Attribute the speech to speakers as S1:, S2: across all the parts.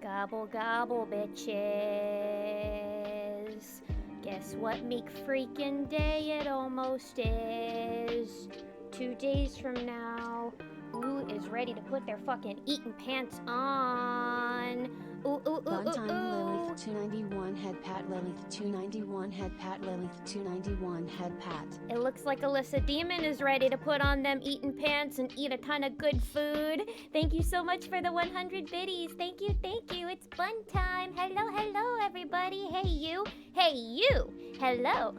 S1: Gobble, gobble, bitches. Guess what meek freaking day it almost is? 2 days from now, who is ready to put their fucking eating pants on? Ooh, ooh, ooh,
S2: Fun
S1: ooh,
S2: time
S1: ooh.
S2: Lilith 291 head pat Lilith 291 head pat Lilith 291 head pat.
S1: It looks like Alyssa Demon is ready to put on them eating pants and eat a ton of good food. Thank you so much for the 100 biddies. Thank you, thank you. It's fun time. Hello, hello, everybody. Hey, you. Hey, you. Hello.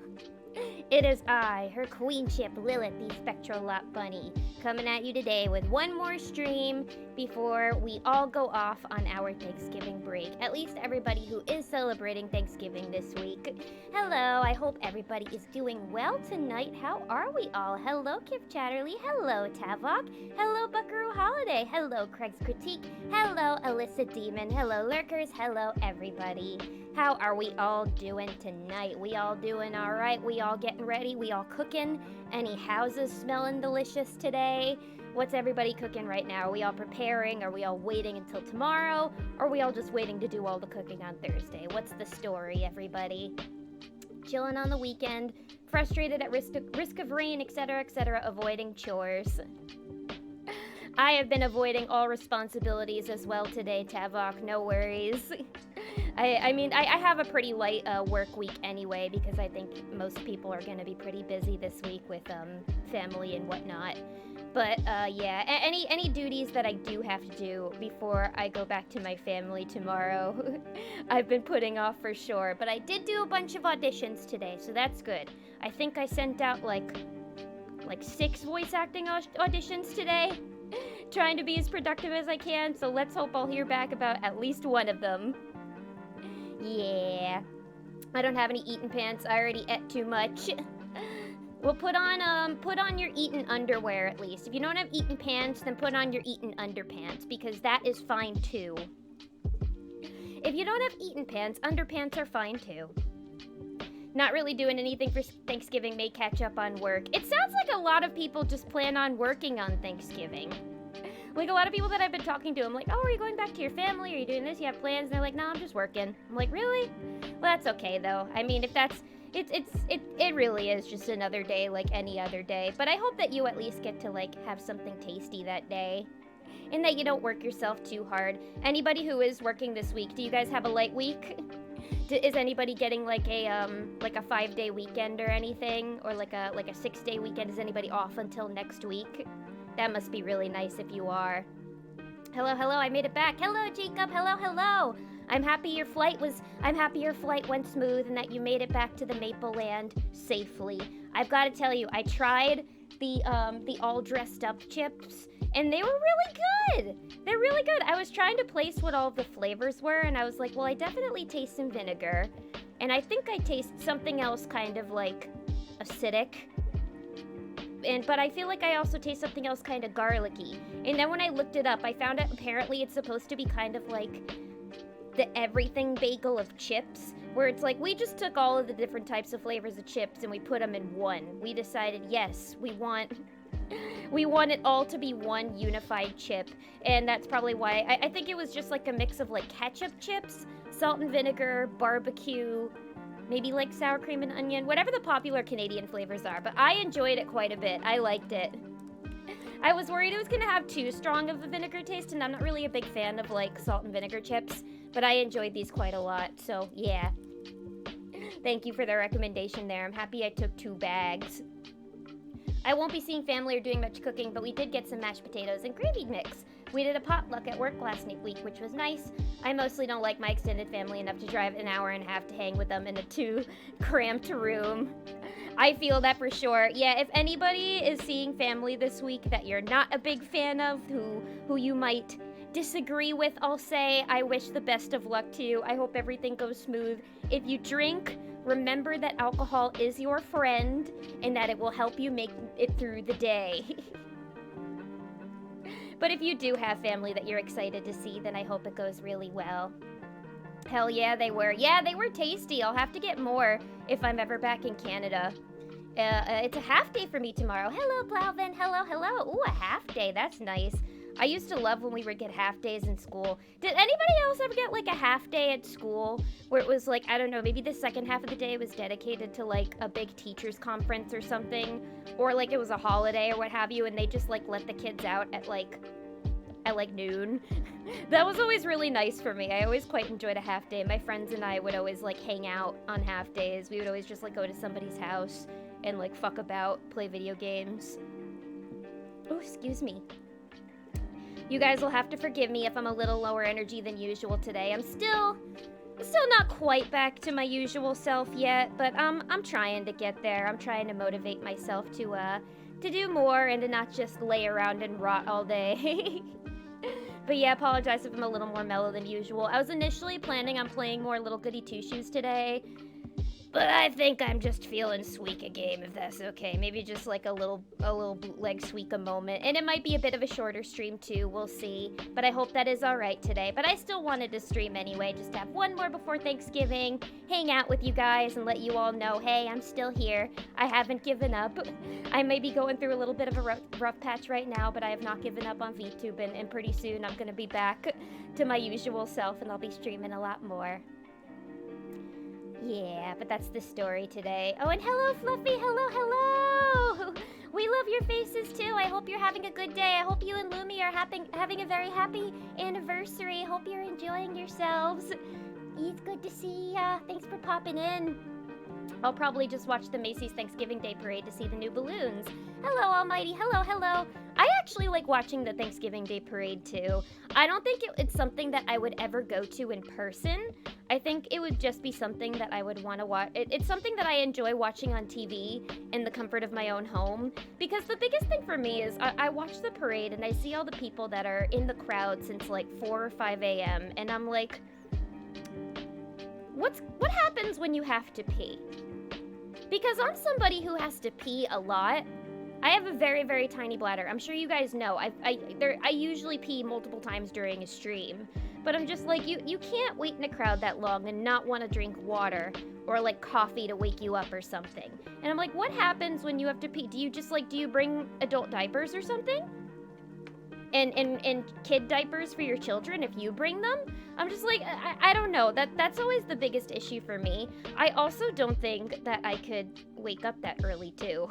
S1: It is I, her queenship, Lilith, the Spectral Lot Bunny, coming at you today with one more stream before we all go off on our Thanksgiving break. At least everybody who is celebrating Thanksgiving this week. Hello, I hope everybody is doing well tonight. How are we all? Hello, Kip Chatterley. Hello, Tavok. Hello, Buckaroo Holiday. Hello, Craig's Critique. Hello, Alyssa Demon. Hello, Lurkers. Hello, everybody. How are we all doing tonight? We all doing all right? We all getting ready? We all cooking? Any houses smelling delicious today? What's everybody cooking right now? Are we all preparing? Are we all waiting until tomorrow? Or are we all just waiting to do all the cooking on Thursday? What's the story, everybody? Chilling on the weekend, frustrated at risk of rain, etc., avoiding chores. I have been avoiding all responsibilities as well today, Tavok, no worries. I have a pretty light work week anyway because I think most people are going to be pretty busy this week with family and whatnot. But yeah, any duties that I do have to do before I go back to my family tomorrow, I've been putting off for sure. But I did do a bunch of auditions today, so that's good. I think I sent out like 6 voice acting auditions today. Trying to be as productive as I can, so let's hope I'll hear back about at least one of them. Yeah. I don't have any eating pants. I already ate too much. Well, put on your eating underwear at least. If you don't have eating pants, then put on your eating underpants because that is fine too. If you don't have eating pants, underpants are fine too. Not really doing anything for Thanksgiving, may catch up on work. It sounds like a lot of people just plan on working on Thanksgiving. Like, a lot of people that I've been talking to, I'm like, oh, are you going back to your family? Are you doing this? You have plans? And they're like, no, I'm just working. I'm like, really? Well, that's okay, though. I mean, if that's... It really is just another day like any other day. But I hope that you at least get to, like, have something tasty that day. And that you don't work yourself too hard. Anybody who is working this week, do you guys have a light week? Is anybody getting like a 5-day weekend or anything? Or like a 6-day weekend? Is anybody off until next week? That must be really nice if you are. Hello, hello, I made it back. Hello, Jacob. Hello, hello. I'm happy your flight went smooth and that you made it back to the Maple Land safely. I've got to tell you, I tried the all dressed up chips and they were really good. They're really good. I was trying to place what all the flavors were and I was like, well, I definitely taste some vinegar. And I think I taste something else kind of like acidic. But I feel like I also taste something else kind of garlicky. And then when I looked it up, I found out apparently it's supposed to be kind of like the everything bagel of chips, where it's like we just took all of the different types of flavors of chips and we put them in one. We decided, yes, we want it all to be one unified chip. And that's probably why I think it was just like a mix of like ketchup chips, salt and vinegar, barbecue, maybe like sour cream and onion, whatever the popular Canadian flavors are. But I enjoyed it quite a bit. I liked it. I was worried it was going to have too strong of a vinegar taste, and I'm not really a big fan of like salt and vinegar chips, but I enjoyed these quite a lot. So yeah. Thank you for the recommendation there. I'm happy I took 2 bags. I won't be seeing family or doing much cooking, but we did get some mashed potatoes and gravy mix. We did a potluck at work last week, which was nice. I mostly don't like my extended family enough to drive an hour and a half to hang with them in a 2 cramped room. I feel that for sure. Yeah, if anybody is seeing family this week that you're not a big fan of, who you might disagree with, I'll say, I wish the best of luck to you. I hope everything goes smooth. If you drink, remember that alcohol is your friend and that it will help you make it through the day. But if you do have family that you're excited to see, then I hope it goes really well. Hell yeah, they were. Yeah, they were tasty. I'll have to get more if I'm ever back in Canada. It's a half day for me tomorrow. Hello, Plowvin. Hello, hello. Ooh, a half day. That's nice. I used to love when we would get half days in school. Did anybody else ever get like a half day at school where it was like, I don't know, maybe the second half of the day was dedicated to like a big teachers conference or something, or like it was a holiday or what have you, and they just like let the kids out at like noon. That was always really nice for me. I always quite enjoyed a half day. My friends and I would always like hang out on half days. We would always just like go to somebody's house and like fuck about, play video games. Oh, excuse me. You guys will have to forgive me if I'm a little lower energy than usual today. I'm still not quite back to my usual self yet, but I'm trying to get there. I'm trying to motivate myself to do more and to not just lay around and rot all day. But yeah, apologize if I'm a little more mellow than usual. I was initially planning on playing more Little Goody Two-Shoes today, but I think I'm just feeling Suika game, if that's okay. Maybe just like a little bootleg Suika moment. And it might be a bit of a shorter stream too, we'll see. But I hope that is alright today. But I still wanted to stream anyway, just to have one more before Thanksgiving, hang out with you guys and let you all know, hey, I'm still here. I haven't given up. I may be going through a little bit of a rough patch right now, but I have not given up on VTube, and pretty soon I'm gonna be back to my usual self and I'll be streaming a lot more. Yeah, but that's the story today. Oh, and hello, Fluffy. Hello. We love your faces, too. I hope you're having a good day. I hope you and Lumi are having a very happy anniversary. Hope you're enjoying yourselves. It's good to see ya. Thanks for popping in. I'll probably just watch the Macy's Thanksgiving Day Parade to see the new balloons. Hello, Almighty. Hello. I actually like watching the Thanksgiving Day Parade, too. I don't think it's something that I would ever go to in person. I think it would just be something that I would want to watch. It's something that I enjoy watching on TV in the comfort of my own home. Because the biggest thing for me is I watch the parade and I see all the people that are in the crowd since like 4 or 5 a.m. And I'm like, what happens when you have to pee? Because I'm somebody who has to pee a lot. I have a very, very tiny bladder. I'm sure you guys know. I usually pee multiple times during a stream. But I'm just like, you can't wait in a crowd that long and not want to drink water or like coffee to wake you up or something. And I'm like, what happens when you have to pee? Do you bring adult diapers or something? And kid diapers for your children if you bring them? I'm just like, I don't know. That's always the biggest issue for me. I also don't think that I could wake up that early too.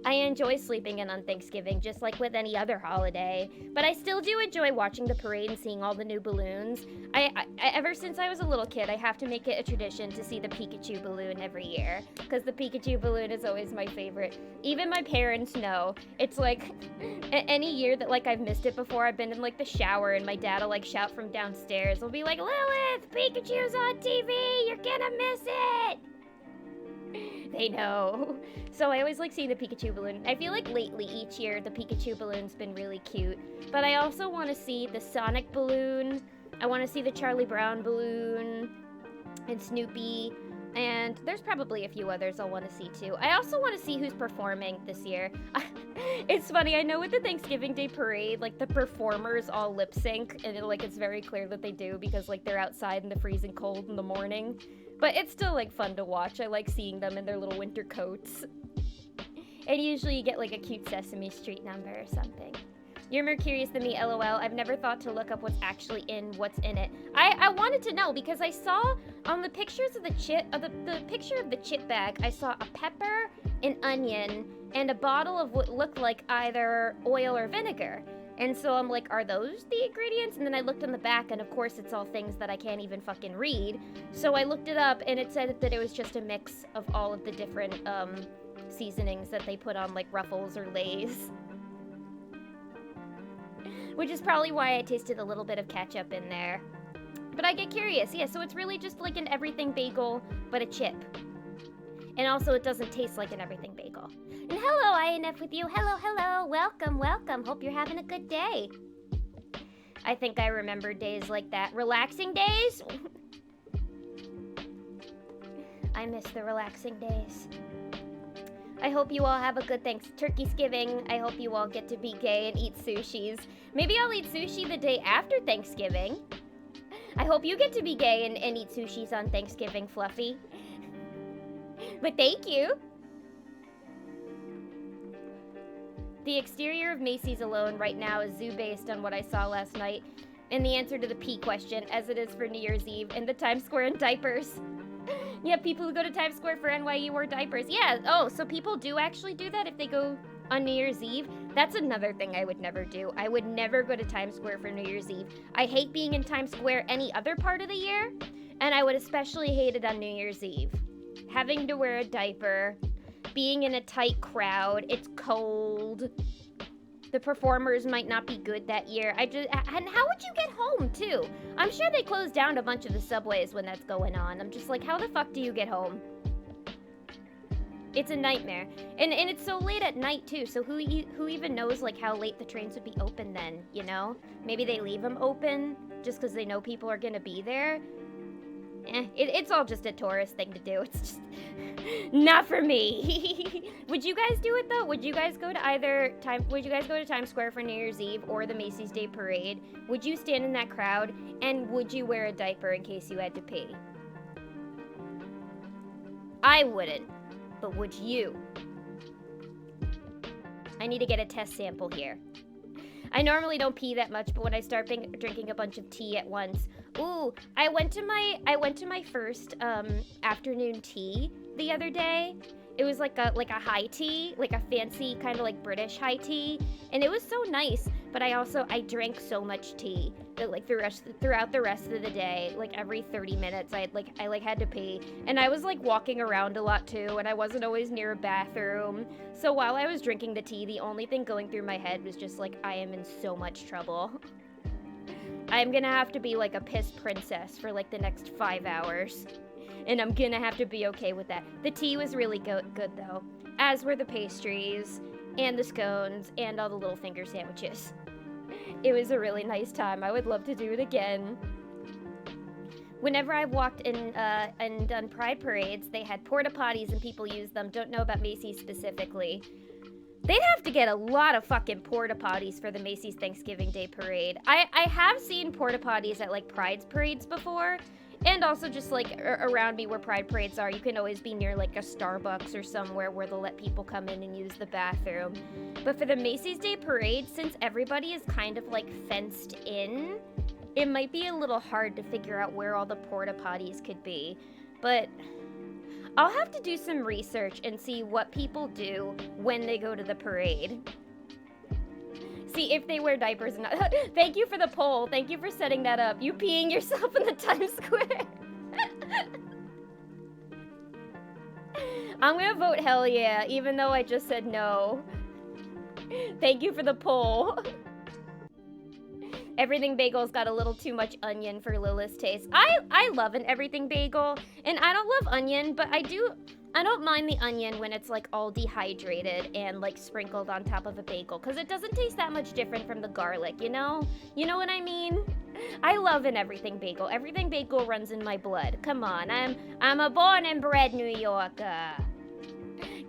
S1: I enjoy sleeping in on Thanksgiving, just like with any other holiday. But I still do enjoy watching the parade and seeing all the new balloons. I ever since I was a little kid, I have to make it a tradition to see the Pikachu balloon every year. Because the Pikachu balloon is always my favorite. Even my parents know. It's like, any year that like I've missed it before, I've been in like the shower and my dad will like shout from downstairs. He'll be like, Lilith, Pikachu's on TV, you're gonna miss it! They know. So I always like seeing the Pikachu balloon. I feel like lately each year the Pikachu balloon's been really cute. But I also want to see the Sonic balloon. I want to see the Charlie Brown balloon. And Snoopy. And there's probably a few others I'll want to see too. I also want to see who's performing this year. It's funny, I know with the Thanksgiving Day Parade, like the performers all lip sync. And it's very clear that they do because like they're outside in the freezing cold in the morning. But it's still, like, fun to watch. I like seeing them in their little winter coats. And usually you get, like, a cute Sesame Street number or something. You're more curious than me, LOL. I've never thought to look up what's actually in what's in it. I wanted to know because I saw on the pictures of the the picture of the chip bag, I saw a pepper, an onion, and a bottle of what looked like either oil or vinegar. And so I'm like, are those the ingredients? And then I looked on the back, and of course it's all things that I can't even fucking read. So I looked it up, and it said that it was just a mix of all of the different seasonings that they put on, like Ruffles or Lay's. Which is probably why I tasted a little bit of ketchup in there. But I get curious, yeah, so it's really just like an everything bagel, but a chip. And also it doesn't taste like an everything bagel. And hello, INF with you. Hello. Welcome. Hope you're having a good day. I think I remember days like that. Relaxing days? I miss the relaxing days. I hope you all have a good Turkeysgiving. I hope you all get to be gay and eat sushis. Maybe I'll eat sushi the day after Thanksgiving. I hope you get to be gay and eat sushis on Thanksgiving, Fluffy. But thank you. The exterior of Macy's alone right now is zoo based on what I saw last night, and the answer to the P question, as it is for New Year's Eve, in the Times Square in diapers. Yeah, people who go to Times Square for NYU wear diapers. Yeah, oh, so people do actually do that if they go on New Year's Eve? That's another thing I would never do. I would never go to Times Square for New Year's Eve. I hate being in Times Square any other part of the year, and I would especially hate it on New Year's Eve. Having to wear a diaper, being in a tight crowd, it's cold. The performers might not be good that year. And how would you get home, too? I'm sure they closed down a bunch of the subways when that's going on. I'm just like, how the fuck do you get home? It's a nightmare. And it's so late at night, too, so who even knows, like, how late the trains would be open then, you know? Maybe they leave them open just because they know people are gonna be there. It's all just a tourist thing to do. It's just not for me. Would you guys do it though? Would you guys go to Times Square for New Year's Eve or the Macy's Day Parade? Would you stand in that crowd and would you wear a diaper in case you had to pee? I wouldn't, but would you? I need to get a test sample here. I normally don't pee that much, but when I start drinking a bunch of tea at once, ooh, I went to my first afternoon tea the other day. It was like a high tea, like a fancy kind of like British high tea, and it was so nice. But I drank so much tea that like throughout the rest of the day, like every 30 minutes, I had to pee, and I was like walking around a lot too, and I wasn't always near a bathroom. So while I was drinking the tea, the only thing going through my head was just like, I am in so much trouble. I'm gonna have to be like a piss princess for like the next 5 hours. And I'm gonna have to be okay with that. The tea was really good though, as were the pastries, and the scones, and all the little finger sandwiches. It was a really nice time. I would love to do it again. Whenever I've walked in and done pride parades, they had porta potties and people used them. Don't know about Macy's specifically. They'd have to get a lot of fucking porta potties for the Macy's Thanksgiving Day Parade. I have seen porta potties at like Pride's parades before, and also just like around me where Pride parades are, you can always be near like a Starbucks or somewhere where they'll let people come in and use the bathroom. But for the Macy's Day Parade, since everybody is kind of like fenced in, it might be a little hard to figure out where all the porta potties could be. But I'll have to do some research and see what people do when they go to the parade. See if they wear diapers or not. Thank you for the poll. Thank you for setting that up. You peeing yourself in the Times Square. I'm gonna vote hell yeah, even though I just said no. Thank you for the poll. Everything bagel's got a little too much onion for Lilith's taste. I love an everything bagel, and I don't love onion, but I don't mind the onion when it's like all dehydrated and like sprinkled on top of a bagel, because it doesn't taste that much different from the garlic, you know? You know what I mean? I love an everything bagel. Everything bagel runs in my blood. Come on, I'm a born and bred New Yorker.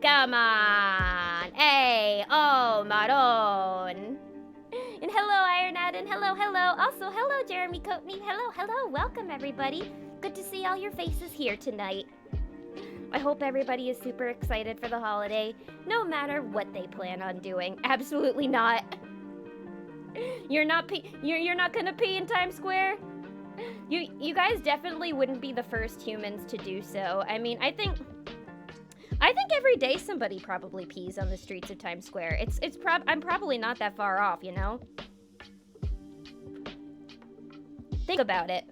S1: Come on. Hey, oh, Maron. And hello, Ironad, and hello. Also, hello, Jeremy Coatney. Hello. Welcome, everybody. Good to see all your faces here tonight. I hope everybody is super excited for the holiday, no matter what they plan on doing. Absolutely not. You're not gonna pee in Times Square? You guys definitely wouldn't be the first humans to do so. I mean, I think every day somebody probably pees on the streets of Times Square. I'm probably not that far off, you know? Think about it.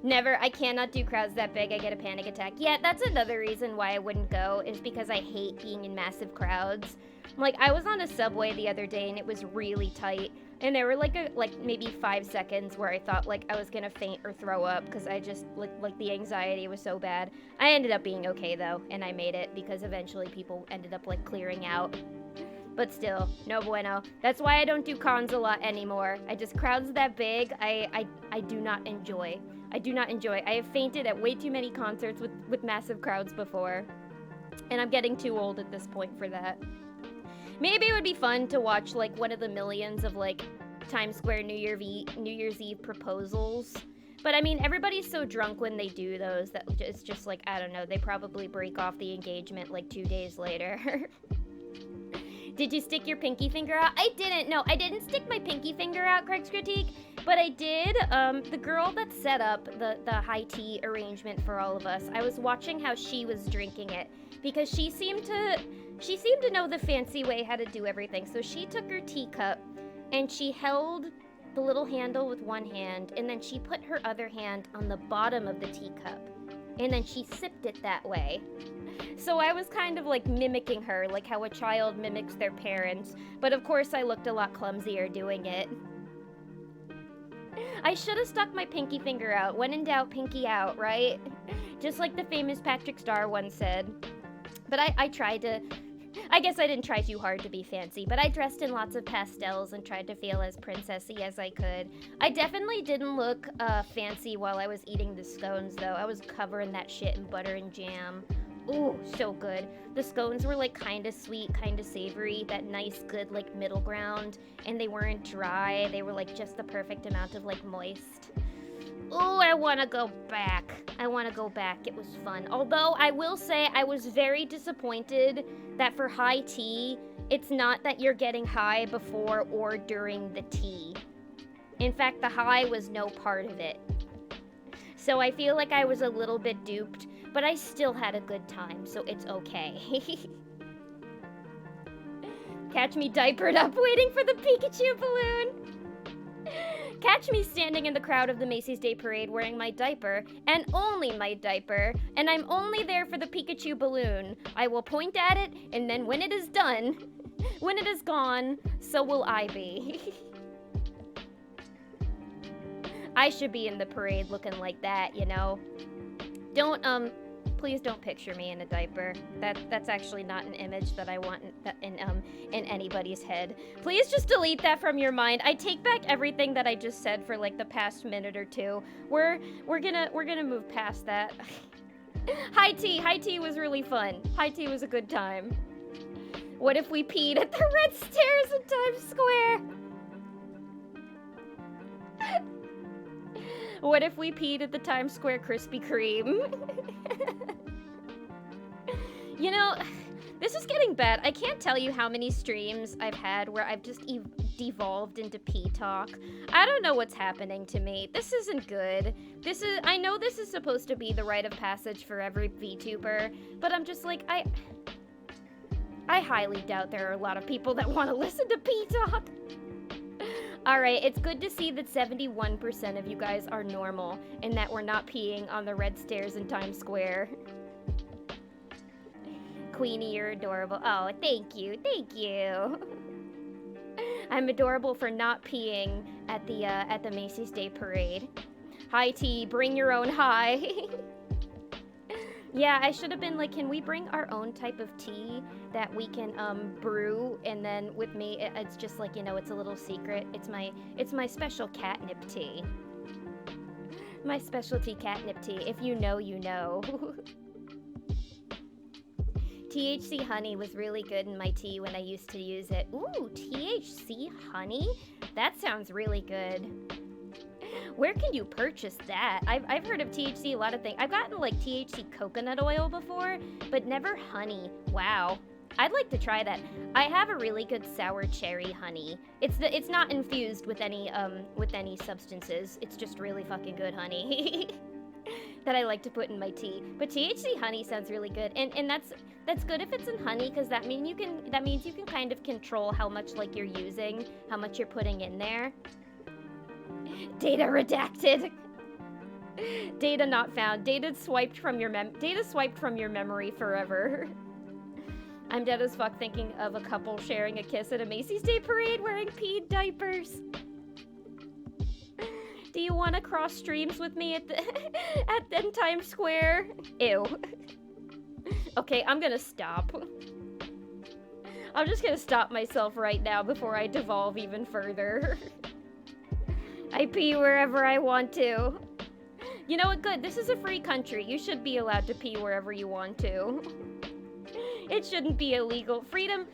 S1: Never, I cannot do crowds that big, I get a panic attack. Yeah, that's another reason why I wouldn't go, is because I hate being in massive crowds. Like, I was on a subway the other day and it was really tight, and there were like maybe 5 seconds where I thought like I was gonna faint or throw up, because I just, like the anxiety was so bad. I ended up being okay though, and I made it, because eventually people ended up like clearing out. But still, no bueno. That's why I don't do cons a lot anymore. Crowds that big, I do not enjoy. I do not enjoy. I have fainted at way too many concerts with massive crowds before. And I'm getting too old at this point for that. Maybe it would be fun to watch like one of the millions of like Times Square New Year's Eve proposals. But I mean, everybody's so drunk when they do those that it's just like, I don't know, they probably break off the engagement like 2 days later. Did you stick your pinky finger out? I didn't. No, I didn't stick my pinky finger out, Craig's Critique. But I did. The girl that set up the high tea arrangement for all of us, I was watching how she was drinking it. Because she seemed to know the fancy way how to do everything. So she took her teacup and she held the little handle with one hand, and then she put her other hand on the bottom of the teacup. And then she sipped it that way. So I was kind of like mimicking her, like how a child mimics their parents. But of course I looked a lot clumsier doing it. I should have stuck my pinky finger out. When in doubt, pinky out, right? Just like the famous Patrick Star once said. But I tried to... I guess I didn't try too hard to be fancy, but I dressed in lots of pastels and tried to feel as princessy as I could. I definitely didn't look fancy while I was eating the scones, though. I was covering that shit in butter and jam. Ooh, so good. The scones were like kind of sweet, kind of savory, that nice, good like middle ground, and they weren't dry. They were like just the perfect amount of like moist. Ooh, I want to go back. I want to go back. It was fun. Although, I will say, I was very disappointed that for high tea, it's not that you're getting high before or during the tea. In fact, the high was no part of it. So I feel like I was a little bit duped, but I still had a good time, so it's okay. Catch me diapered up waiting for the Pikachu balloon. Catch me standing in the crowd of the Macy's Day Parade wearing my diaper, and only my diaper, and I'm only there for the Pikachu balloon. I will point at it, and then when it is done, when it is gone, so will I be. I should be in the parade looking like that, you know? Please don't picture me in a diaper. That's actually not an image that I want in anybody's head. Please just delete that from your mind. I take back everything that I just said for like the past minute or two. We're gonna move past that. High tea was really fun. High tea was a good time. What if we peed at the red stairs in Times Square? What if we peed at the Times Square Krispy Kreme? You know, this is getting bad. I can't tell you how many streams I've had where I've just devolved into pee talk. I don't know what's happening to me. This isn't good. I know this is supposed to be the rite of passage for every VTuber, but I'm just like, I highly doubt there are a lot of people that want to listen to pee talk. Alright, it's good to see that 71% of you guys are normal and that we're not peeing on the red stairs in Times Square. Queenie, you're adorable. Oh, thank you. Thank you. I'm adorable for not peeing at the Macy's Day Parade. High tea, bring your own high. Yeah, I should have been like, can we bring our own type of tea that we can brew, and then with me it's just like, you know, it's a little secret. It's my special catnip tea. My specialty catnip tea. If you know, you know. THC honey was really good in my tea when I used to use it. Ooh, THC honey? That sounds really good. Where can you purchase that? I've heard of THC a lot of things. I've gotten like THC coconut oil before, but never honey. Wow. I'd like to try that. I have a really good sour cherry honey. It's not infused with any substances. It's just really fucking good honey. That I like to put in my tea. But THC honey sounds really good. And that's good if it's in honey, because that means you can kind of control how much like you're using, how much you're putting in there. Data redacted. Data not found. Data swiped from your memory forever. I'm dead as fuck thinking of a couple sharing a kiss at a Macy's Day Parade wearing peed diapers. Do you want to cross streams with me at Times Square? Ew. Okay, I'm gonna stop. I'm just gonna stop myself right now before I devolve even further. I pee wherever I want to. You know what? Good. This is a free country. You should be allowed to pee wherever you want to. It shouldn't be illegal. Freedom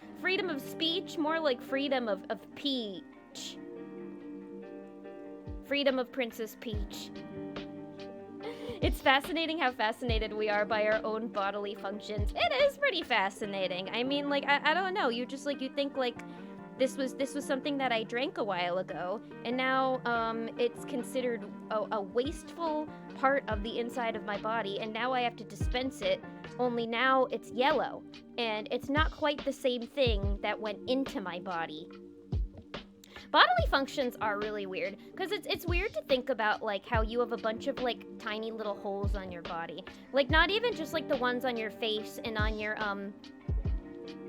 S1: of speech, more like freedom of peach. Freedom of Princess Peach. It's fascinating how fascinated we are by our own bodily functions. It is pretty fascinating. I mean, like, I don't know. You just, like, you think, like, this was something that I drank a while ago, and now it's considered a wasteful part of the inside of my body, and now I have to dispense it, only now it's yellow, and it's not quite the same thing that went into my body. Bodily functions are really weird, because it's weird to think about, like, how you have a bunch of, like, tiny little holes on your body. Like, not even just, like, the ones on your face and on your,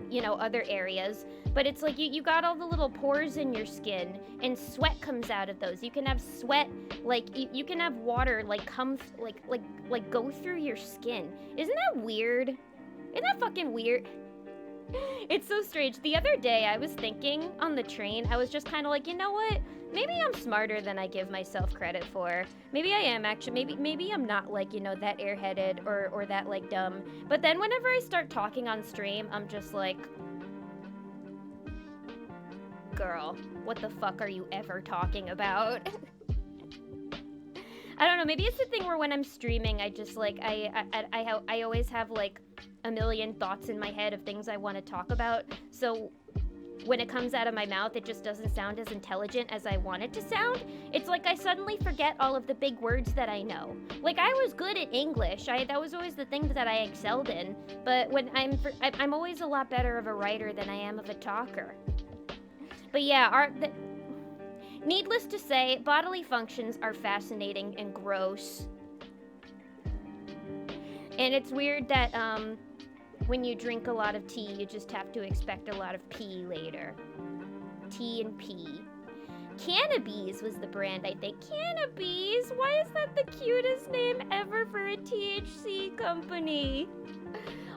S1: you know, other areas, but it's like you got all the little pores in your skin, and sweat comes out of those. You can have sweat, like, you can have water, like, come, like, go through your skin. Isn't that weird? Isn't that fucking weird? It's so strange. The other day, I was thinking on the train, I was just kind of like, you know what? Maybe I'm smarter than I give myself credit for. Maybe I am actually. Maybe I'm not, like, you know, that airheaded or that, like, dumb. But then whenever I start talking on stream, I'm just like, girl, what the fuck are you ever talking about? I don't know, maybe it's the thing where when I'm streaming, I just, like, I always have, like, a million thoughts in my head of things I want to talk about, so when it comes out of my mouth, it just doesn't sound as intelligent as I want it to sound. It's like I suddenly forget all of the big words that I know. Like, I was good at English. That was always the thing that I excelled in, but when I'm always a lot better of a writer than I am of a talker. But yeah, needless to say, bodily functions are fascinating and gross. And it's weird that when you drink a lot of tea, you just have to expect a lot of pee later. Tea and pee. Cannabis was the brand, I think. Cannabis? Why is that the cutest name ever for a THC company?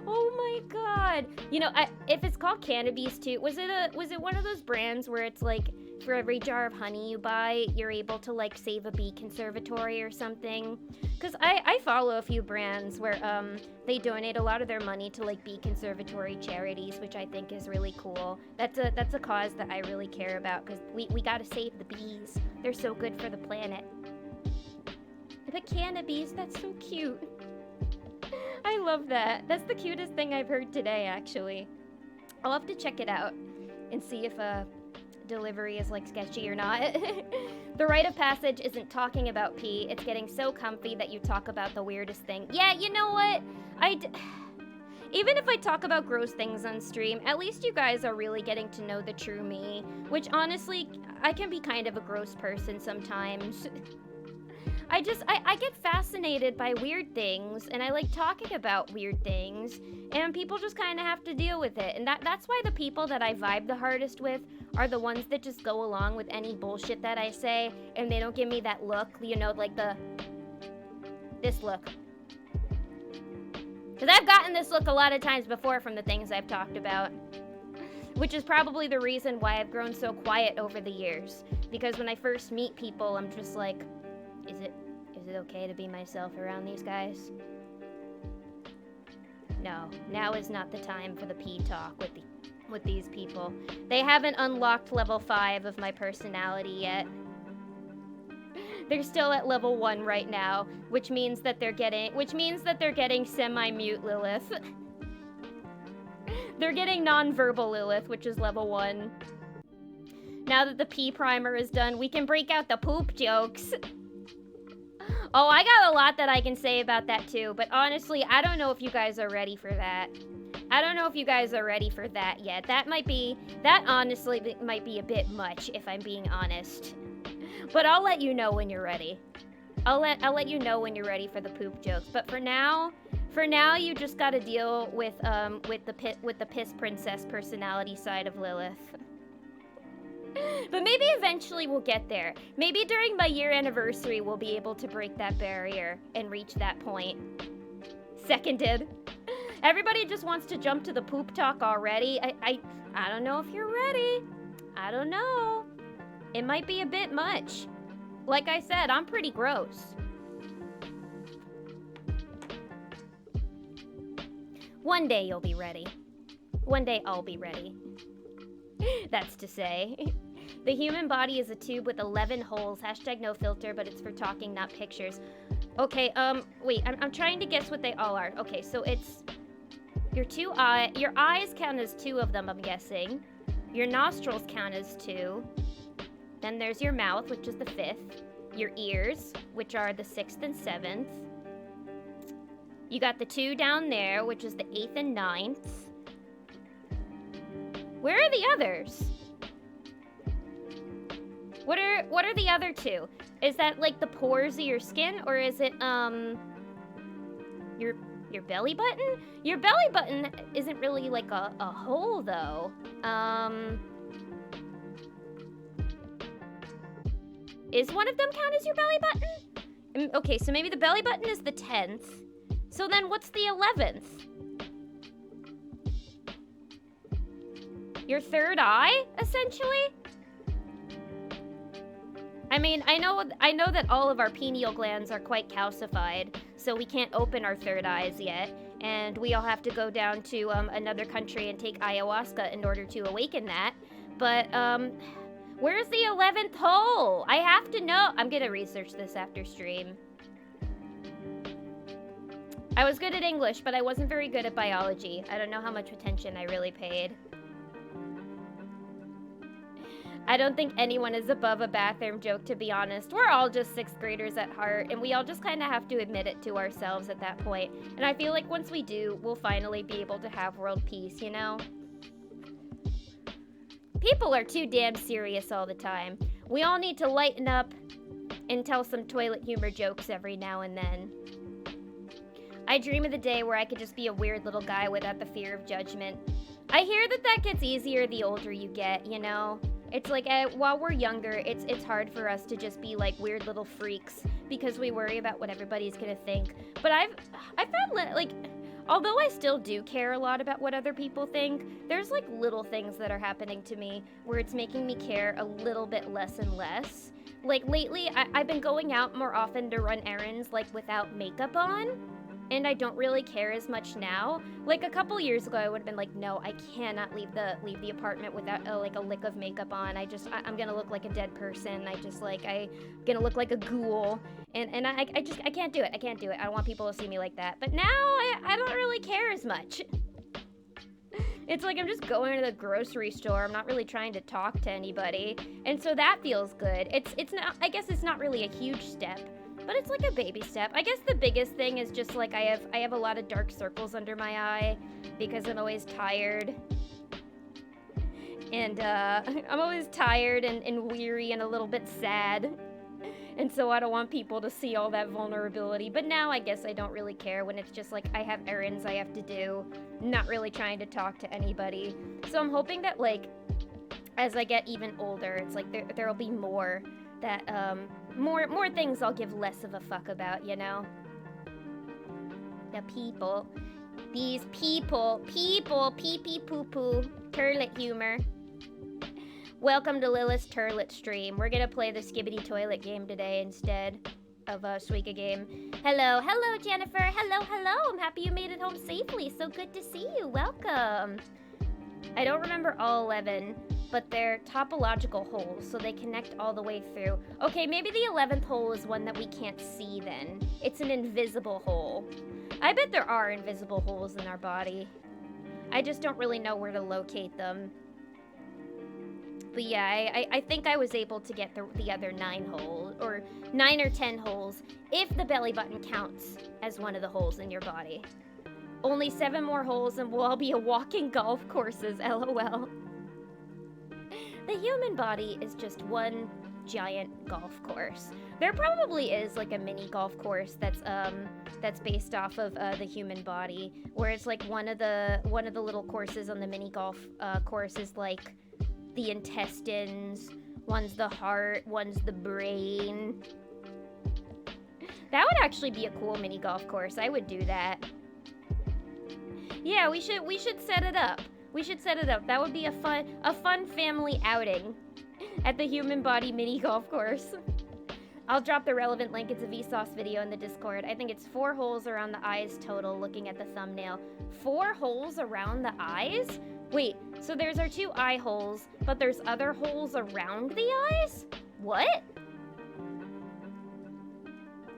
S1: Oh my god. You know, if it's called Cannabis too, was it one of those brands where it's like for every jar of honey you buy, you're able to, like, save a bee conservatory or something? Because I follow a few brands where they donate a lot of their money to, like, bee conservatory charities, which I think is really cool. That's a cause that I really care about, because we gotta save the bees. They're so good for the planet. But Cannabis, that's so cute. I love that. That's the cutest thing I've heard today, actually. I'll have to check it out and see if delivery is, like, sketchy or not. The rite of passage isn't talking about pee. It's getting so comfy that you talk about the weirdest thing. Yeah, you know what? Even if I talk about gross things on stream, at least you guys are really getting to know the true me, which honestly, I can be kind of a gross person sometimes. I get fascinated by weird things, and I like talking about weird things, and people just kind of have to deal with it. And that's why the people that I vibe the hardest with are the ones that just go along with any bullshit that I say, and they don't give me that look, you know, like this look. Because I've gotten this look a lot of times before from the things I've talked about, which is probably the reason why I've grown so quiet over the years. Because when I first meet people, I'm just like, is it okay to be myself around these guys? No, now is not the time for the pee talk with these people. They haven't unlocked level 5 of my personality yet. They're still at level 1 right now, which means that they're getting semi-mute Lilith. They're getting non-verbal Lilith, which is level 1. Now that the pee primer is done, we can break out the poop jokes. Oh, I got a lot that I can say about that too, but honestly, I don't know if you guys are ready for that. I don't know if you guys are ready for that yet. That honestly might be a bit much, if I'm being honest. But I'll let you know when you're ready. I'll let you know when you're ready for the poop jokes. But for now, you just gotta deal with the piss princess personality side of Lilith. But maybe eventually we'll get there. Maybe during my year anniversary we'll be able to break that barrier and reach that point. Seconded. Everybody just wants to jump to the poop talk already. I don't know if you're ready. I don't know. It might be a bit much. Like I said, I'm pretty gross. One day you'll be ready. One day I'll be ready. That's to say. The human body is a tube with 11 holes. #no filter, but it's for talking, not pictures. Okay, wait, I'm trying to guess what they all are. Okay, so it's your your eyes count as 2 of them, I'm guessing. Your nostrils count as 2. Then there's your mouth, which is the 5th. Your ears, which are the 6th and 7th. You got the 2 down there, which is the 8th and 9th. Where are the others? What are the other 2? Is that like the pores of your skin, or is it your belly button? Your belly button isn't really like a hole though. Is one of them count as your belly button? Okay, so maybe the belly button is the 10th. So then what's the 11th? Your third eye, essentially? I mean, I know that all of our pineal glands are quite calcified, so we can't open our third eyes yet, and we all have to go down to another country and take ayahuasca in order to awaken that. But where's the 11th hole? I have to know. I'm gonna research this after stream. I was good at English, but I wasn't very good at biology. I don't know how much attention I really paid. I don't think anyone is above a bathroom joke, to be honest. We're all just 6th graders at heart, and we all just kind of have to admit it to ourselves at that point. And I feel like once we do, we'll finally be able to have world peace, you know? People are too damn serious all the time. We all need to lighten up and tell some toilet humor jokes every now and then. I dream of the day where I could just be a weird little guy without the fear of judgment. I hear that gets easier the older you get, you know? It's like, while we're younger, it's hard for us to just be like weird little freaks because we worry about what everybody's gonna think. But I've found, like, although I still do care a lot about what other people think, there's like little things that are happening to me where it's making me care a little bit less and less. Like lately, I've been going out more often to run errands like without makeup on. And I don't really care as much now. Like a couple years ago, I would have been like, no, I cannot leave the apartment without like a lick of makeup on. I'm gonna look like a dead person. I'm gonna look like a ghoul. And I can't do it. I can't do it. I don't want people to see me like that. But now I don't really care as much. It's like I'm just going to the grocery store. I'm not really trying to talk to anybody. And so that feels good. It's not, I guess it's not really a huge step. But it's like a baby step. I guess the biggest thing is just like I have a lot of dark circles under my eye because I'm always tired. And I'm always tired and weary and a little bit sad. And so I don't want people to see all that vulnerability. But now I guess I don't really care when it's just like I have errands I have to do, not really trying to talk to anybody. So I'm hoping that like as I get even older, it's like there'll be more that more things I'll give less of a fuck about, you know? The people. These people, pee-pee poo-poo, turlet humor. Welcome to Lilith's Turlet stream. We're gonna play the Skibbity Toilet game today instead of Suika game. Hello, Jennifer. Hello. I'm happy you made it home safely. So good to see you. Welcome. I don't remember all 11, but they're topological holes, so they connect all the way through. Okay, maybe the 11th hole is one that we can't see then. It's an invisible hole. I bet there are invisible holes in our body. I just don't really know where to locate them. But yeah, I think I was able to get the other 9 holes, or 9 or 10 holes, if the belly button counts as one of the holes in your body. Only 7 more holes and we'll all be a walking golf courses, LOL. The human body is just one giant golf course. There probably is like a mini golf course that's based off of the human body, where it's like one of the little courses on the mini golf course is like the intestines, one's the heart, one's the brain. That would actually be a cool mini golf course. I would do that. Yeah, we should set it up. We should set it up. That would be a fun family outing at the human body mini golf course. I'll drop the relevant link. It's a Vsauce video in the Discord. I think it's 4 holes around the eyes total, looking at the thumbnail. 4 holes around the eyes? Wait, so there's our 2 eye holes, but there's other holes around the eyes? What?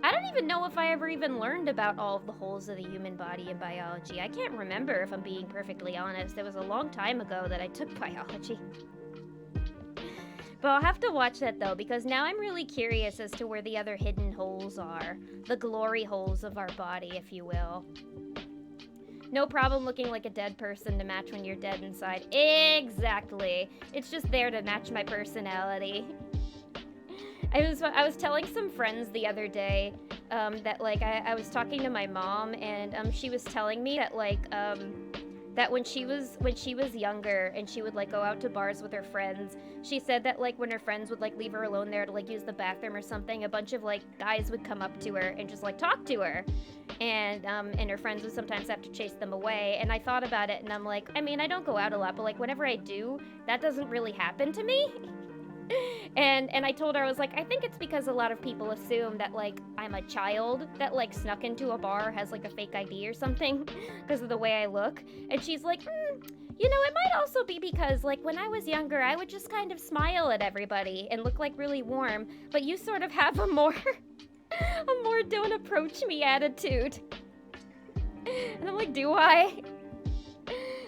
S1: I don't don't even know if I ever even learned about all of the holes of the human body in biology. I can't remember, if I'm being perfectly honest. It was a long time ago that I took biology. But I'll have to watch that though, because now I'm really curious as to where the other hidden holes are. The glory holes of our body, if you will. No problem looking like a dead person to match when you're dead inside. Exactly. It's just there to match my personality. I was telling some friends the other day that like I was talking to my mom, and she was telling me that like that when she was younger and she would like go out to bars with her friends, she said that like when her friends would like leave her alone there to like use the bathroom or something, a bunch of like guys would come up to her and just like talk to her, and her friends would sometimes have to chase them away. And I thought about it, and I'm like, I mean, I don't go out a lot, but like whenever I do, that doesn't really happen to me. And I told her, I was like, I think it's because a lot of people assume that like I'm a child that like snuck into a bar, has like a fake ID or something because of the way I look. And she's like, you know, it might also be because like when I was younger, I would just kind of smile at everybody and look like really warm, but you sort of have a more a more don't approach me attitude. And I'm like, do I?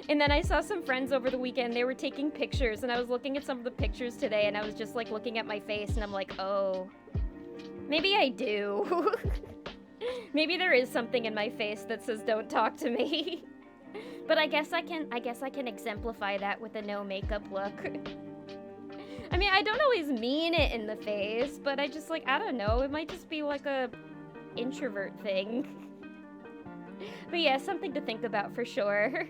S1: And then I saw some friends over the weekend, they were taking pictures, and I was looking at some of the pictures today, and I was just like looking at my face, and I'm like, oh, maybe I do. Maybe there is something in my face that says don't talk to me. But I guess I can exemplify that with a no makeup look. I mean, I don't always mean it in the face, but I just like, I don't know, it might just be like a introvert thing. But yeah, something to think about for sure.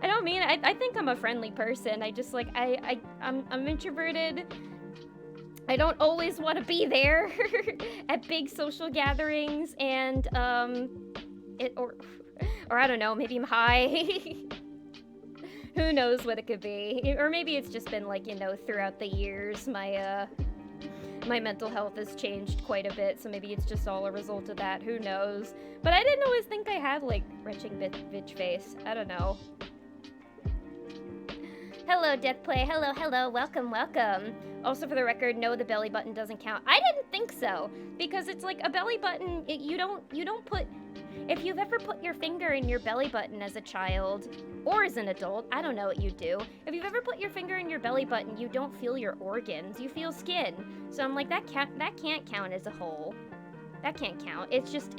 S1: I don't mean, I think I'm a friendly person. I just like, I'm introverted. I don't always want to be there at big social gatherings, and or I don't know, maybe I'm high. Who knows what it could be? Or maybe it's just been like, you know, throughout the years, my mental health has changed quite a bit, so maybe it's just all a result of that. Who knows? But I didn't always think I had like retching bitch face. I don't know. Hello, Deathplay. Hello. Welcome. Also, for the record, no, the belly button doesn't count. I didn't think so, because it's like a belly button. You don't put. If you've ever put your finger in your belly button as a child or as an adult, I don't know what you do. If you've ever put your finger in your belly button, you don't feel your organs. You feel skin. So I'm like, that can't count as a hole. That can't count. It just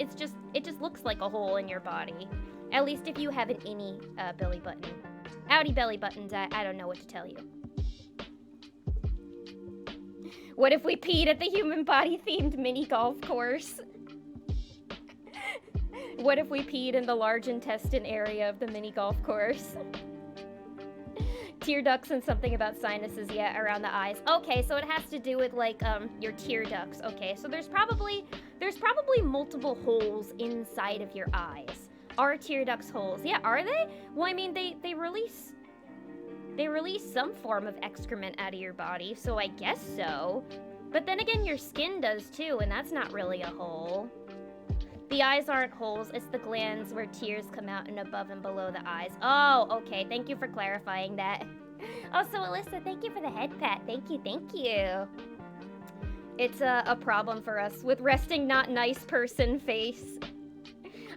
S1: looks like a hole in your body. At least if you have an innie belly button. Outie belly buttons, I don't know what to tell you. What if we peed at the human body themed mini golf course? What if we peed in the large intestine area of the mini golf course? Tear ducts and something about sinuses, yeah, around the eyes. Okay, so it has to do with like your tear ducts. Okay, so there's probably multiple holes inside of your eyes. Are tear ducts holes? Yeah, are they? Well, I mean, they release some form of excrement out of your body, so I guess so. But then again, your skin does too, and that's not really a hole. The eyes aren't holes, it's the glands where tears come out and above and below the eyes. Oh, okay, thank you for clarifying that. Also, Alyssa, thank you for the head pat. Thank you. It's a problem for us with resting not nice person face.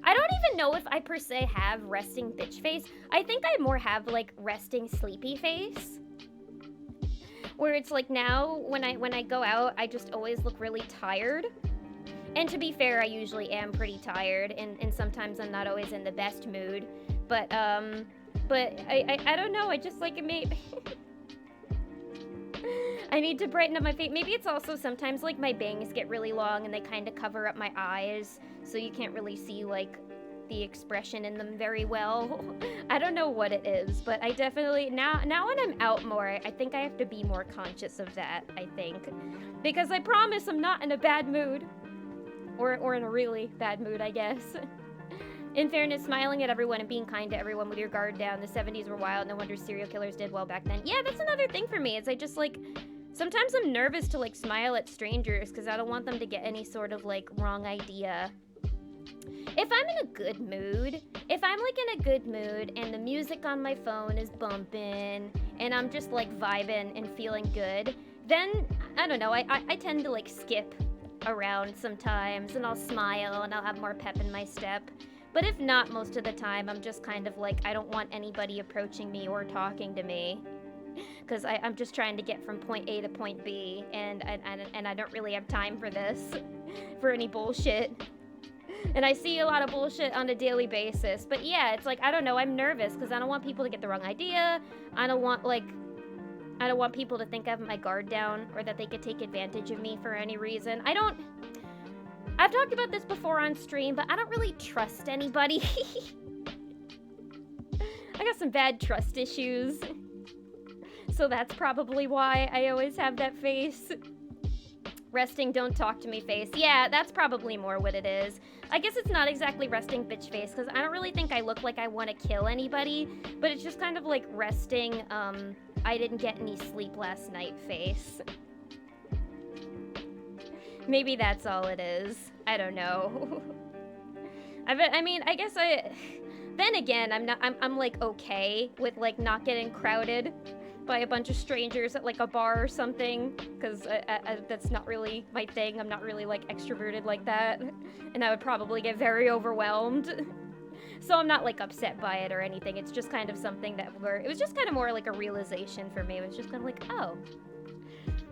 S1: I don't even know if I per se have resting bitch face. I think I more have like resting sleepy face. Where it's like now when I go out, I just always look really tired. And to be fair, I usually am pretty tired, and sometimes I'm not always in the best mood. But I don't know, I just like it may I need to brighten up my face. Maybe it's also sometimes like my bangs get really long and they kind of cover up my eyes, so you can't really see like the expression in them very well. I don't know what it is, but I definitely now when I'm out more, I think I have to be more conscious of that, I think. Because I promise I'm not in a bad mood. Or in a really bad mood, I guess. In fairness, smiling at everyone and being kind to everyone with your guard down. The 70s were wild. No wonder serial killers did well back then. Yeah, that's another thing for me. Is I just like, sometimes I'm nervous to like smile at strangers because I don't want them to get any sort of like wrong idea. If I'm in a good mood, and the music on my phone is bumping and I'm just like vibing and feeling good, then I don't know, I tend to like skip around sometimes, and I'll smile, and I'll have more pep in my step. But if not, most of the time, I'm just kind of like, I don't want anybody approaching me or talking to me. Because I'm just trying to get from point A to point B, and I don't really have time for this, for any bullshit. And I see a lot of bullshit on a daily basis. But yeah, it's like, I don't know, I'm nervous because I don't want people to get the wrong idea. I don't want people to think I have my guard down or that they could take advantage of me for any reason. I've talked about this before on stream, but I don't really trust anybody. I got some bad trust issues. So that's probably why I always have that face. Resting, don't talk to me face. Yeah, that's probably more what it is. I guess it's not exactly resting bitch face, because I don't really think I look like I want to kill anybody, but it's just kind of like resting, I didn't get any sleep last night face. Maybe that's all it is. I don't know. I mean, I guess then again, I'm like okay with like not getting crowded by a bunch of strangers at like a bar or something, because that's not really my thing. I'm not really like extroverted like that, and I would probably get very overwhelmed. So I'm not like upset by it or anything. It's just kind of something it was just kind of more like a realization for me. It was just kind of like, oh,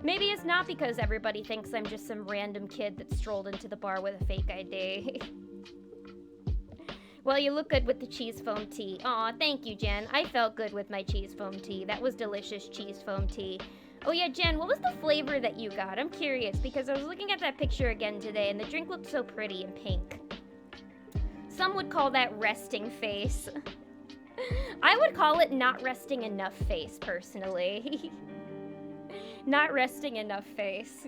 S1: maybe it's not because everybody thinks I'm just some random kid that strolled into the bar with a fake ID. Well, you look good with the cheese foam tea. Aw, thank you, Jen. I felt good with my cheese foam tea. That was delicious cheese foam tea. Oh yeah, Jen, what was the flavor that you got? I'm curious, because I was looking at that picture again today, and the drink looked so pretty and pink. Some would call that resting face. I would call it not resting enough face, personally. Not resting enough face.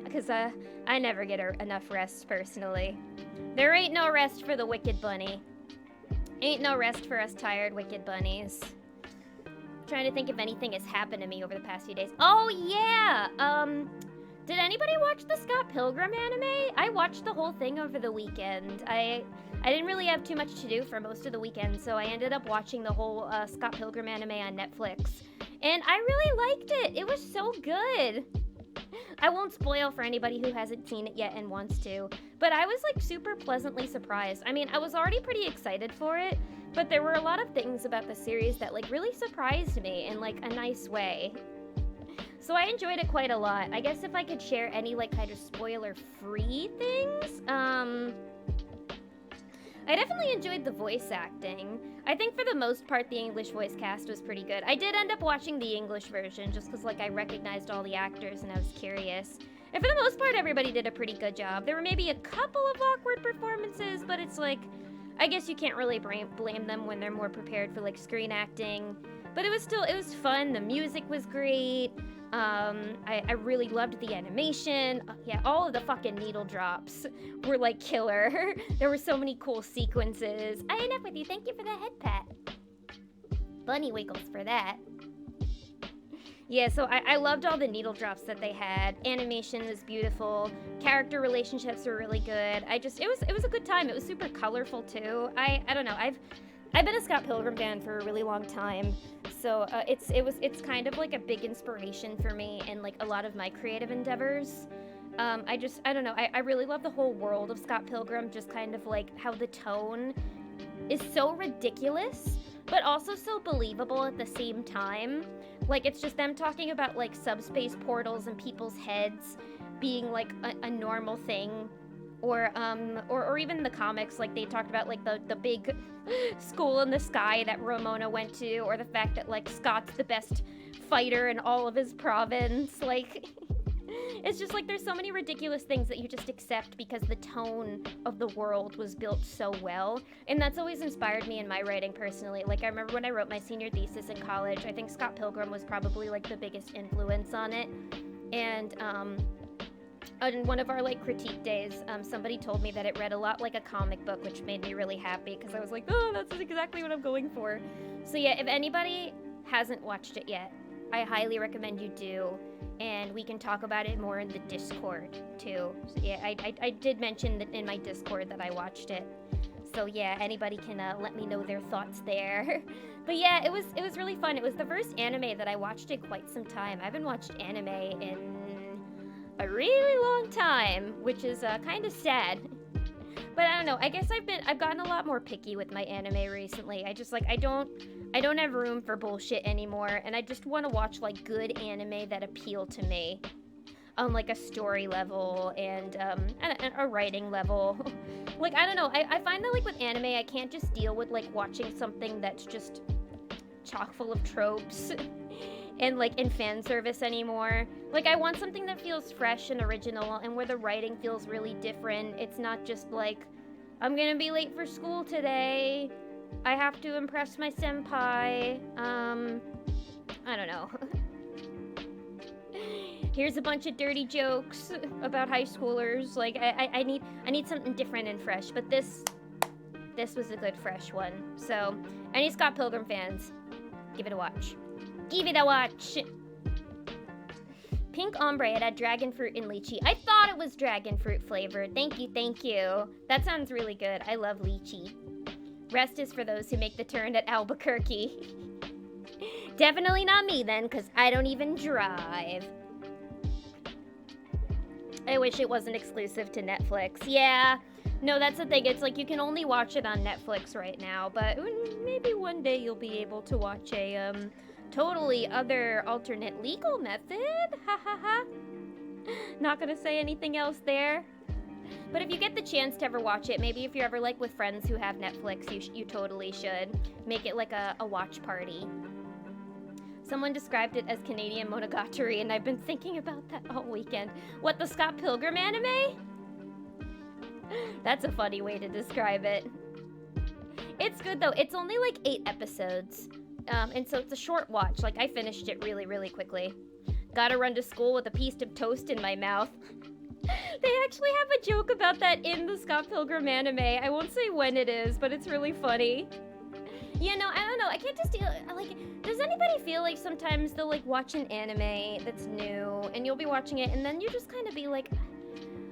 S1: Because I never get enough rest, personally. There ain't no rest for the wicked bunny. Ain't no rest for us tired wicked bunnies. Trying to think if anything has happened to me over the past few days. Oh yeah! Did anybody watch the Scott Pilgrim anime? I watched the whole thing over the weekend. I didn't really have too much to do for most of the weekend, so I ended up watching the whole Scott Pilgrim anime on Netflix. And I really liked it. It was so good. I won't spoil for anybody who hasn't seen it yet and wants to, but I was like super pleasantly surprised. I mean, I was already pretty excited for it, but there were a lot of things about the series that like really surprised me in like a nice way. So I enjoyed it quite a lot. I guess if I could share any like kind of spoiler-free things, I definitely enjoyed the voice acting. I think for the most part the English voice cast was pretty good. I did end up watching the English version just because like I recognized all the actors and I was curious. And for the most part everybody did a pretty good job. There were maybe a couple of awkward performances, but it's like, I guess you can't really blame them when they're more prepared for like screen acting. But it was fun. The music was great. I really loved the animation. Yeah, all of the fucking needle drops were like killer. There were so many cool sequences. I enough with you. Thank you for the head pat. Bunny wiggles for that. Yeah, so I loved all the needle drops that they had. Animation was beautiful. Character relationships were really good. It was a good time. It was super colorful too. I don't know. I've been a Scott Pilgrim fan for a really long time, so it's kind of like a big inspiration for me in like a lot of my creative endeavors. I don't know. I really love the whole world of Scott Pilgrim. Just kind of like how the tone is so ridiculous, but also so believable at the same time. Like it's just them talking about like subspace portals and people's heads being like a normal thing. Or even the comics, like they talked about like the big school in the sky that Ramona went to, or the fact that like Scott's the best fighter in all of his province. Like it's just like there's so many ridiculous things that you just accept because the tone of the world was built so well. And that's always inspired me in my writing personally. Like I remember when I wrote my senior thesis in college, I think Scott Pilgrim was probably like the biggest influence on it. And on one of our like critique days, somebody told me that it read a lot like a comic book, which made me really happy because I was like, oh, that's exactly what I'm going for. So yeah, if anybody hasn't watched it yet, I highly recommend you do, and we can talk about it more in the Discord too. So yeah, I did mention that in my Discord that I watched it. So yeah, anybody can let me know their thoughts there. But yeah, it was really fun. It was the first anime that I watched in quite some time. I haven't watched anime in a really long time, which is kind of sad. But I don't know. I guess I've gotten a lot more picky with my anime recently. I just like I don't have room for bullshit anymore, and I just want to watch like good anime that appeal to me on like a story level and a writing level. Like I don't know. I find that like with anime, I can't just deal with like watching something that's just chock full of tropes and fan service anymore. Like I want something that feels fresh and original and where the writing feels really different. It's not just like, I'm gonna be late for school today, I have to impress my senpai. I don't know. Here's a bunch of dirty jokes about high schoolers. Like I need something different and fresh, but this was a good fresh one. So any Scott Pilgrim fans, give it a watch. Give it a watch. Pink ombre, it had dragon fruit and lychee. I thought it was dragon fruit flavored. Thank you, thank you. That sounds really good. I love lychee. Rest is for those who make the turn at Albuquerque. Definitely not me then, because I don't even drive. I wish it wasn't exclusive to Netflix. Yeah. No, that's the thing. It's like you can only watch it on Netflix right now, but maybe one day you'll be able to watch a totally other alternate legal method. Ha ha ha. Not gonna say anything else there. But if you get the chance to ever watch it, maybe if you're ever like with friends who have Netflix, you totally should make it like a watch party. Someone described it as Canadian Monogatari, and I've been thinking about that all weekend. What, the Scott Pilgrim anime? That's a funny way to describe it. It's good though. It's only like 8 episodes. And so it's a short watch. Like I finished it really, really quickly. Gotta run to school with a piece of toast in my mouth. They actually have a joke about that in the Scott Pilgrim anime. I won't say when it is, but it's really funny. Yeah, no, I don't know. I can't just deal. Like, does anybody feel like sometimes they'll like watch an anime that's new and you'll be watching it and then you just kind of be like,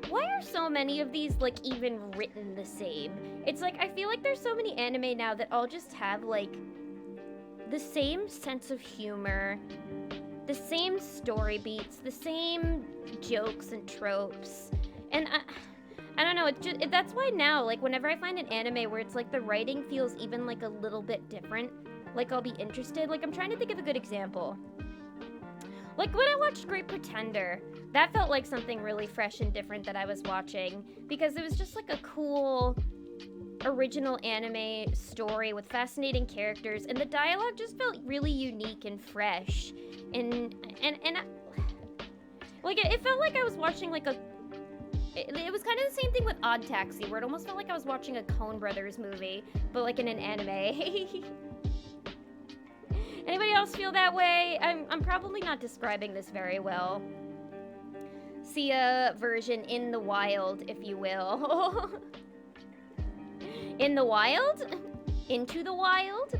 S1: why are so many of these like even written the same? It's like I feel like there's so many anime now that all just have like the same sense of humor, the same story beats, the same jokes and tropes. And I don't know, that's why now, like, whenever I find an anime where it's like the writing feels even like a little bit different, like I'll be interested. Like, I'm trying to think of a good example. Like when I watched Great Pretender, that felt like something really fresh and different that I was watching because it was just like a cool original anime story with fascinating characters, and the dialogue just felt really unique and fresh, and like it felt like I was watching like it was kind of the same thing with Odd Taxi, where it almost felt like I was watching a Coen Brothers movie, but like in an anime. Anybody else feel that way? I'm probably not describing this very well. See a version in the wild, if you will. In the wild? Into the wild?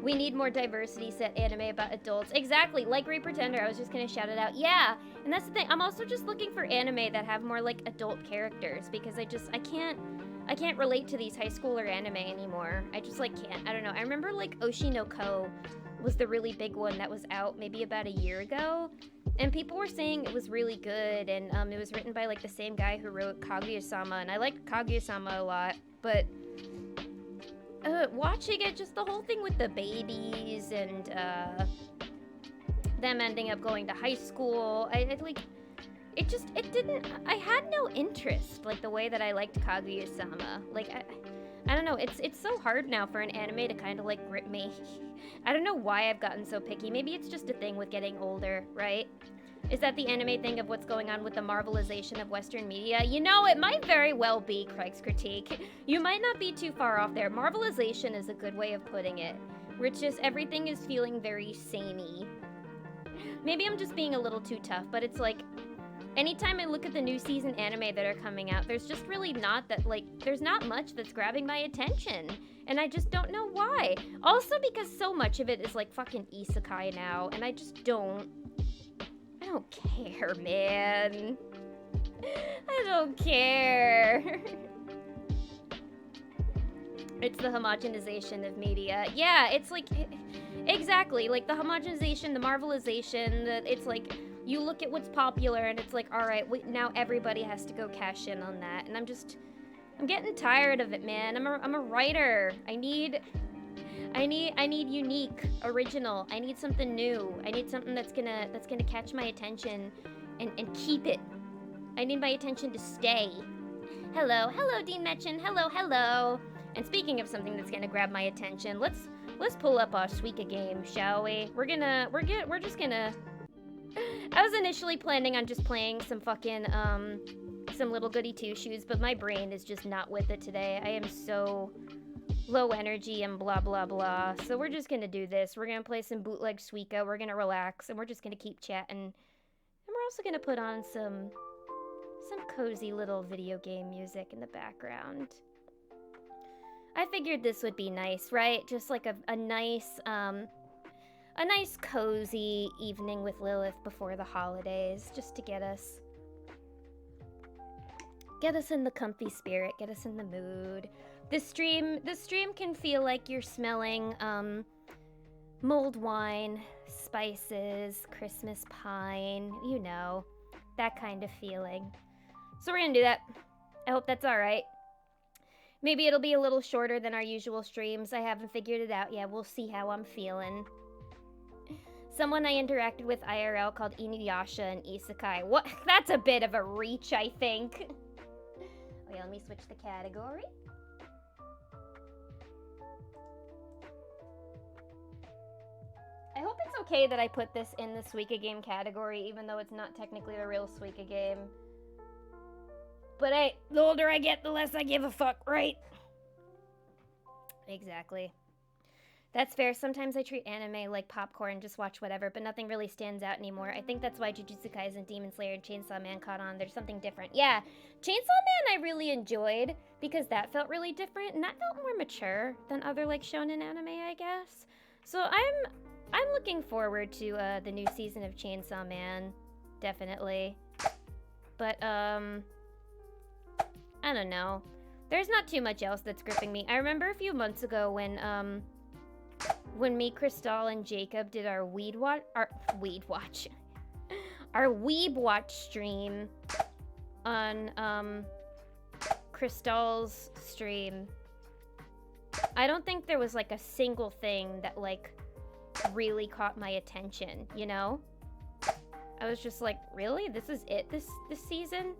S1: We need more diversity, set anime about adults. Exactly, like Great Pretender, I was just gonna shout it out. Yeah, and that's the thing, I'm also just looking for anime that have more like adult characters because I can't relate to these high schooler anime anymore. I just like can't, I don't know. I remember like Oshi no Ko was the really big one that was out maybe about a year ago. And people were saying it was really good, and it was written by like the same guy who wrote Kaguya-sama, and I like Kaguya-sama a lot, but watching it, just the whole thing with the babies and them ending up going to high school, I had no interest like the way that I liked Kaguya-sama. Like I don't know, it's so hard now for an anime to kind of like grip me. I don't know why I've gotten so picky. Maybe it's just a thing with getting older, right? Is that the anime thing of what's going on with the Marvelization of Western media? You know, it might very well be, Craig's critique. You might not be too far off there. Marvelization is a good way of putting it. Where it's just everything is feeling very samey. Maybe I'm just being a little too tough, but it's like, anytime I look at the new season anime that are coming out, there's just really not that, like, there's not much that's grabbing my attention. And I just don't know why. Also because so much of it is like fucking isekai now, and I just don't care, man. I don't care. It's the homogenization of media. Yeah, it's like, exactly, like the homogenization, the Marvelization, it's like, you look at what's popular and it's like, all right, now everybody has to go cash in on that. And I'm getting tired of it, man. I'm a writer. I need unique, original. I need something new. I need something that's gonna catch my attention and keep it. I need my attention to stay. Hello, Dean Metchin. Hello. And speaking of something that's gonna grab my attention, let's pull up our Suika game, shall we? We're just gonna. I was initially planning on just playing some fucking some little goody two shoes, but my brain is just not with it today. I am so low energy and blah blah blah. So we're just gonna do this. We're gonna play some bootleg Suika. We're gonna relax and we're just gonna keep chatting. And we're also gonna put on some cozy little video game music in the background. I figured this would be nice, right? Just like a nice cozy evening with Lilith before the holidays, just to get us in the comfy spirit, get us in the mood. This stream can feel like you're smelling mulled wine, spices, Christmas pine, you know, that kind of feeling. So we're gonna do that. I hope that's all right. Maybe it'll be a little shorter than our usual streams. I haven't figured it out yet. We'll see how I'm feeling. Someone I interacted with IRL called Inuyasha and Isekai. What? That's a bit of a reach, I think. Okay, let me switch the category. I hope it's okay that I put this in the Suika game category, even though it's not technically the real Suika game. But hey, the older I get, the less I give a fuck, right? Exactly. That's fair. Sometimes I treat anime like popcorn, just watch whatever, but nothing really stands out anymore. I think that's why Jujutsu Kaisen, Demon Slayer, and Chainsaw Man caught on. There's something different. Yeah, Chainsaw Man I really enjoyed because that felt really different, and that felt more mature than other like shonen anime, I guess. So I'm looking forward to the new season of Chainsaw Man, definitely. But I don't know. There's not too much else that's gripping me. I remember a few months ago when me, Crystal, and Jacob did our Weeb Watch stream on Crystal's stream. I don't think there was like a single thing that like really caught my attention, you know? I was just like, really? This is it this season?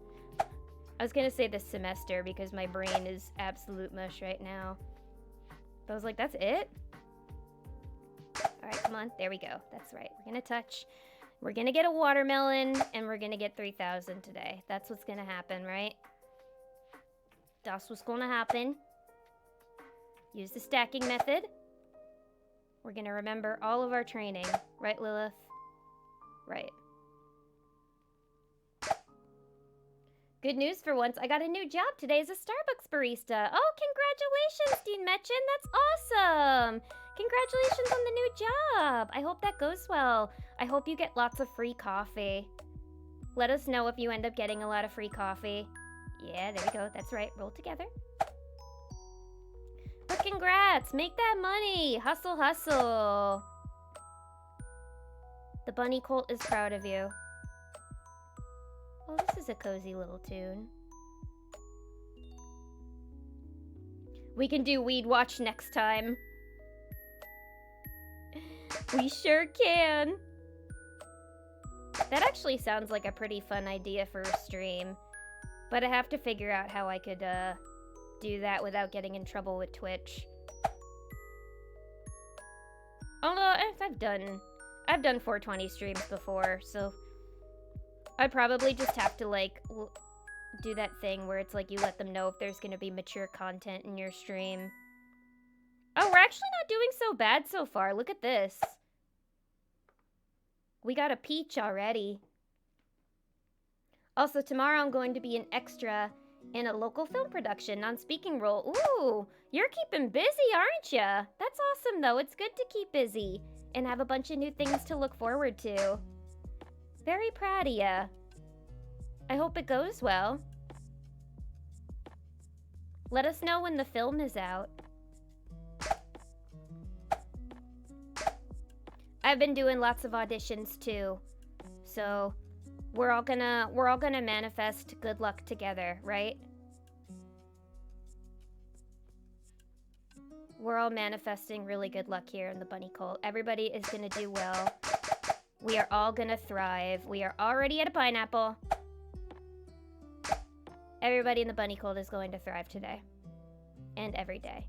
S1: I was gonna say this semester because my brain is absolute mush right now. But I was like, that's it? Alright, come on. There we go. That's right. We're gonna touch. We're gonna get a watermelon, and we're gonna get 3,000 today. That's what's gonna happen, right? That's what's gonna happen. Use the stacking method. We're gonna remember all of our training. Right, Lilith? Right. Good news for once, I got a new job today as a Starbucks barista. Oh, congratulations, Dean Metchin. That's awesome. Congratulations on the new job. I hope that goes well. I hope you get lots of free coffee. Let us know if you end up getting a lot of free coffee. Yeah, there we go. That's right. Roll together. But congrats. Make that money. Hustle, hustle. The bunny colt is proud of you. Oh, this is a cozy little tune. We can do Weed Watch next time. We sure can. That actually sounds like a pretty fun idea for a stream. But I have to figure out how I could do that without getting in trouble with Twitch. Although I've done 420 streams before, so I'd probably just have to, like, do that thing where it's like you let them know if there's gonna be mature content in your stream. Oh, we're actually not doing so bad so far. Look at this. We got a peach already. Also, tomorrow I'm going to be an extra in a local film production, non-speaking role. Ooh, you're keeping busy, aren't ya? That's awesome, though. It's good to keep busy and have a bunch of new things to look forward to. Very proud of ya. I hope it goes well. Let us know when the film is out. I've been doing lots of auditions too. So we're all gonna manifest good luck together, right? We're all manifesting really good luck here in the bunny cult. Everybody is gonna do well. We are all gonna thrive. We are already at a pineapple. Everybody in the bunny cult is going to thrive today. And every day.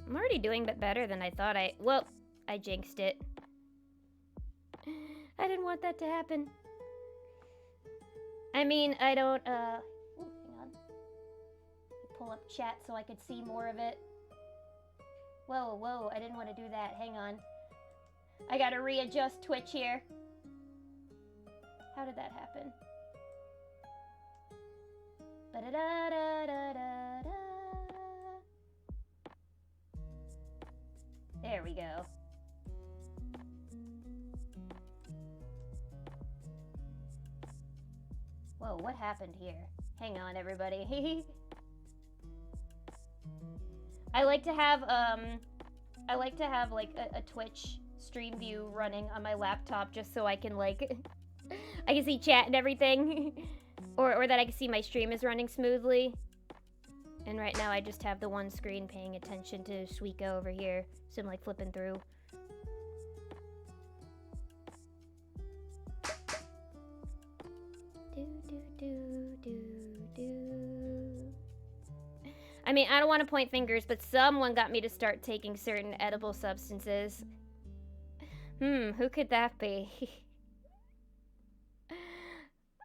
S1: I'm already doing a bit better than I thought well, I jinxed it. I didn't want that to happen. I mean, I don't, ooh, hang on. Pull up chat so I could see more of it. Whoa, I didn't want to do that. Hang on. I gotta readjust Twitch here. How did that happen? Ba-da-da-da-da-da-da. There we go. Whoa, what happened here? Hang on, everybody. I like to have like a Twitch stream view running on my laptop just so I can like I can see chat and everything. or that I can see my stream is running smoothly. And right now I just have the one screen paying attention to Suika over here. So I'm like flipping through. I mean, I don't want to point fingers, but someone got me to start taking certain edible substances. Who could that be?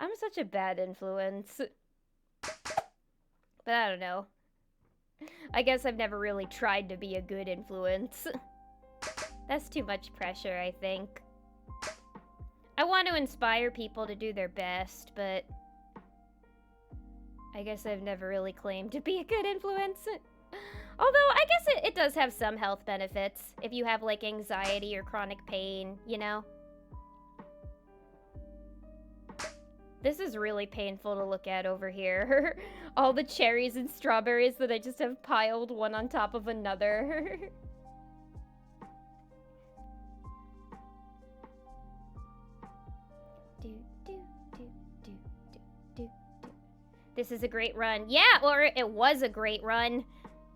S1: I'm such a bad influence. But I don't know. I guess I've never really tried to be a good influence. That's too much pressure, I think. I want to inspire people to do their best, but I guess I've never really claimed to be a good influence. Although, I guess it does have some health benefits. If you have, like, anxiety or chronic pain, you know? This is really painful to look at over here. All the cherries and strawberries that I just have piled one on top of another. This is a great run. Yeah, or it was a great run.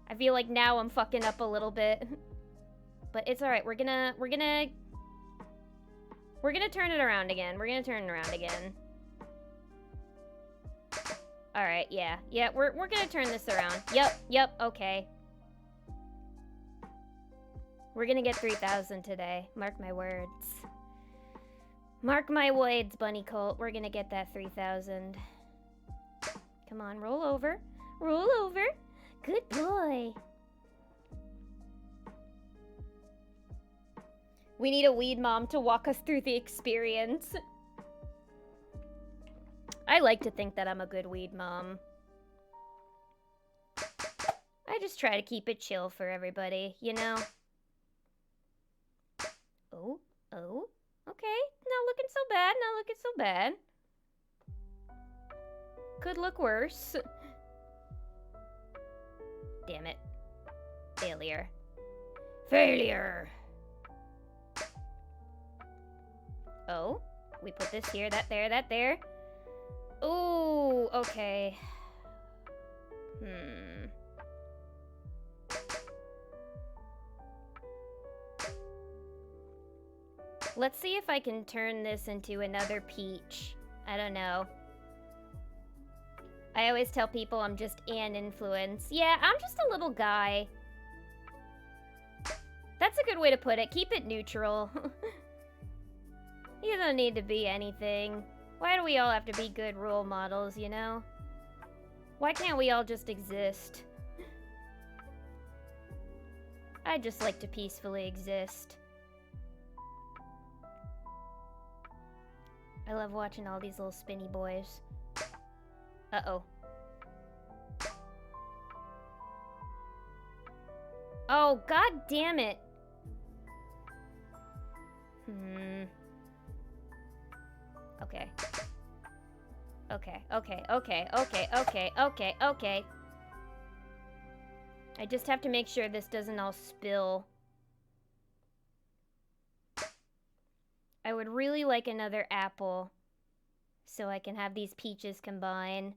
S1: I feel like now I'm fucking up a little bit. But it's alright. We're gonna turn it around again. We're gonna turn it around again. Alright, yeah. Yeah, we're gonna turn this around. Yep, okay. We're gonna get 3,000 today. Mark my words. Mark my words, bunny cult. We're gonna get that 3,000. Come on, roll over. Roll over. Good boy. We need a weed mom to walk us through the experience. I like to think that I'm a good weed mom. I just try to keep it chill for everybody, you know? Oh, okay. Not looking so bad, not looking so bad. Could look worse. Damn it. Failure. Failure! Oh, we put this here, that there, that there. Ooh, okay. Let's see if I can turn this into another peach. I don't know. I always tell people I'm just an influence. Yeah, I'm just a little guy. That's a good way to put it. Keep it neutral. You don't need to be anything. Why do we all have to be good role models, you know? Why can't we all just exist? I just like to peacefully exist. I love watching all these little spinny boys. Uh-oh. Oh, god damn it. Okay. Okay. I just have to make sure this doesn't all spill. I would really like another apple so I can have these peaches combine.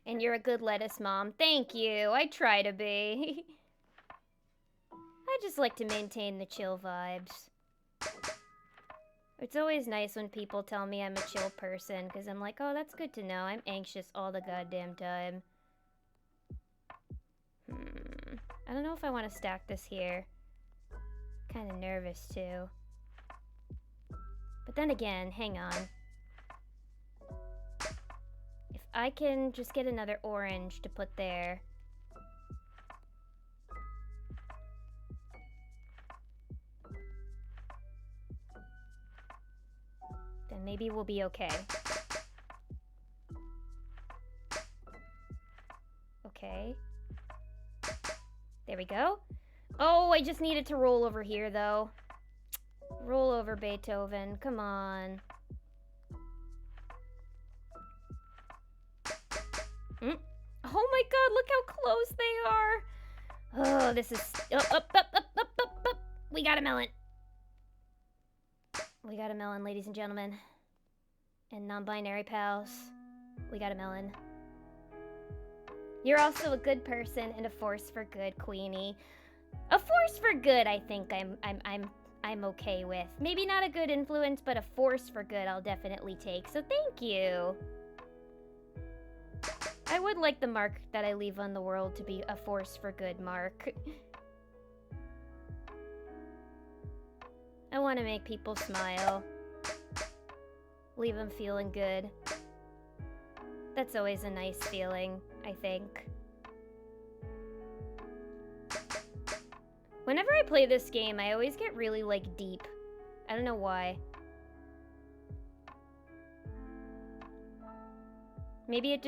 S1: And you're a good lettuce mom. Thank you. I try to be. I just like to maintain the chill vibes. It's always nice when people tell me I'm a chill person, because I'm like, oh, that's good to know. I'm anxious all the goddamn time. I don't know if I want to stack this here. Kind of nervous, too. But then again, hang on. If I can just get another orange to put there. Then maybe we'll be okay. Okay. There we go. Oh, I just needed to roll over here, though. Roll over, Beethoven. Come on. Oh my god, look how close they are. Oh, this is... Up. We got a melon. We got a melon, ladies and gentlemen. And non-binary pals. We got a melon. You're also a good person and a force for good, Queenie. A force for good, I think I'm okay with. Maybe not a good influence, but a force for good I'll definitely take. So thank you. I would like the mark that I leave on the world to be a force for good mark. I want to make people smile. Leave them feeling good. That's always a nice feeling, I think. Whenever I play this game, I always get really, like, deep. I don't know why. Maybe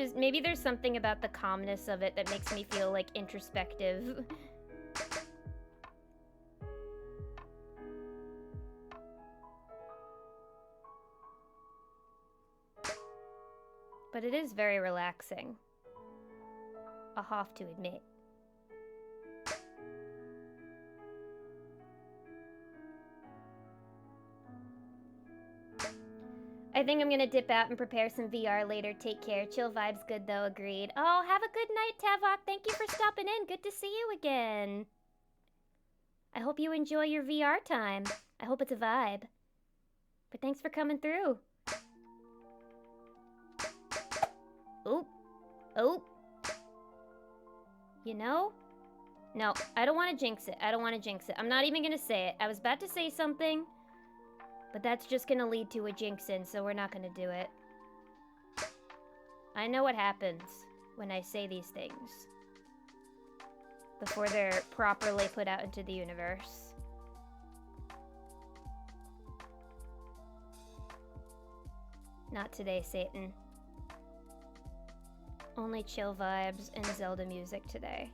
S1: there's something about the calmness of it that makes me feel, like, introspective. But it is very relaxing. I'll have to admit. I think I'm gonna dip out and prepare some VR later. Take care. Chill vibes good though, agreed. Oh, have a good night, Tavok. Thank you for stopping in. Good to see you again. I hope you enjoy your VR time. I hope it's a vibe. But thanks for coming through. Oh. You know? No, I don't want to jinx it. I'm not even gonna say it. I was about to say something, but that's just gonna lead to a jinxing, so we're not gonna do it. I know what happens when I say these things before they're properly put out into the universe. Not today, Satan. Only chill vibes and Zelda music today.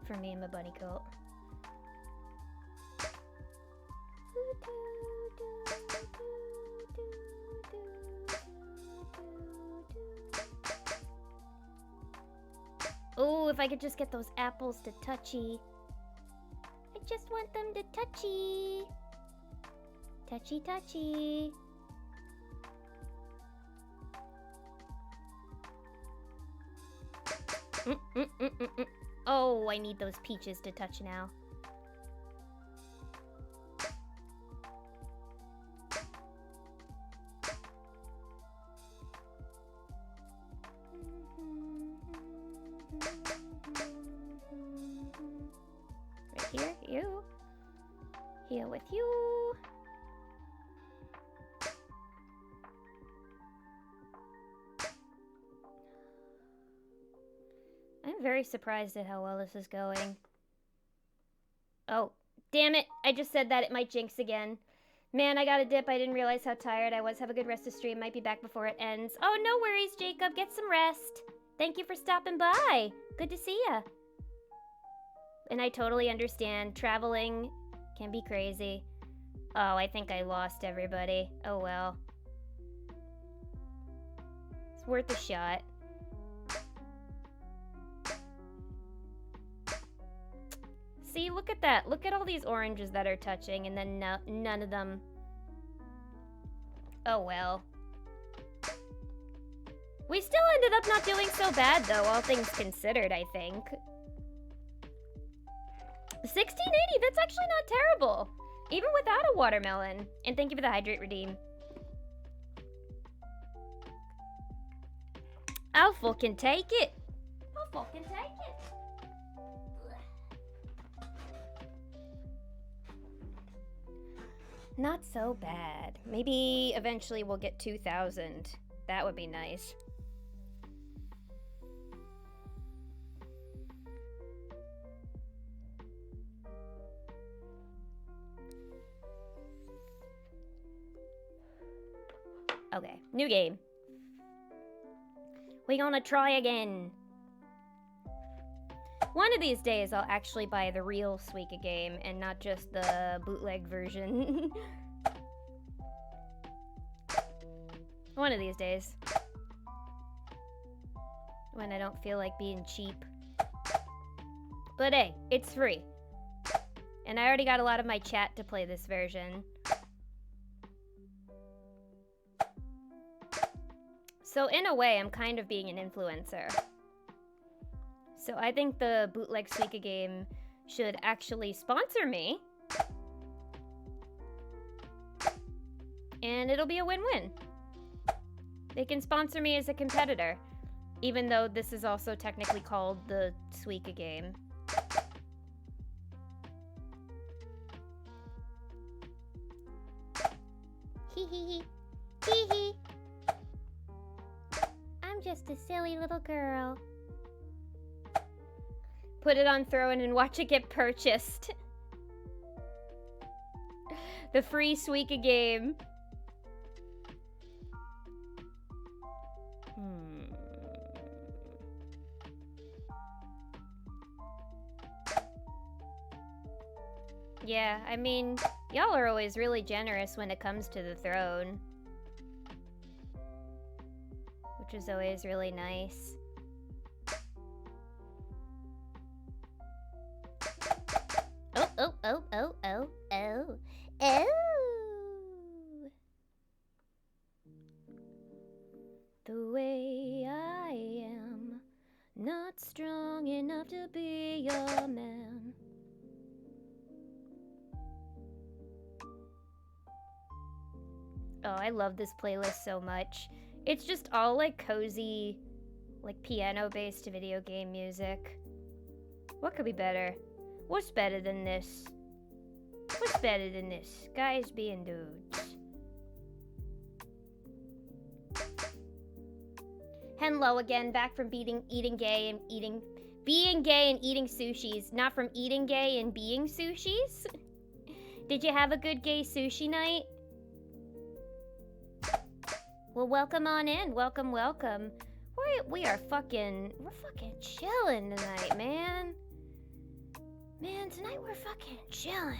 S1: For me and my bunny coat. Oh, if I could just get those apples to touchy. I just want them to touchy. Touchy, touchy. Oh, I need those peaches to touch now. Right here, you. Here with you. I'm very surprised at how well this is going. Oh, damn it. I just said that. It might jinx again. Man, I got a dip. I didn't realize how tired I was. Have a good rest of stream. Might be back before it ends. Oh, no worries, Jacob. Get some rest. Thank you for stopping by. Good to see ya. And I totally understand. Traveling can be crazy. Oh, I think I lost everybody. Oh well. It's worth a shot. See, look at that. Look at all these oranges that are touching, and then none of them. Oh well. We still ended up not doing so bad, though, all things considered, I think. 1680, that's actually not terrible. Even without a watermelon. And thank you for the hydrate redeem. I'll fucking take it. I'll fucking take it. Not so bad. Maybe eventually we'll get 2,000. That would be nice. Okay, new game. We gonna try again. One of these days, I'll actually buy the real Suika game and not just the bootleg version. One of these days. When I don't feel like being cheap. But hey, it's free. And I already got a lot of my chat to play this version. So in a way, I'm kind of being an influencer. So I think the bootleg Suika game should actually sponsor me. And it'll be a win-win. They can sponsor me as a competitor, even though this is also technically called the Suika game. Hee hee hee. Hee hee. I'm just a silly little girl. Put it on Throw-In and watch it get purchased. The free Suika game. Yeah, I mean, y'all are always really generous when it comes to the throne. Which is always really nice. Oh, oh, oh, oh, oh, oh, oh. The way I am, not strong enough to be a man. Oh, I love this playlist so much. It's just all like cozy, like piano-based video game music. What could be better? What's better than this? What's better than this? Guys being dudes. Hello again, back from being gay and eating sushis, not from eating gay and being sushis. Did you have a good gay sushi night? Well, welcome on in. Welcome, welcome. We're fucking chilling tonight, man. Man, tonight we're fucking chilling.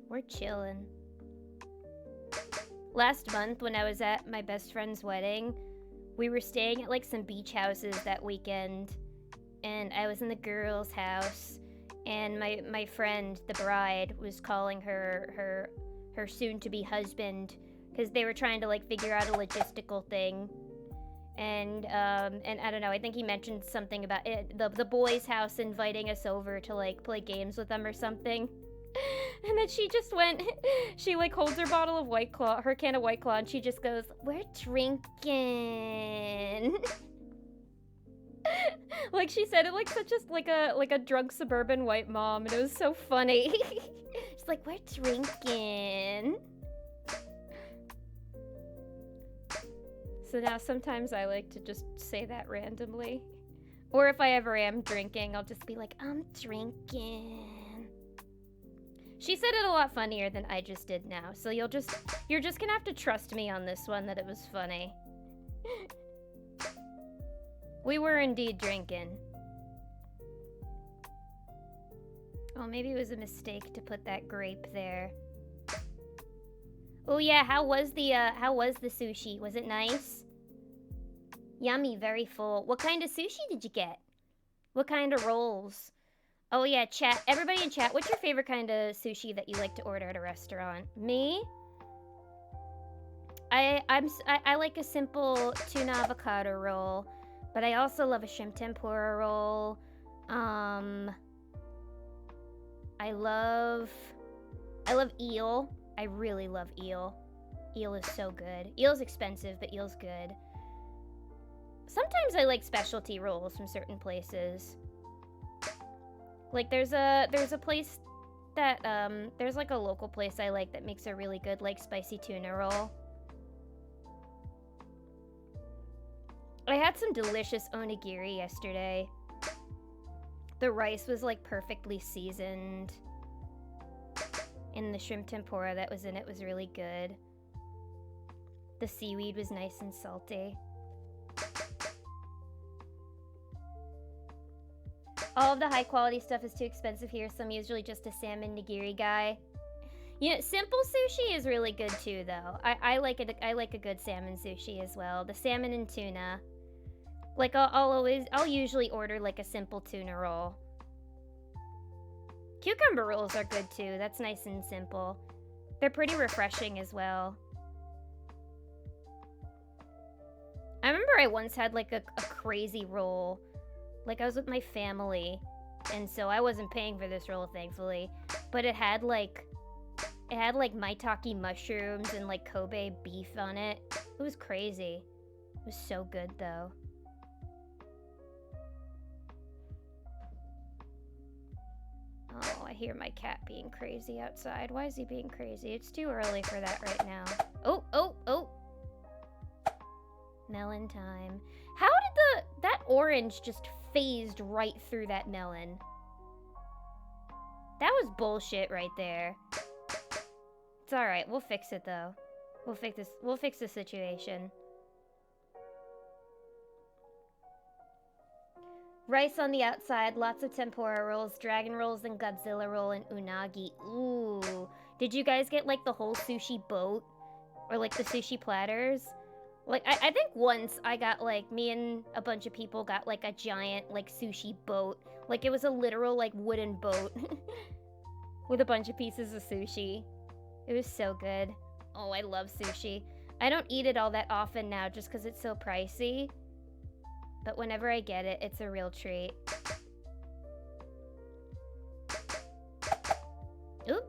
S1: We're chilling. Last month when I was at my best friend's wedding, we were staying at like some beach houses that weekend, and I was in the girls' house. And my friend, the bride, was calling her soon-to-be husband because they were trying to like figure out a logistical thing. And I don't know, I think he mentioned something about it, the boys' house inviting us over to like play games with them or something. And then she just went, she like holds her bottle of White Claw, her can of White Claw, and she just goes, "We're drinking." Like she said it like such as like a drunk suburban white mom, and it was so funny. She's like, "We're drinking." So now sometimes I like to just say that randomly. Or if I ever am drinking, I'll just be like, "I'm drinking." She said it a lot funnier than I just did now, so you're just gonna have to trust me on this one that it was funny. We were indeed drinking. Well, maybe it was a mistake to put that grape there. Oh yeah, how was the sushi? Was it nice? Yummy, very full. What kind of sushi did you get? What kind of rolls? Oh yeah, chat. Everybody in chat, what's your favorite kind of sushi that you like to order at a restaurant? Me? I like a simple tuna avocado roll, but I also love a shrimp tempura roll. I love eel. I really love eel. Eel is so good. Eel's expensive, but eel's good. Sometimes I like specialty rolls from certain places. Like there's a place that there's like a local place I like that makes a really good like spicy tuna roll. I had some delicious onigiri yesterday. The rice was like perfectly seasoned. And the shrimp tempura that was in it was really good. The seaweed was nice and salty. All of the high quality stuff is too expensive here, so I'm usually just a salmon nigiri guy. You know, simple sushi is really good too, though. I like it. I like a good salmon sushi as well. The salmon and tuna. Like I'll usually order like a simple tuna roll. Cucumber rolls are good too. That's nice and simple. They're pretty refreshing as well. I remember I once had like a crazy roll. Like I was with my family, and so I wasn't paying for this roll, thankfully. But it had like maitake mushrooms and like Kobe beef on it. It was crazy. It was so good though. Oh, I hear my cat being crazy outside. Why is he being crazy? It's too early for that right now. Oh, oh, oh. Melon time. How did that orange just phased right through that melon? That was bullshit right there. It's alright, we'll fix it though. We'll fix the situation. Rice on the outside, lots of tempura rolls, dragon rolls, and Godzilla roll, and unagi. Ooh. Did you guys get like the whole sushi boat? Or like the sushi platters? Like, I think once I got like, me and a bunch of people got like a giant like sushi boat. Like it was a literal like wooden boat. With a bunch of pieces of sushi. It was so good. Oh, I love sushi. I don't eat it all that often now just because it's so pricey. But whenever I get it, it's a real treat. Oop.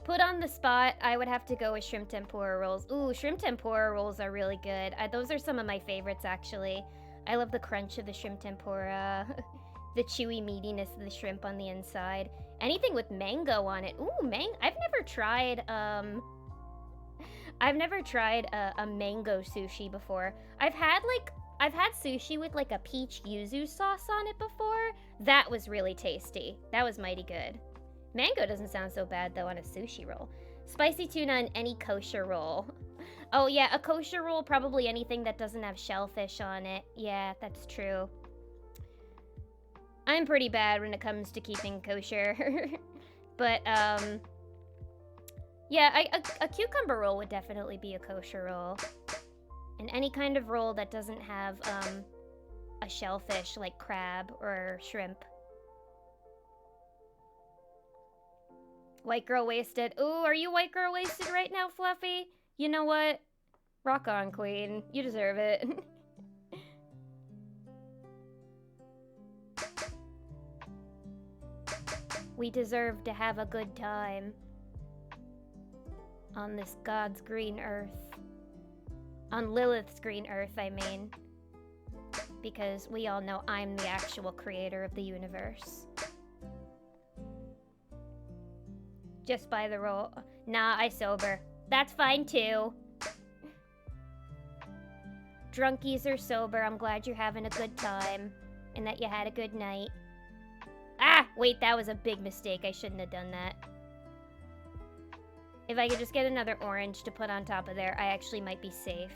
S1: Put on the spot, I would have to go with shrimp tempura rolls. Ooh, shrimp tempura rolls are really good. Those are some of my favorites, actually. I love the crunch of the shrimp tempura. The chewy meatiness of the shrimp on the inside. Anything with mango on it. Ooh, I've never tried a mango sushi before. I've had sushi with like a peach yuzu sauce on it before. That was really tasty. That was mighty good. Mango doesn't sound so bad though on a sushi roll. Spicy tuna on any kosher roll. Oh yeah, a kosher roll, probably anything that doesn't have shellfish on it. Yeah, that's true. I'm pretty bad when it comes to keeping kosher. But, yeah, a cucumber roll would definitely be a kosher roll. And any kind of roll that doesn't have, a shellfish, like crab or shrimp. White girl wasted. Ooh, are you white girl wasted right now, Fluffy? You know what? Rock on, queen. You deserve it. We deserve to have a good time. On this God's green earth. On Lilith's green earth, I mean. Because we all know I'm the actual creator of the universe. Just by the roll. Nah, I sober. That's fine too. Drunkies are sober. I'm glad you're having a good time. And that you had a good night. Ah! Wait, that was a big mistake. I shouldn't have done that. If I could just get another orange to put on top of there, I actually might be safe.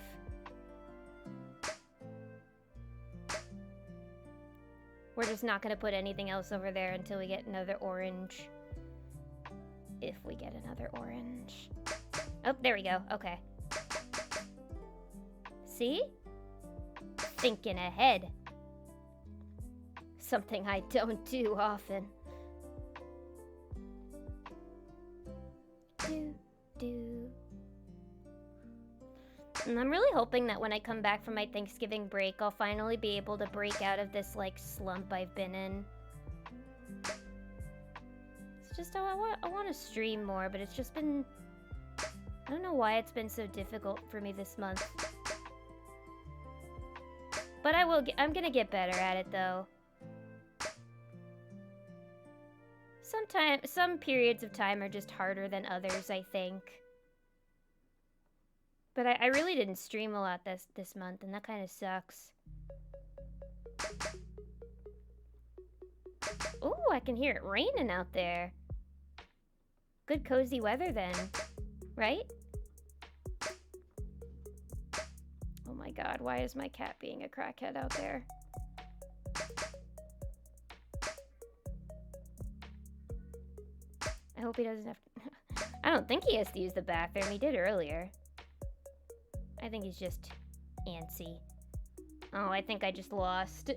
S1: We're just not gonna put anything else over there until we get another orange. If we get another orange. Oh, there we go. Okay. See? Thinking ahead. Something I don't do often. Do. And I'm really hoping that when I come back from my Thanksgiving break, I'll finally be able to break out of this, like, slump I've been in. It's just, I want to stream more, but it's just been... I don't know why it's been so difficult for me this month. But I'm gonna get better at it, though. Some periods of time are just harder than others, I think. But I really didn't stream a lot this month, and that kind of sucks. Ooh, I can hear it raining out there. Good cozy weather then, right? Oh my god, why is my cat being a crackhead out there? I hope he doesn't have to... I don't think he has to use the bathroom. He did earlier. I think he's just antsy. Oh, I think I just lost.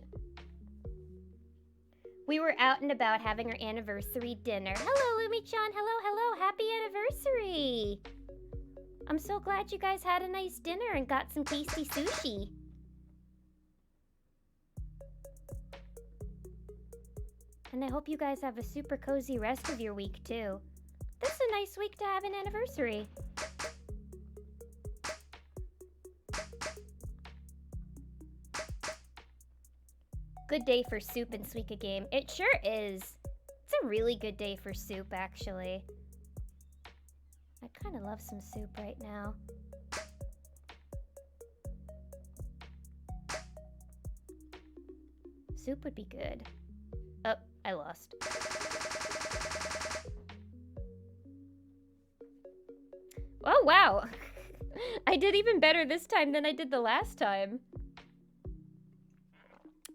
S1: We were out and about having our anniversary dinner. Hello, Lumi-chan. Hello. Happy anniversary. I'm so glad you guys had a nice dinner and got some tasty sushi. And I hope you guys have a super cozy rest of your week, too. This is a nice week to have an anniversary. Good day for soup and Suika game. It sure is. It's a really good day for soup, actually. I kind of love some soup right now. Soup would be good. Oh, I lost. Oh, wow. I did even better this time than I did the last time.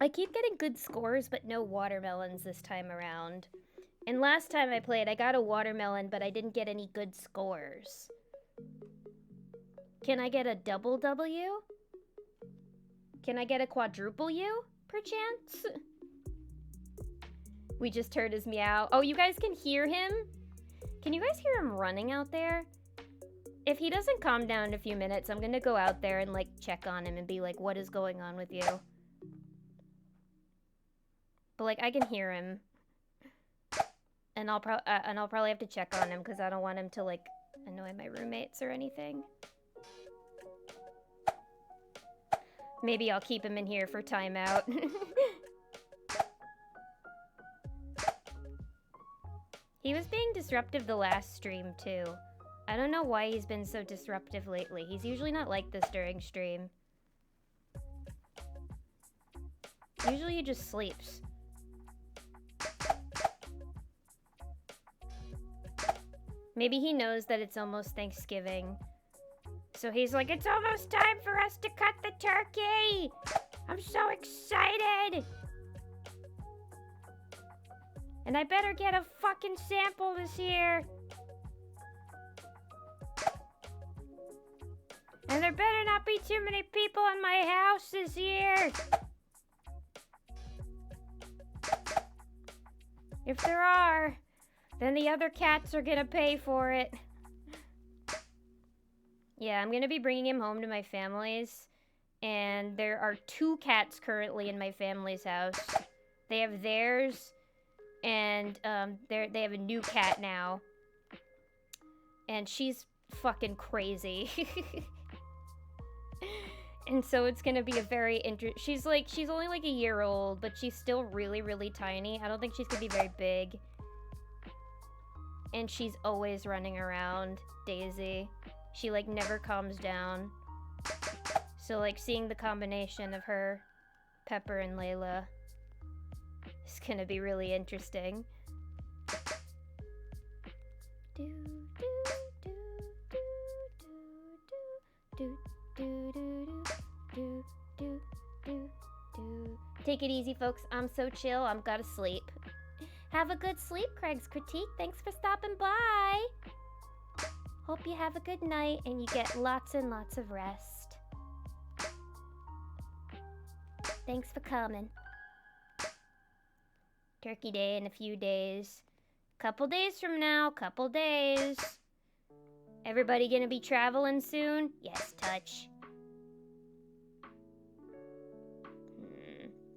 S1: I keep getting good scores, but no watermelons this time around. And last time I played, I got a watermelon, but I didn't get any good scores. Can I get a double W? Can I get a quadruple U, perchance? We just heard his meow. Oh, you guys can hear him? Can you guys hear him running out there? If he doesn't calm down in a few minutes, I'm gonna go out there and, like, check on him and be like, what is going on with you? But, like, I can hear him. And I'll probably have to check on him because I don't want him to, like, annoy my roommates or anything. Maybe I'll keep him in here for timeout. He was being disruptive the last stream, too. I don't know why he's been so disruptive lately. He's usually not like this during stream. Usually he just sleeps. Maybe he knows that it's almost Thanksgiving. So he's like, it's almost time for us to cut the turkey! I'm so excited! And I better get a fucking sample this year! And there better not be too many people in my house this year! If there are, then the other cats are gonna pay for it. Yeah, I'm gonna be bringing him home to my family's. And there are 2 cats currently in my family's house. They have theirs, and they have a new cat now. And she's fucking crazy. And so it's gonna be a very she's only like a year old, but she's still really, really tiny. I don't think she's gonna be very big. And she's always running around, Daisy. She, like, never calms down. So, like, seeing the combination of her, Pepper, and Layla is gonna be really interesting. Do, do, do, do, do, do, do, do, do, do, do, do, do. Take it easy, folks. I'm so chill. I'm gotta sleep. Have a good sleep, Craig's Critique. Thanks for stopping by. Hope you have a good night and you get lots and lots of rest. Thanks for coming. Turkey Day in a few days. Couple days from now, couple days. Everybody gonna be traveling soon? Yes, touch.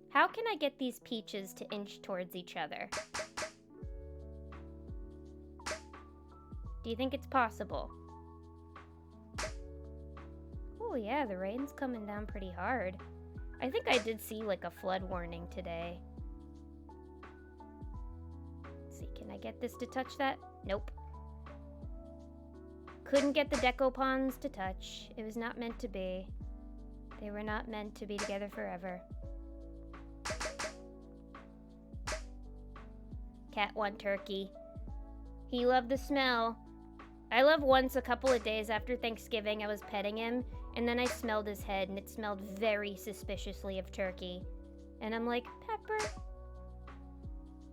S1: How can I get these peaches to inch towards each other? Do you think it's possible? Oh yeah, the rain's coming down pretty hard. I think I did see like a flood warning today. Let's see, can I get this to touch that? Nope. Couldn't get the decopons to touch. It was not meant to be. They were not meant to be together forever. Cat want turkey. He loved the smell. I love once a couple of days after Thanksgiving I was petting him and then I smelled his head and it smelled very suspiciously of turkey. And I'm like, Pepper,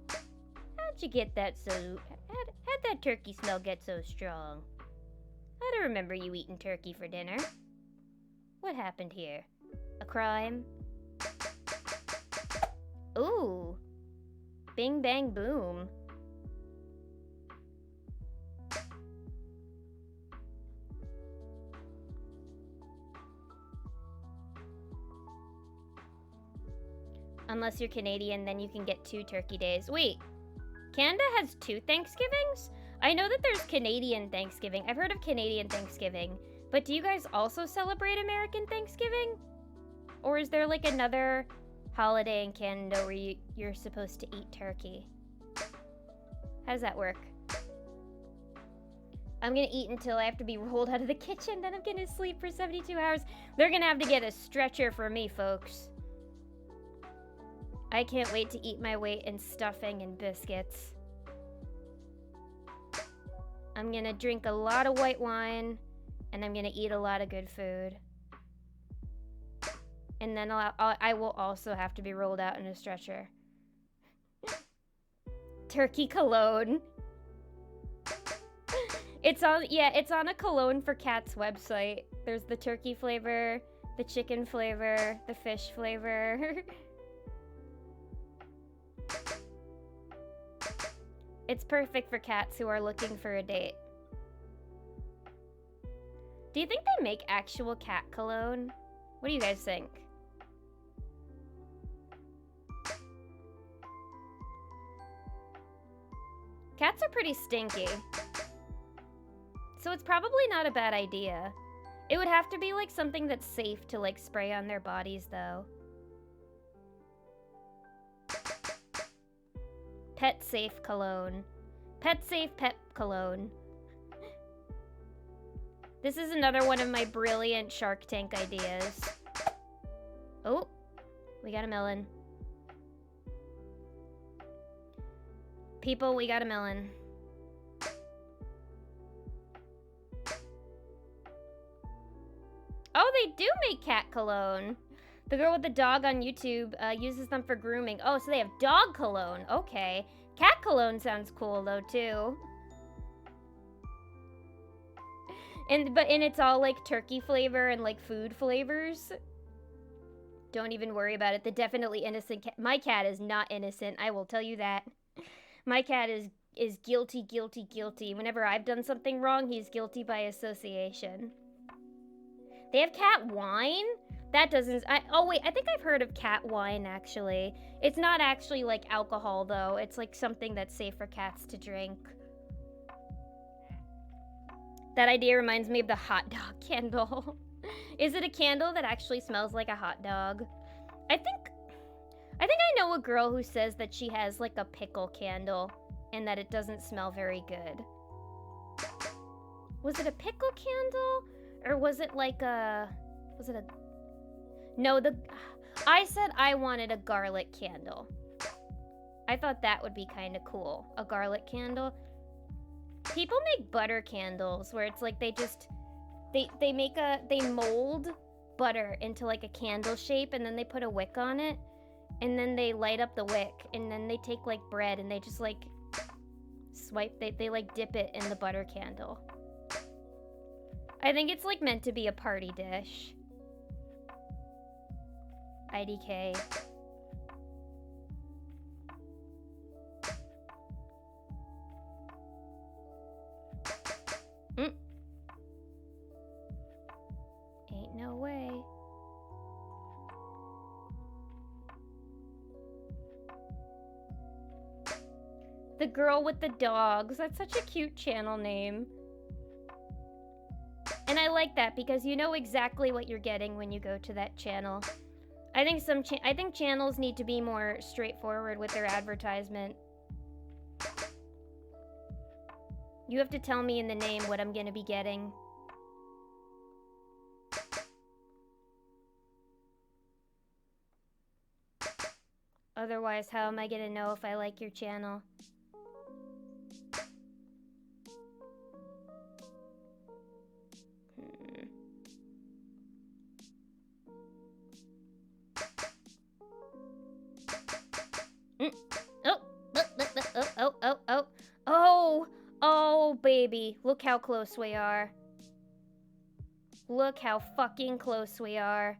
S1: how'd you get that so... How'd that turkey smell get so strong? I don't remember you eating turkey for dinner. What happened here? A crime? Ooh. Bing bang boom. Unless you're Canadian, then you can get 2 turkey days. Wait, Canada has 2 Thanksgivings? I know that there's Canadian Thanksgiving. I've heard of Canadian Thanksgiving. But do you guys also celebrate American Thanksgiving? Or is there like another holiday in Canada where you're supposed to eat turkey? How does that work? I'm gonna eat until I have to be rolled out of the kitchen, then I'm gonna sleep for 72 hours. They're gonna have to get a stretcher for me, folks. I can't wait to eat my weight in stuffing and biscuits. I'm gonna drink a lot of white wine, and I'm gonna eat a lot of good food. And then I will also have to be rolled out in a stretcher. Turkey cologne. It's on a Cologne for Cats website. There's the turkey flavor, the chicken flavor, the fish flavor. It's perfect for cats who are looking for a date. Do you think they make actual cat cologne? What do you guys think? Cats are pretty stinky. So it's probably not a bad idea. It would have to be like something that's safe to like spray on their bodies though. Pet safe cologne. Pet safe pet cologne. This is another one of my brilliant Shark Tank ideas. Oh, we got a melon. People, we got a melon. Oh, they do make cat cologne. The girl with the dog on YouTube uses them for grooming. Oh, so they have dog cologne. Okay. Cat cologne sounds cool, though, too. And it's all, like, turkey flavor and, like, food flavors. Don't even worry about it. The definitely innocent cat. My cat is not innocent. I will tell you that. My cat is guilty, guilty, guilty. Whenever I've done something wrong, he's guilty by association. They have cat wine? That doesn't... oh, wait. I think I've heard of cat wine, actually. It's not actually, like, alcohol, though. It's, like, something that's safe for cats to drink. That idea reminds me of the hot dog candle. Is it a candle that actually smells like a hot dog? I think I know a girl who says that she has, like, a pickle candle and that it doesn't smell very good. Was it a pickle candle? Or was it like a... Was it a... No, I said I wanted a garlic candle. I thought that would be kind of cool. A garlic candle. People make butter candles where it's like they just... They mold butter into like a candle shape and then they put a wick on it. And then they light up the wick, and then they take like bread and they just like swipe, they like dip it in the butter candle. I think it's like meant to be a party dish. IDK. Ain't no way. The Girl with the Dogs. That's such a cute channel name. And I like that because you know exactly what you're getting when you go to that channel. I think channels need to be more straightforward with their advertisement. You have to tell me in the name what I'm gonna be getting. Otherwise, how am I gonna know if I like your channel? Oh, baby. Look how close we are. Look how fucking close we are.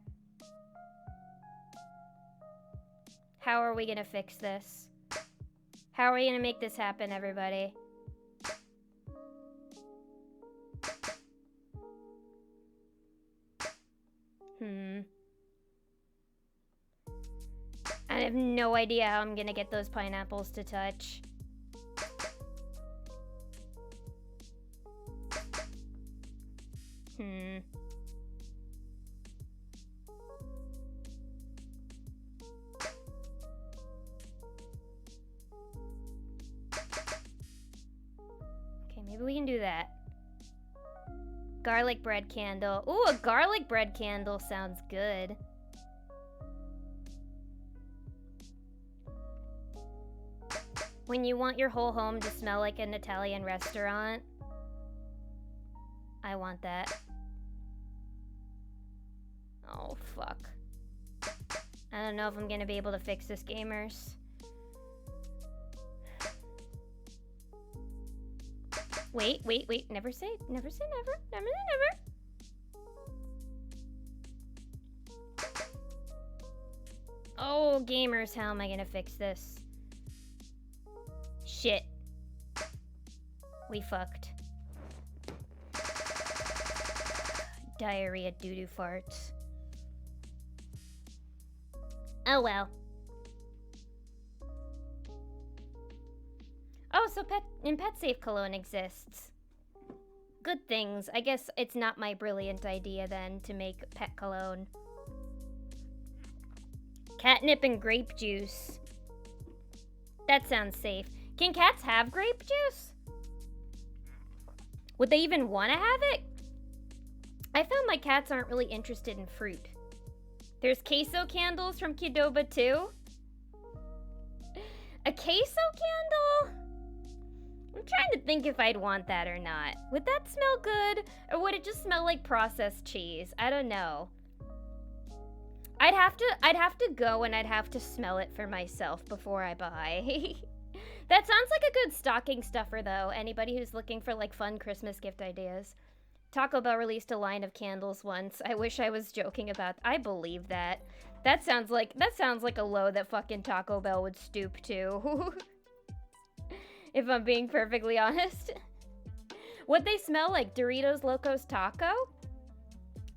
S1: How are we gonna fix this? How are we gonna make this happen, everybody? I have no idea how I'm gonna get those pineapples to touch. Okay, maybe we can do that. Garlic bread candle. Ooh, a garlic bread candle sounds good. When you want your whole home to smell like an Italian restaurant. I want that. Oh, fuck. I don't know if I'm gonna be able to fix this, gamers. Wait. Never say never. Never. Oh, gamers, how am I gonna fix this? Shit. We fucked. Diarrhea doo-doo farts. Oh well. Oh, so Pet Safe Cologne exists. Good things. I guess it's not my brilliant idea then to make pet cologne. Catnip and grape juice. That sounds safe. Can cats have grape juice? Would they even want to have it? I found my cats aren't really interested in fruit. There's queso candles from Qdoba too. A queso candle? I'm trying to think if I'd want that or not. Would that smell good? Or would it just smell like processed cheese? I don't know. I'd have to go and I'd have to smell it for myself before I buy. That sounds like a good stocking stuffer though. Anybody who's looking for like fun Christmas gift ideas. Taco Bell released a line of candles once. I wish I was joking about. I believe that. That sounds like a low that fucking Taco Bell would stoop to. If I'm being perfectly honest. Would they smell like Doritos Locos Taco?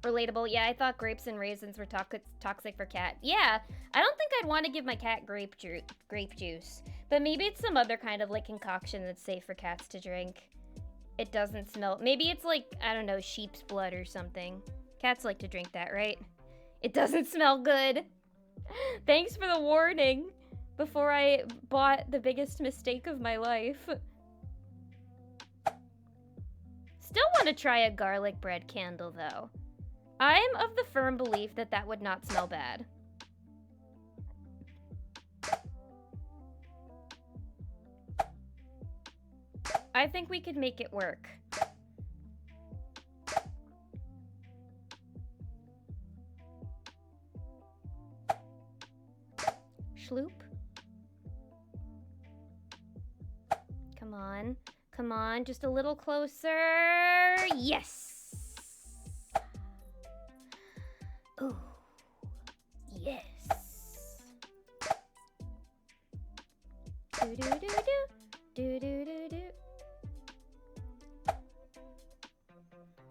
S1: Relatable. Yeah, I thought grapes and raisins were toxic for cat. Yeah, I don't think I'd want to give my cat grape juice. But maybe it's some other kind of like concoction that's safe for cats to drink. It doesn't smell. Maybe it's like, I don't know, sheep's blood or something. Cats like to drink that, right? It doesn't smell good. Thanks for the warning before I bought the biggest mistake of my life. Still want to try a garlic bread candle though. I'm of the firm belief that that would not smell bad. I think we could make it work. schloop. Come on. Come on, just a little closer. Yes! Ooh. Yes. Do do do do. Do do do do.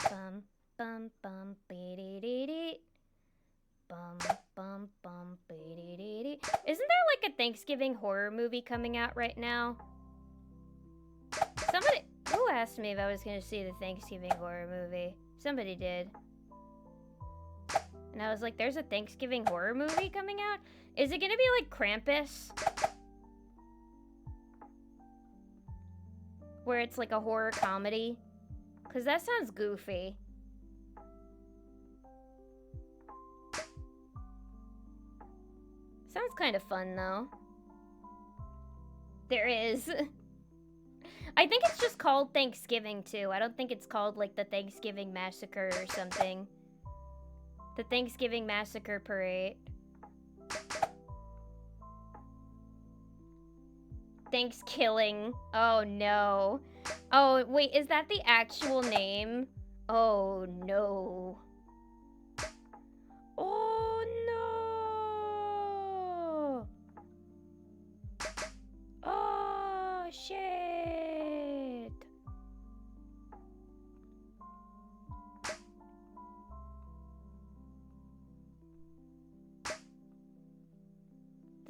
S1: Bum bum bum be dee dee dee. Bum bum bum be dee dee dee. Isn't there like a Thanksgiving horror movie coming out right now? Somebody who asked me if I was gonna see the Thanksgiving horror movie. Somebody did. And I was like, there's a Thanksgiving horror movie coming out? Is it gonna be like Krampus? Where it's like a horror comedy? Because that sounds goofy. Sounds kind of fun, though. There is. I think it's just called Thanksgiving, too. I don't think it's called, like, the Thanksgiving Massacre or something. The Thanksgiving Massacre Parade. Thanksgiving. Oh, no. Oh, wait, is that the actual name? Oh, no. Oh, no. Oh, shit.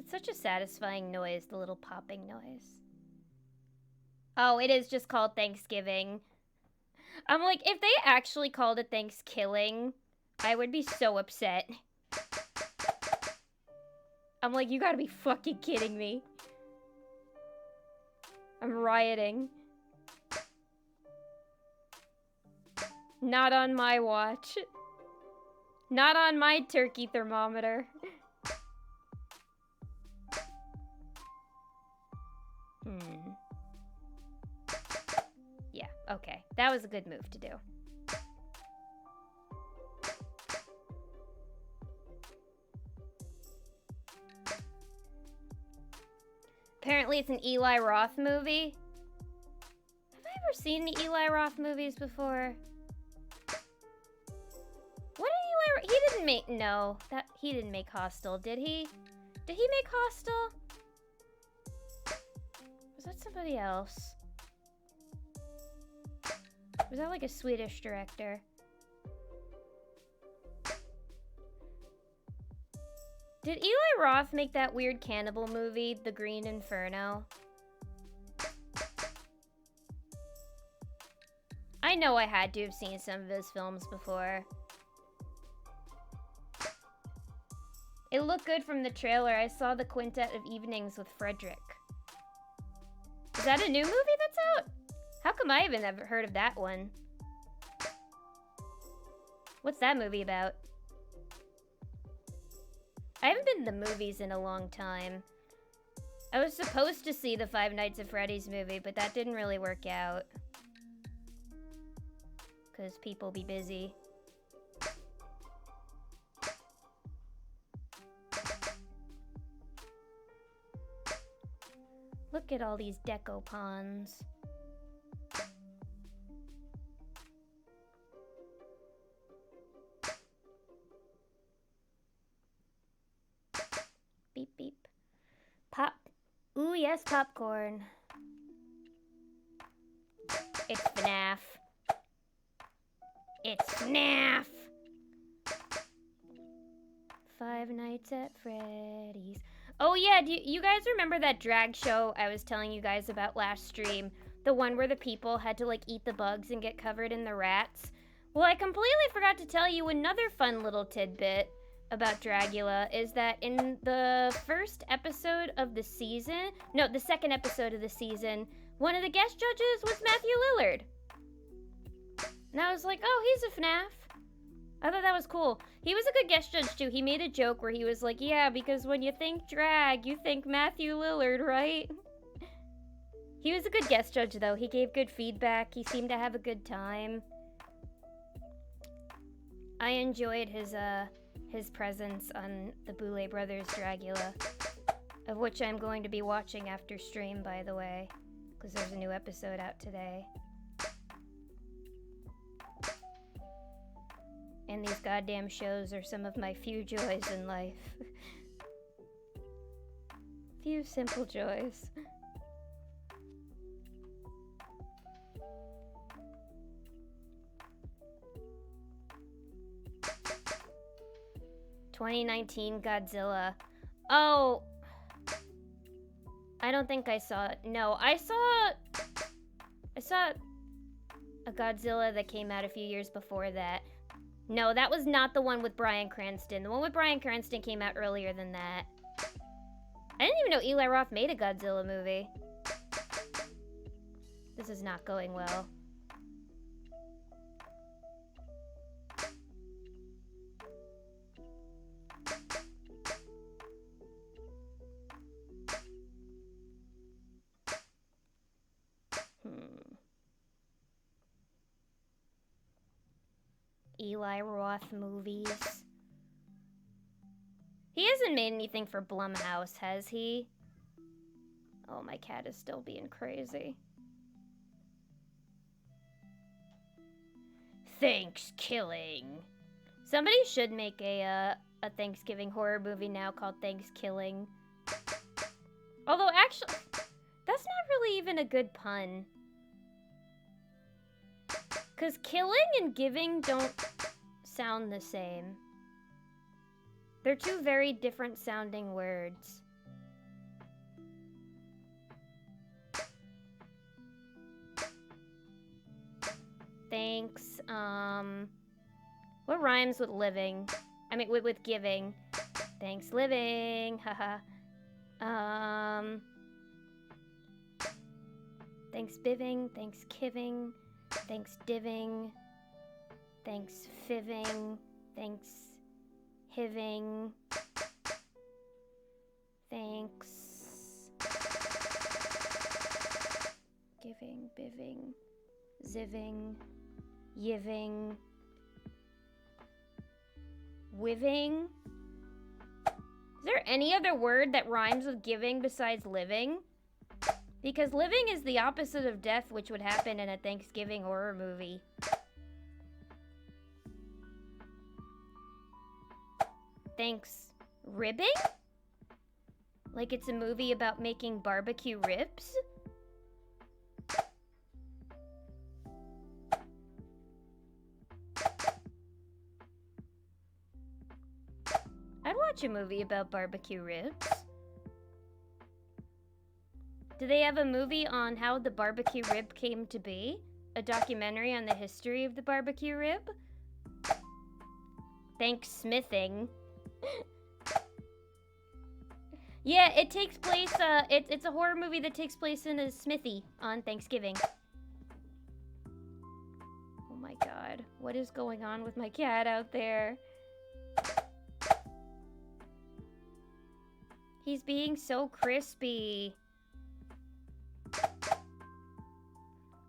S1: It's such a satisfying noise, the little popping noise. Oh, it is just called Thanksgiving. I'm like, if they actually called it Thanksgiving, I would be so upset. I'm like, you gotta be fucking kidding me. I'm rioting. Not on my watch. Not on my turkey thermometer. Yeah, okay. That was a good move to do. Apparently it's an Eli Roth movie. Have I ever seen the Eli Roth movies before? What did Eli Roth... He didn't make... No, he didn't make Hostel, did he? Did he make Hostel? Was that somebody else? Was that like a Swedish director? Did Eli Roth make that weird cannibal movie, The Green Inferno? I know I had to have seen some of his films before. It looked good from the trailer. I saw the Quintet of Evenings with Frederick. Is that a new movie that's out? How come I haven't ever heard of that one? What's that movie about? I haven't been to the movies in a long time. I was supposed to see the Five Nights at Freddy's movie, but that didn't really work out. Because people be busy. Look at all these deco ponds. Beep, beep. Pop. Ooh, yes, popcorn. It's FNAF. It's FNAF! Five Nights at Freddy's. Oh yeah, do you guys remember that drag show I was telling you guys about last stream? The one where the people had to like eat the bugs and get covered in the rats? Well, I completely forgot to tell you another fun little tidbit about Dragula is that in the first episode of the season, no, the second episode of the season, one of the guest judges was Matthew Lillard. And I was like, oh, he's a FNAF. I thought that was cool. He was a good guest judge, too. He made a joke where he was like, yeah, because when you think drag, you think Matthew Lillard, right? He was a good guest judge, though. He gave good feedback. He seemed to have a good time. I enjoyed his presence on the Boulet Brothers Dragula. Of which I'm going to be watching after stream, by the way, because there's a new episode out today. And these goddamn shows are some of my few joys in life. Few simple joys. "2019 Godzilla." Oh, I don't think I saw it. No, I saw a Godzilla that came out a few years before that. No, that was not the one with Bryan Cranston. The one with Bryan Cranston came out earlier than that. I didn't even know Eli Roth made a Godzilla movie. This is not going well. Eli Roth movies. He hasn't made anything for Blumhouse, has he? Oh, my cat is still being crazy. Thanksgiving. Somebody should make a Thanksgiving horror movie now called Thanksgiving. Although, actually, that's not really even a good pun. Because killing and giving don't sound the same. They're two very different sounding words. Thanks, what rhymes with living? I mean, with giving. Thanks living, haha. Thanksgiving, Thanksgiving, Thanksgiving, thanks fiving, thanks hiving, thanks giving, biving, ziving, yiving, wiving. Is there any other word that rhymes with giving besides living? Because living is the opposite of death, which would happen in a Thanksgiving horror movie. Thanks ribbing? Like it's a movie about making barbecue ribs? I'd watch a movie about barbecue ribs. Do they have a movie on how the barbecue rib came to be? A documentary on the history of the barbecue rib? Thanks smithing. Yeah, it takes place, it's a horror movie that takes place in a smithy on Thanksgiving. Oh my god, what is going on with my cat out there? He's being so crispy.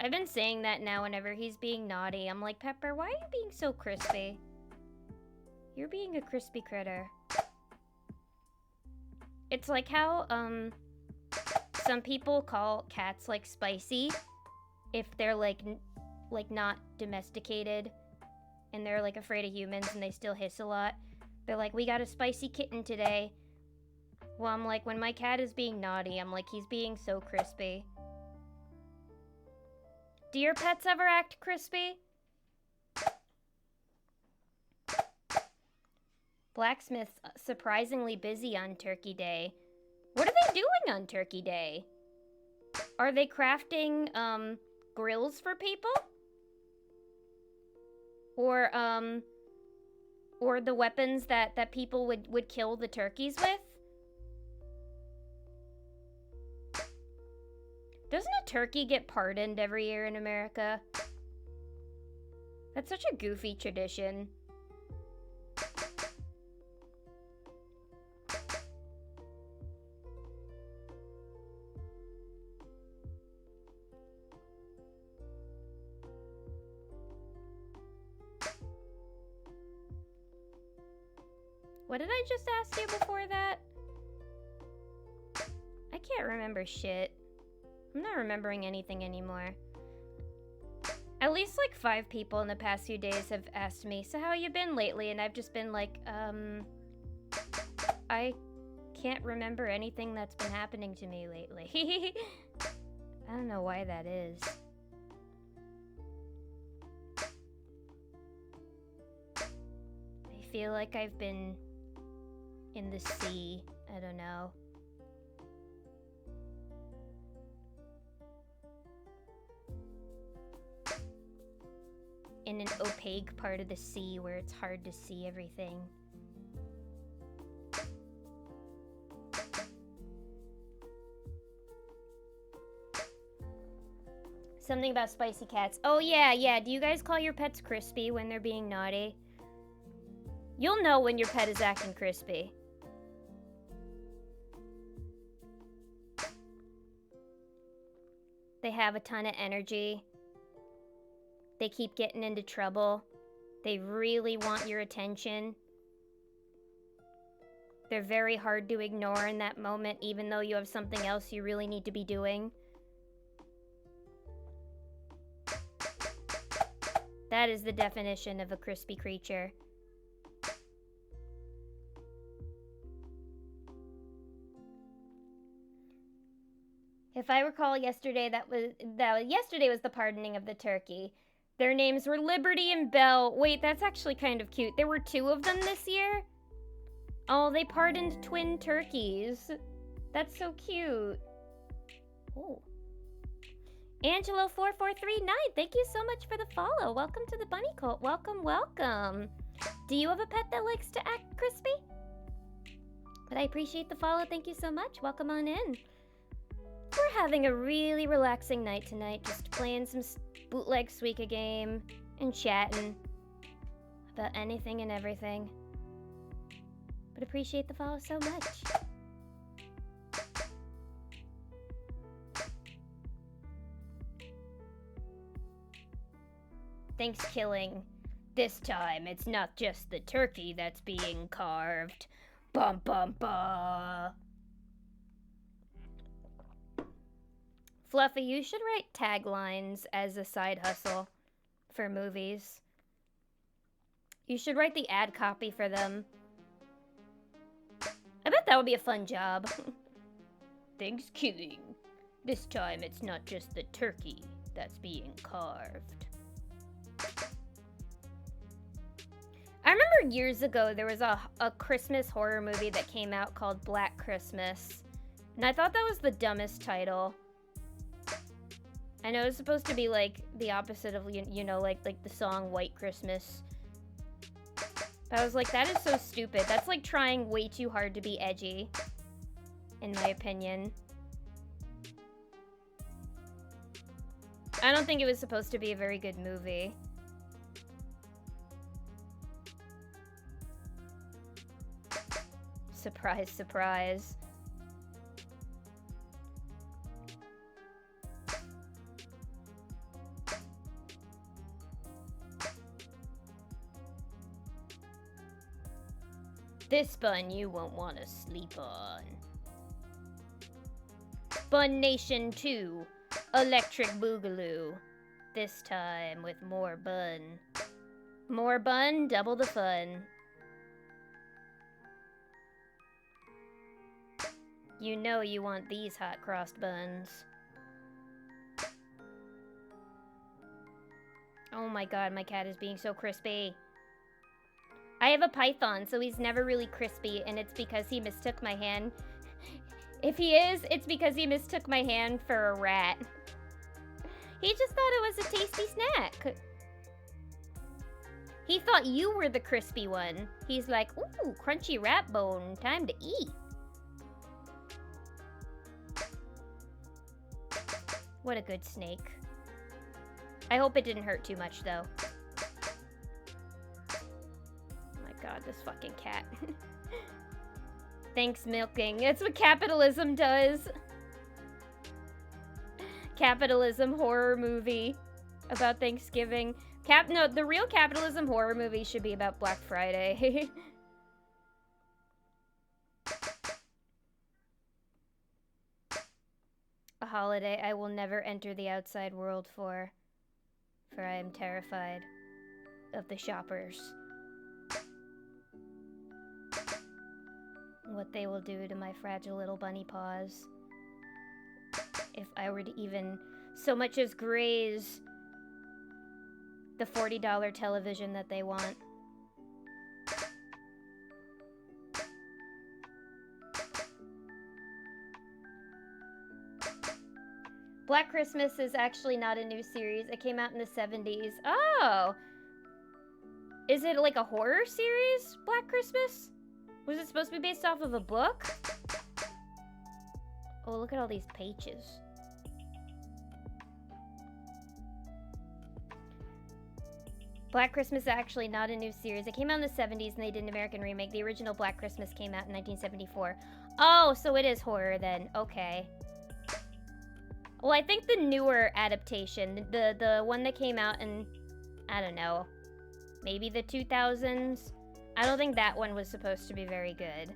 S1: I've been saying that now whenever he's being naughty. I'm like, Pepper, why are you being so crispy? You're being a crispy critter. It's like how, some people call cats, like, spicy if they're, like, not domesticated and they're, like, afraid of humans and they still hiss a lot. They're like, we got a spicy kitten today. Well, I'm like, when my cat is being naughty, I'm like, he's being so crispy. Do your pets ever act crispy? Blacksmith's surprisingly busy on Turkey Day. What are they doing on Turkey Day? Are they crafting, grills for people? Or the weapons that people would kill the turkeys with? Doesn't a turkey get pardoned every year in America? That's such a goofy tradition. What did I just ask you before that? can't remember shit. I'm not remembering anything anymore. At least like 5 people in the past few days have asked me, so how you been lately? And I've just been like, I can't remember anything that's been happening to me lately. I don't know why that is. I feel like I've been in the sea. I don't know. In an opaque part of the sea where it's hard to see everything. Something about spicy cats. Oh yeah, yeah. Do you guys call your pets crispy when they're being naughty? You'll know when your pet is acting crispy. They have a ton of energy. They keep getting into trouble. They really want your attention. They're very hard to ignore in that moment, even though you have something else you really need to be doing. That is the definition of a crispy creature. If I recall yesterday, yesterday was the pardoning of the turkey. Their names were Liberty and Belle. Wait, that's actually kind of cute. There were 2 of them this year? Oh, they pardoned twin turkeys. That's so cute. Oh. Angelo4439, thank you so much for the follow. Welcome to the bunny cult. Welcome, welcome. Do you have a pet that likes to act crispy? But I appreciate the follow. Thank you so much. Welcome on in. We're having a really relaxing night tonight, just playing some bootleg Suika game and chatting about anything and everything. But appreciate the follow so much. Thanks, killing. This time, it's not just the turkey that's being carved. Bum bum bum. Fluffy, you should write taglines as a side hustle for movies. You should write the ad copy for them. I bet that would be a fun job. Thanksgiving. This time it's not just the turkey that's being carved. I remember years ago there was a Christmas horror movie that came out called Black Christmas. And I thought that was the dumbest title. I know it's supposed to be like the opposite of, you know, like the song White Christmas. But I was like, that is so stupid. That's like trying way too hard to be edgy, in my opinion. I don't think it was supposed to be a very good movie. Surprise, surprise. This bun you won't want to sleep on. Bun Nation 2, Electric Boogaloo. This time with more bun. More bun, double the fun. You know you want these hot crossed buns. Oh my god, my cat is being so crispy. I have a python, so he's never really crispy, and it's because he mistook my hand. If he is, it's because he mistook my hand for a rat. He just thought it was a tasty snack. He thought you were the crispy one. He's like, ooh, crunchy rat bone, time to eat. What a good snake. I hope it didn't hurt too much, though. God, this fucking cat. Thanks, milking. That's what capitalism does. Capitalism horror movie about Thanksgiving. No, the real capitalism horror movie should be about Black Friday. holiday I will never enter the outside world for I am terrified of the shoppers. What they will do to my fragile little bunny paws. If I were to even so much as graze the $40 television that they want. Black Christmas is actually not a new series. It came out in the 70s. Oh! Is it like a horror series, Black Christmas? Was it supposed to be based off of a book? Oh, look at all these pages. Black Christmas is actually not a new series. It came out in the 70s and they did an American remake. The original Black Christmas came out in 1974. Oh, so it is horror then. Okay. Well, I think the newer adaptation, the one that came out in, I don't know, maybe the 2000s. I don't think that one was supposed to be very good.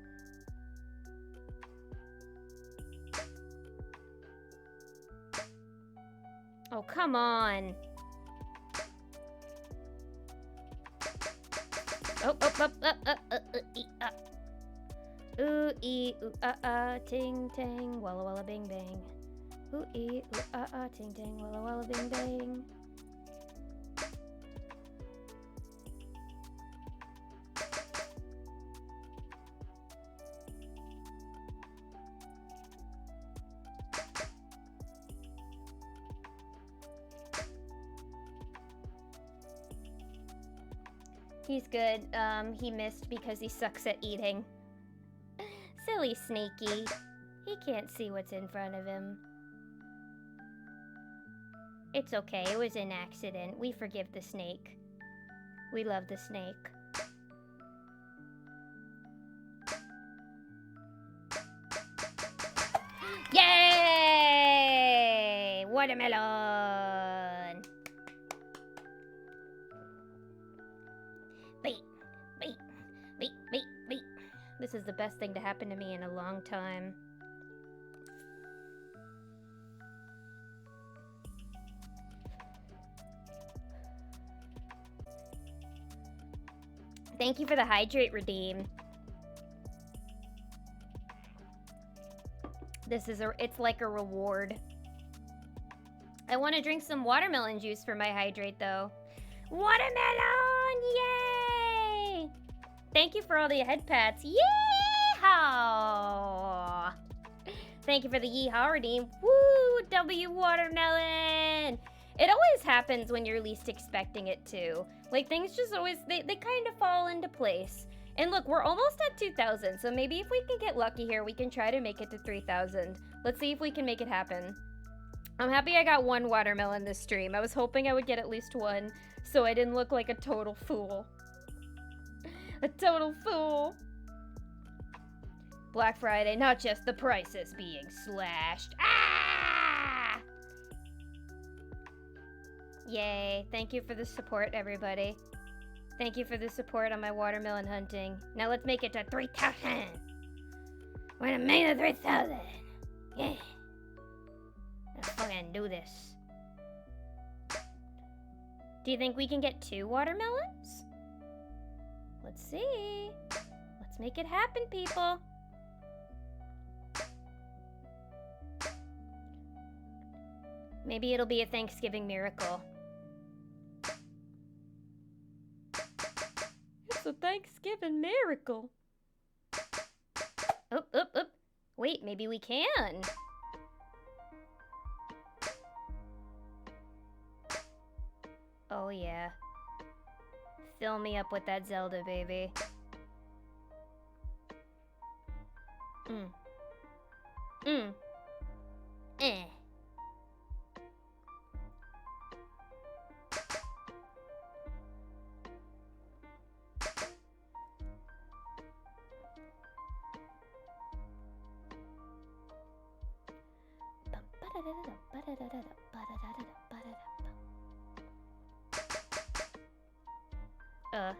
S1: Oh, come on. Oh, ooh, ee, ooh, ting, tang, walla, walla, bing, bang. Ooh, ee, ooh, ting, tang, walla, walla, bing, bang. He's good. He missed because he sucks at eating. Silly Sneaky. He can't see what's in front of him. It's okay, it was an accident. We forgive the snake. We love the snake. Yay! Watermelon! Wait. This is the best thing to happen to me in a long time. Thank you for the hydrate redeem. It's like a reward. I want to drink some watermelon juice for my hydrate though. Watermelon! Yay! Thank you for all the head pats. Yeehaw! Thank you for the yeehaw redeem. Woo! W watermelon! It always happens when you're least expecting it to. Like, things just always, they kind of fall into place. And look, we're almost at 2,000, so maybe if we can get lucky here, we can try to make it to 3,000. Let's see if we can make it happen. I'm happy I got one watermelon this stream. I was hoping I would get at least one, so I didn't look like a total fool. A total fool. Black Friday, not just the prices being slashed. Ah! Yay, thank you for the support, everybody. Thank you for the support on my watermelon hunting. Now let's make it to 3,000. We're gonna make it to 3,000. Yeah. Let's fucking do this. Do you think we can get 2 watermelons? Let's see. Let's make it happen, people. Maybe it'll be a Thanksgiving miracle. It's a Thanksgiving miracle. Oh. Wait, maybe we can. Oh yeah. Fill me up with that Zelda, baby. Eh.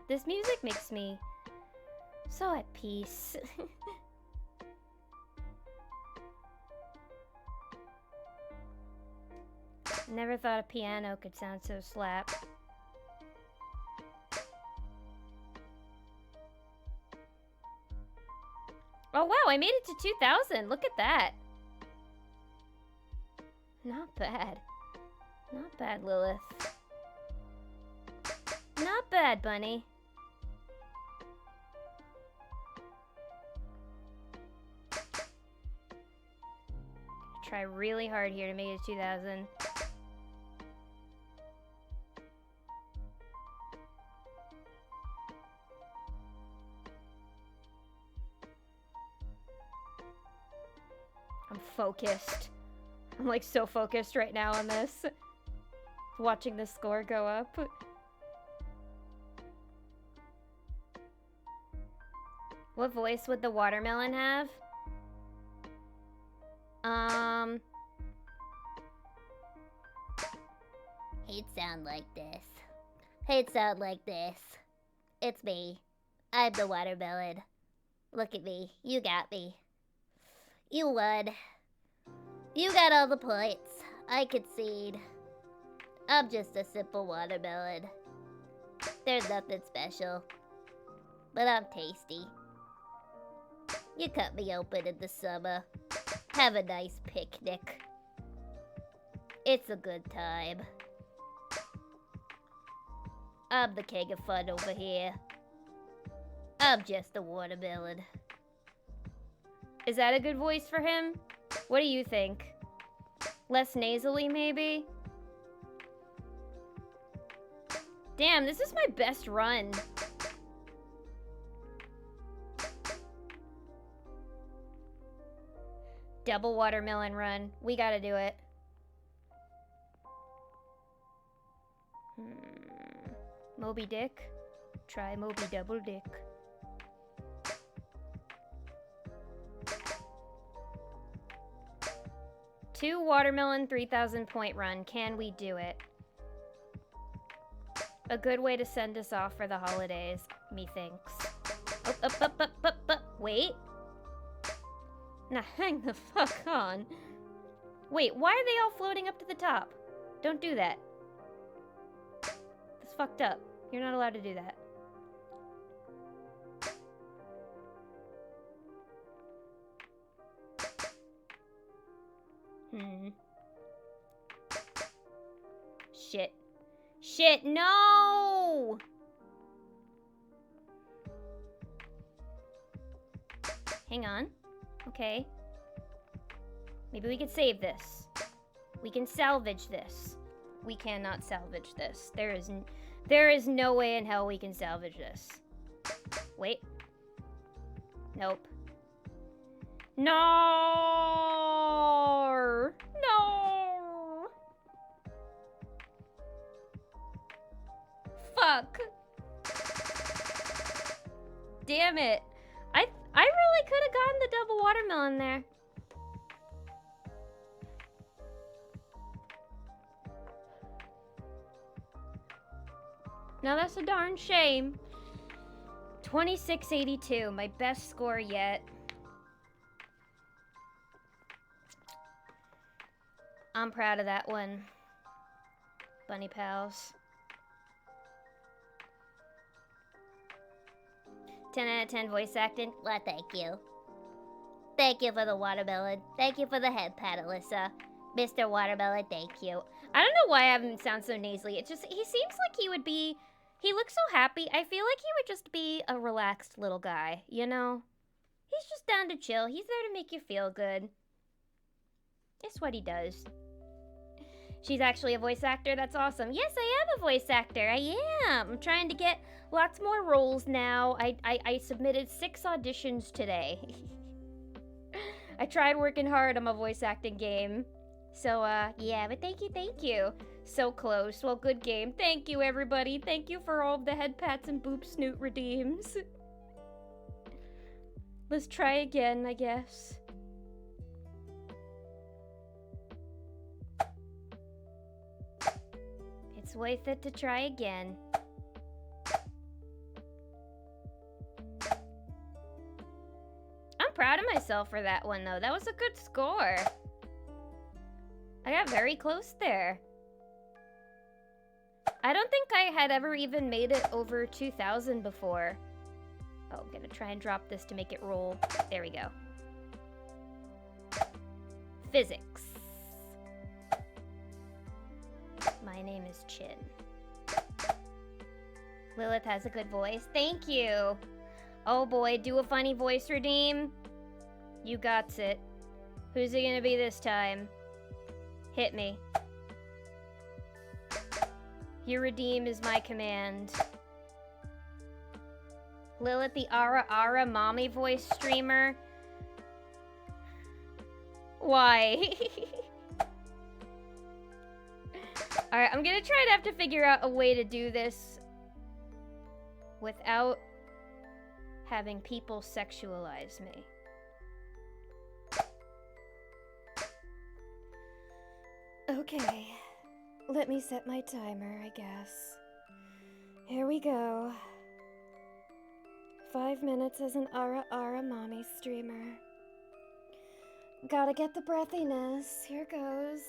S1: This music makes me so at peace. Never thought a piano could sound so slap. Oh wow, I made it to 2,000. Look at that. Not bad. Not bad, Lilith. Not bad, bunny. Try really hard here to make it 2,000. I'm focused. I'm like so focused right now on this. Watching the score go up. What voice would the watermelon have?
S3: He'd sound like this. He'd sound like this. It's me. I'm the watermelon. Look at me. You got me. You won. You got all the points. I concede. I'm just a simple watermelon. There's nothing special. But I'm tasty. You cut me open in the summer. Have a nice picnic. It's a good time. I'm the king of fun over here. I'm just a watermelon.
S1: Is that a good voice for him? What do you think? Less nasally, maybe? Damn, this is my best run. Double watermelon run. We gotta do it. Moby Dick? Try Moby Double Dick. Two watermelon 3,000 point run. Can we do it? A good way to send us off for the holidays, methinks. Wait. Now hang the fuck on. Wait, why are they all floating up to the top? Don't do that. That's fucked up. You're not allowed to do that. Shit. Shit, no! Hang on. Okay. Maybe we could save this. We can salvage this. We cannot salvage this. There is no way in hell we can salvage this. Wait. Nope. No! No! Fuck. Damn it. I really could have gotten the double watermelon there. Now that's a darn shame. 2682, my best score yet. I'm proud of that one. Bunny pals. 10 out of 10 voice acting.
S3: Well, thank you. Thank you for the watermelon. Thank you for the head pat, Alyssa. Mr. Watermelon, thank you.
S1: I don't know why I haven't sound so nasally. It's just, he seems like he would be, he looks so happy. I feel like he would just be a relaxed little guy, you know? He's just down to chill. He's there to make you feel good. It's what he does. She's actually a voice actor? That's awesome. Yes, I am a voice actor. I am. I'm trying to get lots more roles now. I submitted 6 auditions today. I tried working hard on my voice acting game. So, yeah, but thank you. So close. Well, good game. Thank you, everybody. Thank you for all of the head pats and boop snoot redeems. Let's try again, I guess. It's worth it to try again. I'm proud of myself for that one, though. That was a good score. I got very close there. I don't think I had ever even made it over 2,000 before. Oh, I'm gonna try and drop this to make it roll. There we go. Physics. My name is Chin. Lilith has a good voice. Thank you. Oh boy, do a funny voice, Redeem. You got it. Who's it gonna be this time? Hit me. Your Redeem is my command. Lilith, the Ara Ara mommy voice streamer. Why? Alright, I'm gonna try to have to figure out a way to do this without having people sexualize me. Okay, let me set my timer, I guess. Here we go. 5 minutes as an Ara Ara mommy streamer. Gotta get the breathiness. Here goes.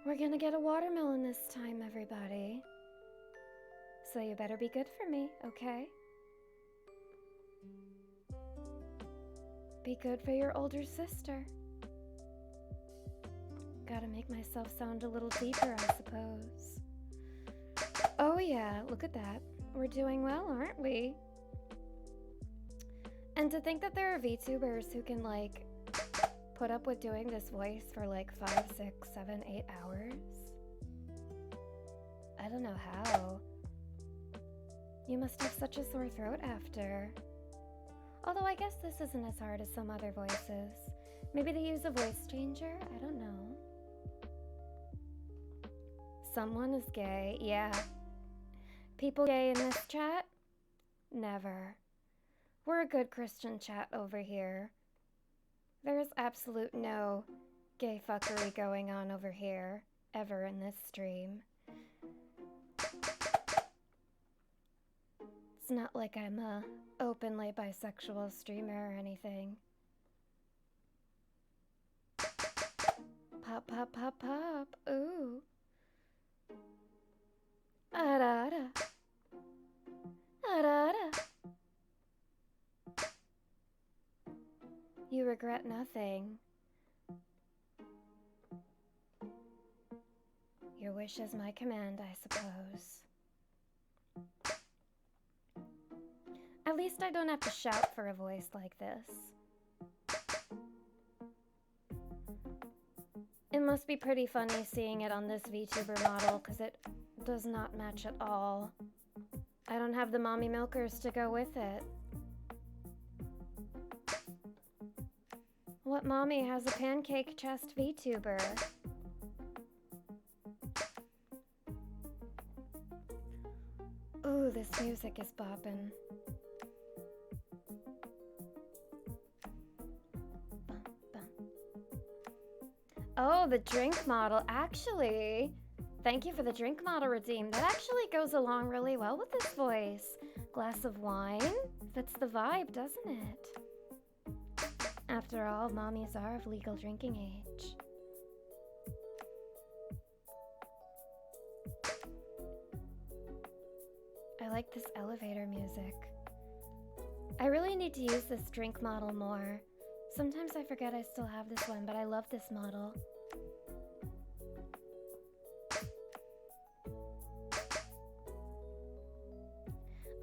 S1: We're gonna get a watermelon this time, everybody. So you better be good for me, okay? Be good for your older sister. Gotta make myself sound a little deeper, I suppose. Oh yeah, look at that. We're doing well, aren't we? And to think that there are VTubers who can, like, put up with doing this voice for like 5, 6, 7, 8 hours? I don't know how. You must have such a sore throat after. Although I guess this isn't as hard as some other voices. Maybe they use a voice changer? I don't know. Someone is gay, yeah. People gay in this chat? Never. We're a good Christian chat over here. There's absolute no gay fuckery going on over here, ever in this stream. It's not like I'm a openly bisexual streamer or anything. Pop, pop, pop, pop, ooh. Ara-ara. Ara-ara. You regret nothing. Your wish is my command, I suppose. At least I don't have to shout for a voice like this. It must be pretty funny seeing it on this VTuber model, because it does not match at all. I don't have the mommy milkers to go with it. What mommy has a pancake chest VTuber? Ooh, this music is boppin'. Bum, bum. Oh, the drink model. Actually, thank you for the drink model, Redeem. That actually goes along really well with this voice. Glass of wine? Fits the vibe, doesn't it? After all, mommies are of legal drinking age. I like this elevator music. I really need to use this drink model more. Sometimes I forget I still have this one, but I love this model.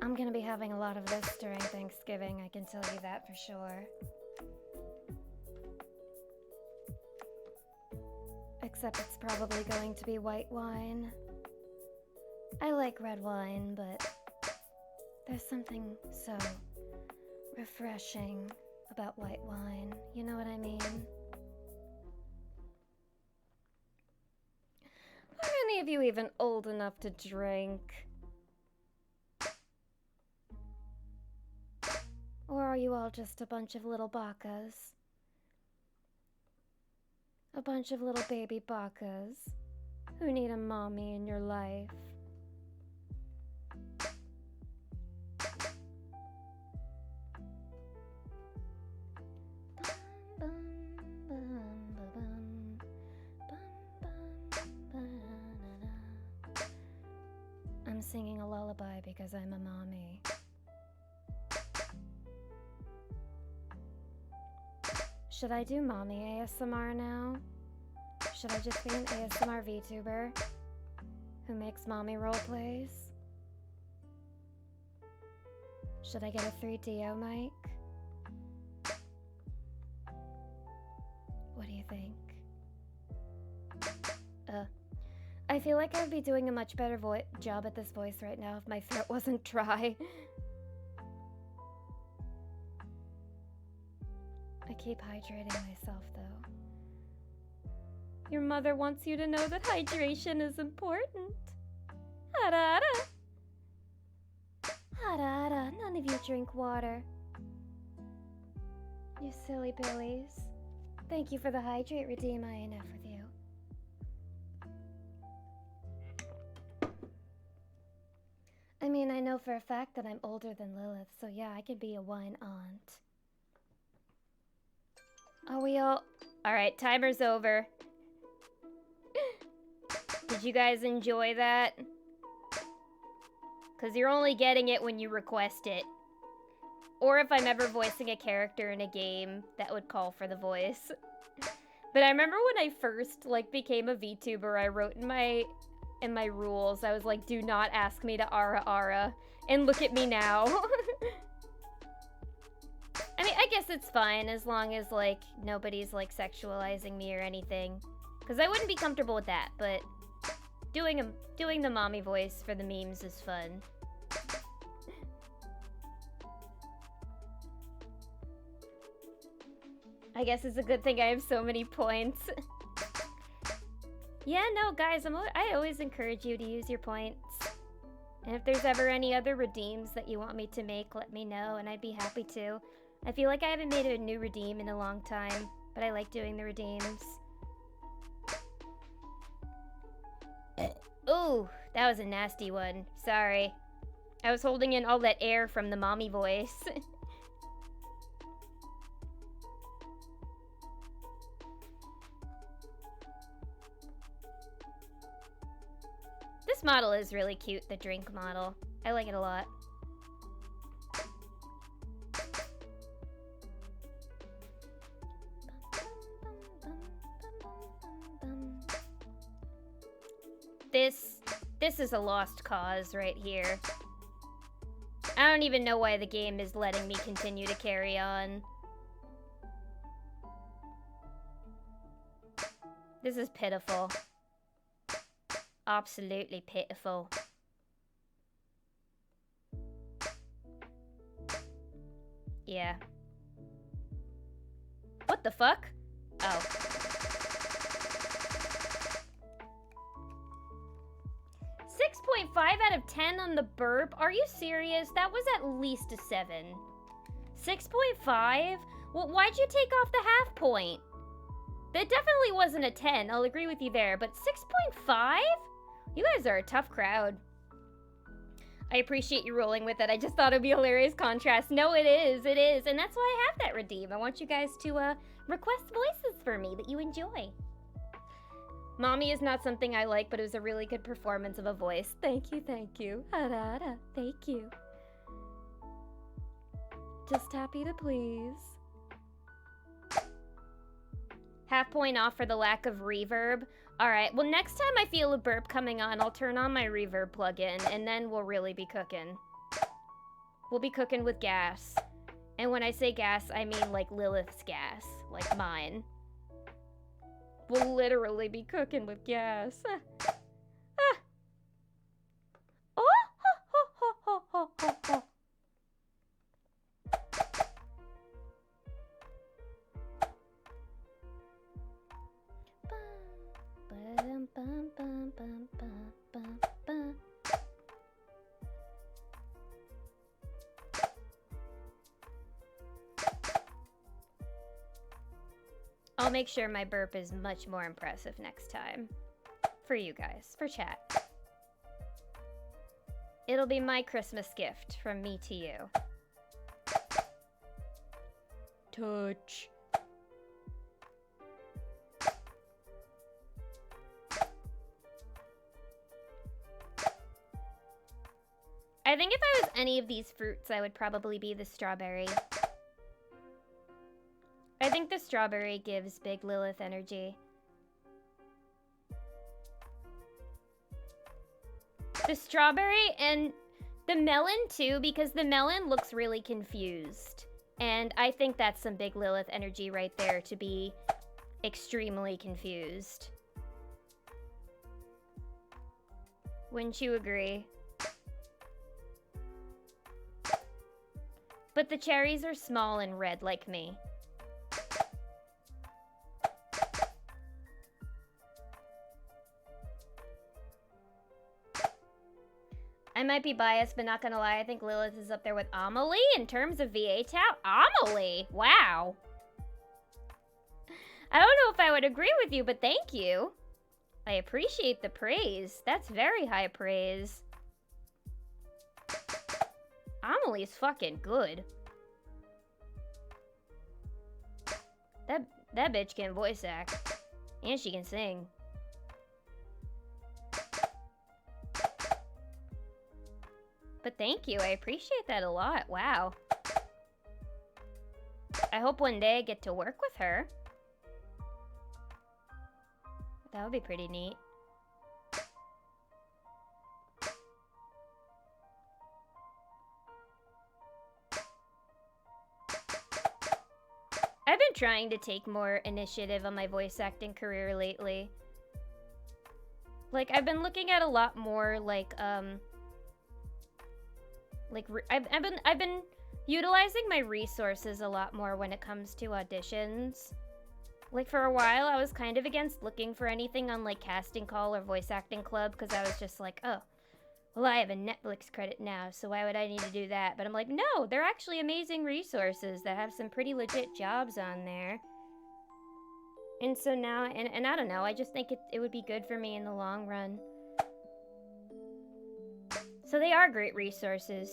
S1: I'm gonna be having a lot of this during Thanksgiving, I can tell you that for sure. Except it's probably going to be white wine. I like red wine, but there's something so refreshing about white wine. You know what I mean? Are any of you even old enough to drink? Or are you all just a bunch of little bakas? A bunch of little baby bakas who need a mommy in your life. I'm singing a lullaby because I'm a mommy. Should I do mommy ASMR now? Should I just be an ASMR VTuber who makes mommy roleplays? Should I get a 3DO mic? What do you think? I feel like I'd be doing a much better job at this voice right now if my throat wasn't dry. I keep hydrating myself, though. Your mother wants you to know that hydration is important. Harada! Harada, none of you drink water. You silly billies. Thank you for the hydrate redeem, INF with you. I mean, I know for a fact that I'm older than Lilith, so yeah, I could be a wine aunt. Are we all... Alright, timer's over. Did you guys enjoy that? Because you're only getting it when you request it. Or if I'm ever voicing a character in a game that would call for the voice. But I remember when I first, like, became a VTuber, I wrote in my rules, I was like, do not ask me to Ara Ara. And look at me now. I mean, I guess it's fine as long as, like, nobody's, like, sexualizing me or anything. Because I wouldn't be comfortable with that, but doing the mommy voice for the memes is fun. I guess it's a good thing I have so many points. Yeah, no, guys, I always encourage you to use your points. And if there's ever any other redeems that you want me to make, let me know, and I'd be happy to. I feel like I haven't made a new redeem in a long time, but I like doing the redeems. Ooh, that was a nasty one. Sorry. I was holding in all that air from the mommy voice. This model is really cute, the drink model. I like it a lot. This is a lost cause right here. I don't even know why the game is letting me continue to carry on. This is pitiful. Absolutely pitiful. Yeah. What the fuck? Oh. 6.5 out of 10 on the burp? Are you serious? That was at least a 7. 6.5? Well, why'd you take off the half point? That definitely wasn't a 10, I'll agree with you there, but 6.5? You guys are a tough crowd. I appreciate you rolling with it. I just thought it'd be a hilarious contrast. No, it is, and that's why I have that redeem. I want you guys to request voices for me that you enjoy. Mommy is not something I like, but it was a really good performance of a voice. Thank you, thank you. Harada, thank you. Just happy to please. Half point off for the lack of reverb. Alright, well next time I feel a burp coming on, I'll turn on my reverb plugin, and then we'll really be cooking. We'll be cooking with gas. And when I say gas, I mean like Lilith's gas. Like mine. We'll literally be cooking with gas. I'll make sure my burp is much more impressive next time. For you guys, for chat. It'll be my Christmas gift from me to you. Touch. I think if I was any of these fruits, I would probably be the strawberry. I think the strawberry gives Big Lilith energy. The strawberry and the melon too, because the melon looks really confused. And I think that's some Big Lilith energy right there, to be extremely confused. Wouldn't you agree? But the cherries are small and red like me. I might be biased, but not gonna lie, I think Lilith is up there with Amelie in terms of VA tout. Amelie? Wow. I don't know if I would agree with you, but thank you. I appreciate the praise. That's very high praise. Amelie's fucking good. That bitch can voice act. And she can sing. But thank you, I appreciate that a lot. Wow. I hope one day I get to work with her. That would be pretty neat. I've been trying to take more initiative on my voice acting career lately. Like, I've been looking at a lot more, I've been utilizing my resources a lot more when it comes to auditions. Like, for a while, I was kind of against looking for anything on, like, Casting Call or Voice Acting Club, because I was just like, oh, well, I have a Netflix credit now, so why would I need to do that? But I'm like, no, they're actually amazing resources that have some pretty legit jobs on there. And so now, and I don't know, I just think it would be good for me in the long run. So they are great resources.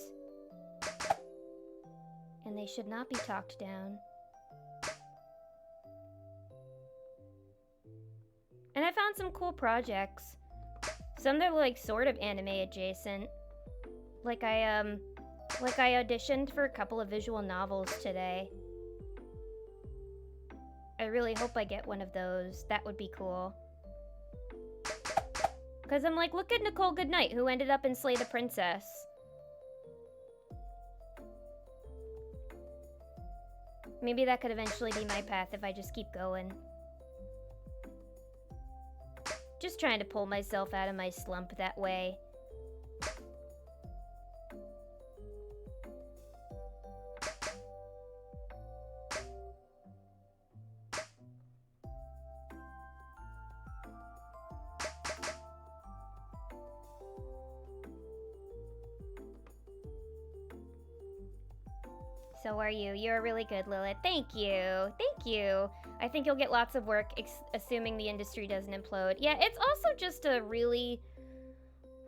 S1: And they should not be talked down. And I found some cool projects. Some that were like sort of anime adjacent. Like I auditioned for a couple of visual novels today. I really hope I get one of those. That would be cool. Because I'm like, look at Nicole Goodnight, who ended up in Slay the Princess. Maybe that could eventually be my path if I just keep going. Just trying to pull myself out of my slump that way. So are you. You're really good, Lilith. Thank you. Thank you. I think you'll get lots of work, assuming the industry doesn't implode. Yeah, it's also just a really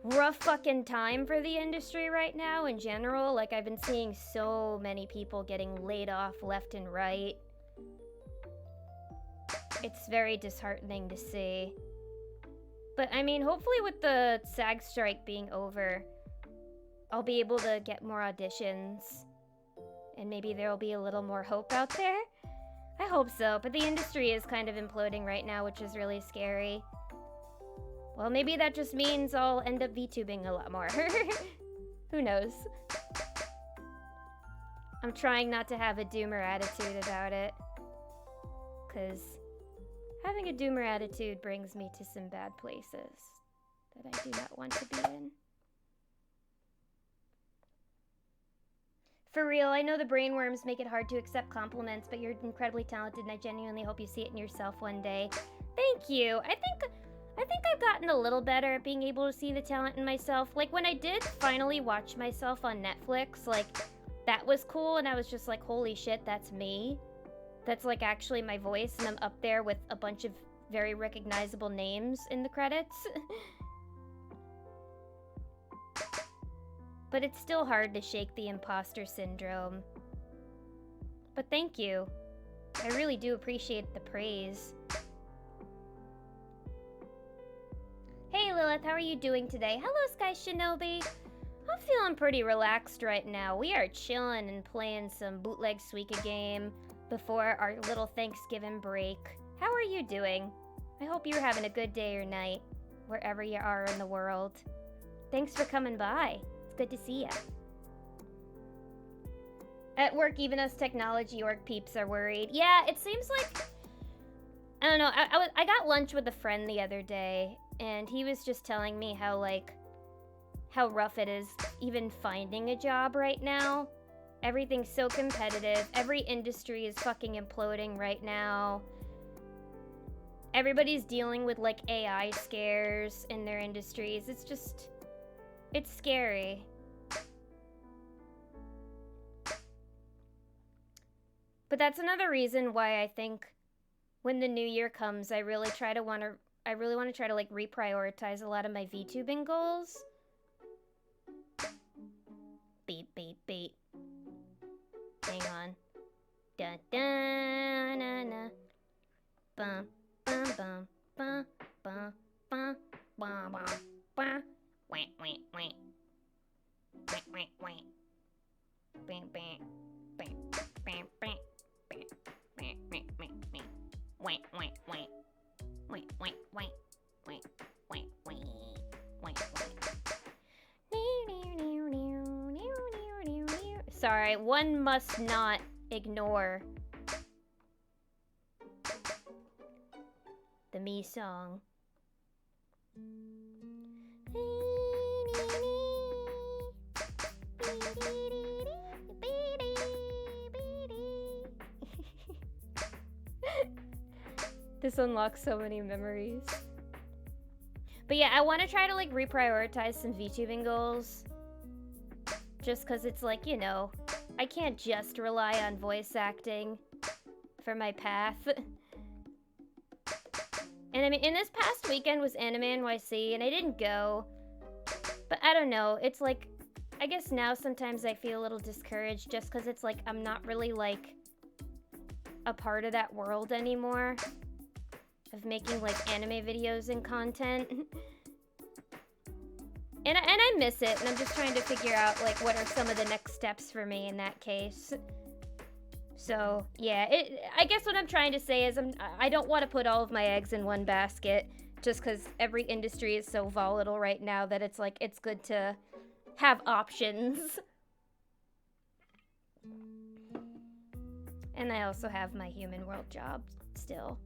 S1: rough fucking time for the industry right now in general. Like, I've been seeing so many people getting laid off left and right. It's very disheartening to see. But, I mean, hopefully with the SAG strike being over, I'll be able to get more auditions. And maybe there'll be a little more hope out there? I hope so, but the industry is kind of imploding right now, which is really scary. Well, maybe that just means I'll end up VTubing a lot more. Who knows? I'm trying not to have a doomer attitude about it. Because having a doomer attitude brings me to some bad places that I do not want to be in. For real, I know the brainworms make it hard to accept compliments, but you're incredibly talented, and I genuinely hope you see it in yourself one day. Thank you. I think I've gotten a little better at being able to see the talent in myself. Like, when I did finally watch myself on Netflix, like, that was cool, and I was just like, holy shit, that's me. That's, like, actually my voice, and I'm up there with a bunch of very recognizable names in the credits. But it's still hard to shake the imposter syndrome. But thank you. I really do appreciate the praise. Hey Lilith, how are you doing today? Hello Sky Shinobi. I'm feeling pretty relaxed right now. We are chilling and playing some bootleg Suika game before our little Thanksgiving break. How are you doing? I hope you're having a good day or night, wherever you are in the world. Thanks for coming by. It's good to see ya. At work, even us technology org peeps are worried. Yeah, it seems like... I don't know, I got lunch with a friend the other day, and he was just telling me how, like, how rough it is even finding a job right now. Everything's so competitive. Every industry is fucking imploding right now. Everybody's dealing with, like, AI scares in their industries. It's just... it's scary. But that's another reason why I think when the new year comes, I really want to try to like reprioritize a lot of my VTubing goals. Beep beep beep. Hang on. Da da na na. Bum bum bum bum bum bum bum bum bum. Wait wait wait. Wait wait wait. Bing bing bing bing bing. Wait, wait, wait, wait. Wait, wait, wait. Wait, wait, wait. Wait, wait, wait. Wait, wait. Sorry, one must not ignore the me song. This unlocks so many memories. But yeah, I want to try to like reprioritize some VTubing goals. Just because it's like, you know, I can't just rely on voice acting for my path. And I mean, in this past weekend was Anime NYC, and I didn't go. But I don't know, it's like, I guess now sometimes I feel a little discouraged just because it's like I'm not really like a part of that world anymore. Of making like anime videos and content. And I miss it, and I'm just trying to figure out like what are some of the next steps for me in that case. So yeah, I guess what I'm trying to say is I don't want to put all of my eggs in one basket just because every industry is so volatile right now that it's like it's good to have options. And I also have my human world job still.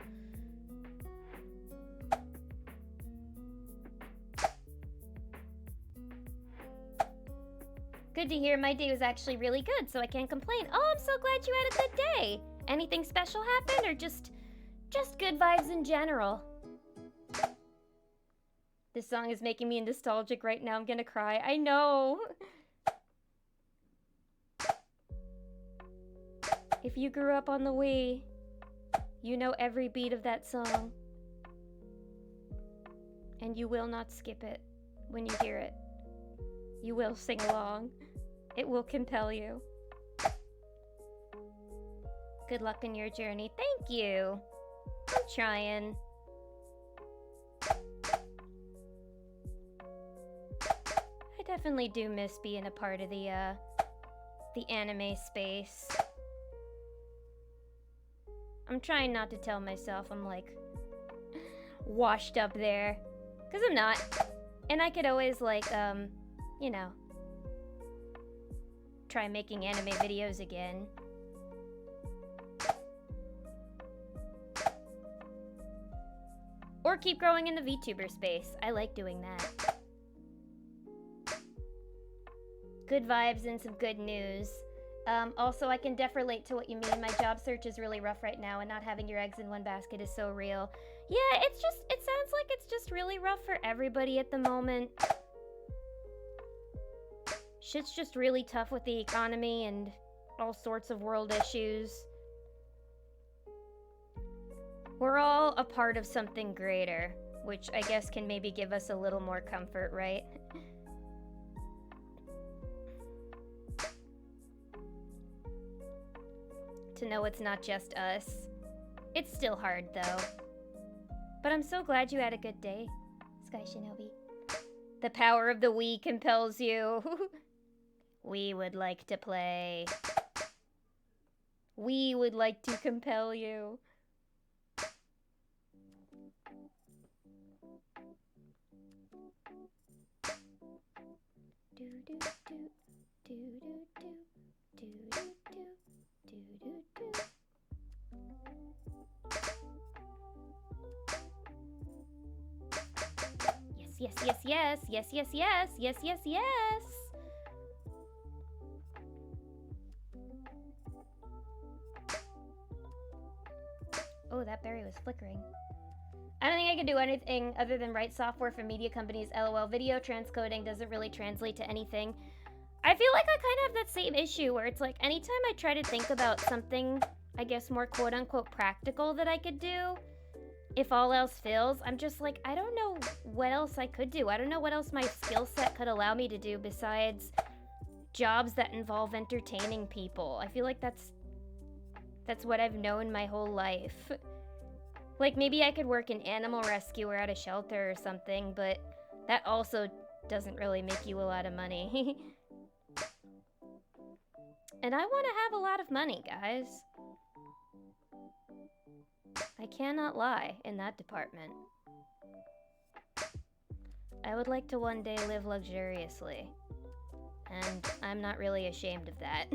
S1: Good to hear. My day was actually really good, so I can't complain. Oh, I'm so glad you had a good day. Anything special happen, or just good vibes in general? This song is making me nostalgic right now. I'm gonna cry. I know. If you grew up on the Wii, you know every beat of that song. And you will not skip it when you hear it. You will sing along. It will compel you. Good luck in your journey. Thank you. I'm trying. I definitely do miss being a part of the anime space. I'm trying not to tell myself I'm like washed up there, 'cause I'm not. And I could always like you know, try making anime videos again. Or keep growing in the VTuber space. I like doing that. Good vibes and some good news. Also, I can relate to what you mean. My job search is really rough right now, and not having your eggs in one basket is so real. Yeah, it sounds like it's just really rough for everybody at the moment. Shit's just really tough with the economy and all sorts of world issues. We're all a part of something greater, which I guess can maybe give us a little more comfort, right? To know it's not just us. It's still hard, though. But I'm so glad you had a good day, Sky Shinobi. The power of the Wii compels you. We would like to play. We would like to compel you. Do do do do do do do do do do do. Yes, yes, yes, yes, yes, yes, yes, yes, yes. Oh, that berry was flickering. I don't think I can do anything other than write software for media companies. LOL. Video transcoding doesn't really translate to anything. I feel like I kind of have that same issue where it's like anytime I try to think about something, I guess more quote unquote practical that I could do, if all else fails, I'm just like, I don't know what else I could do. I don't know what else my skill set could allow me to do besides jobs that involve entertaining people. I feel like that's what I've known my whole life. Like, maybe I could work in animal rescue or at a shelter or something, but that also doesn't really make you a lot of money. And I want to have a lot of money, guys. I cannot lie in that department. I would like to one day live luxuriously. And I'm not really ashamed of that.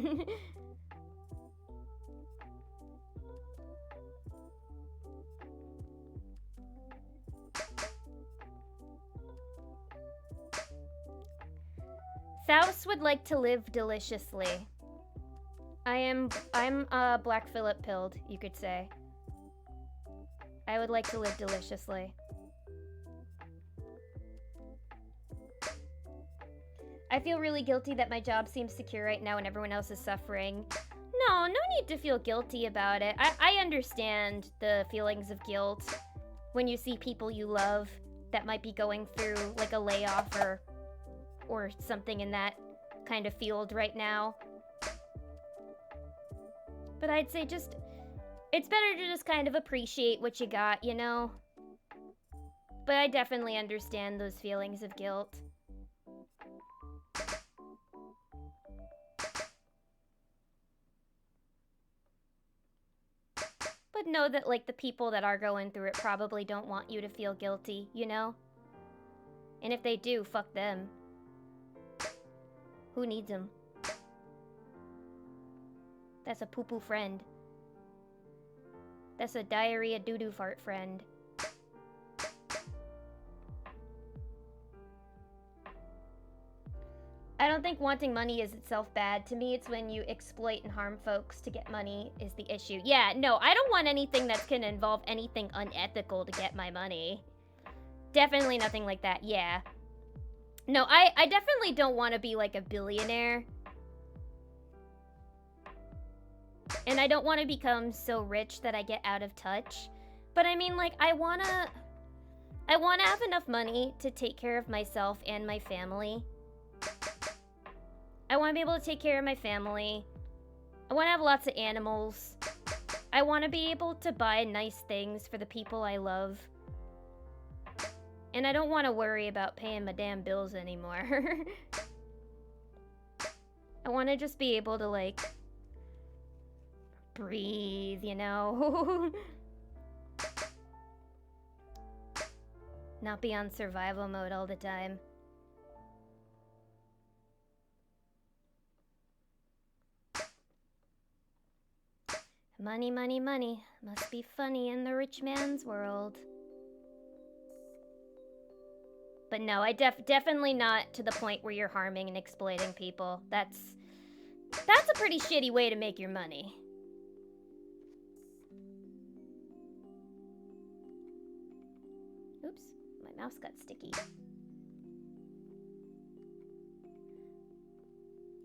S1: Faust would like to live deliciously. I'm Black Phillip pilled, you could say. I would like to live deliciously. I feel really guilty that my job seems secure right now and everyone else is suffering. No need to feel guilty about it. I understand the feelings of guilt when you see people you love that might be going through like a layoff or something in that kind of field right now. But I'd say just, it's better to just kind of appreciate what you got, you know? But I definitely understand those feelings of guilt. But know that, like, the people that are going through it probably don't want you to feel guilty, you know? And if they do, fuck them. Who needs them? That's a poo-poo friend. That's a diarrhea doo-doo fart friend. I don't think wanting money is itself bad. To me, it's when you exploit and harm folks to get money is the issue. Yeah, no, I don't want anything that's gonna involve anything unethical to get my money. Definitely nothing like that, yeah. No, I definitely don't want to be like a billionaire. And I don't want to become so rich that I get out of touch. But I mean, like, I wanna have enough money to take care of myself and my family. I want to be able to take care of my family. I want to have lots of animals. I want to be able to buy nice things for the people I love. And I don't want to worry about paying my damn bills anymore. I want to just be able to, like, breathe, you know? Not be on survival mode all the time. Money, money, money. Must be funny in the rich man's world. But no, I definitely not to the point where you're harming and exploiting people. That's a pretty shitty way to make your money. Oops, my mouse got sticky.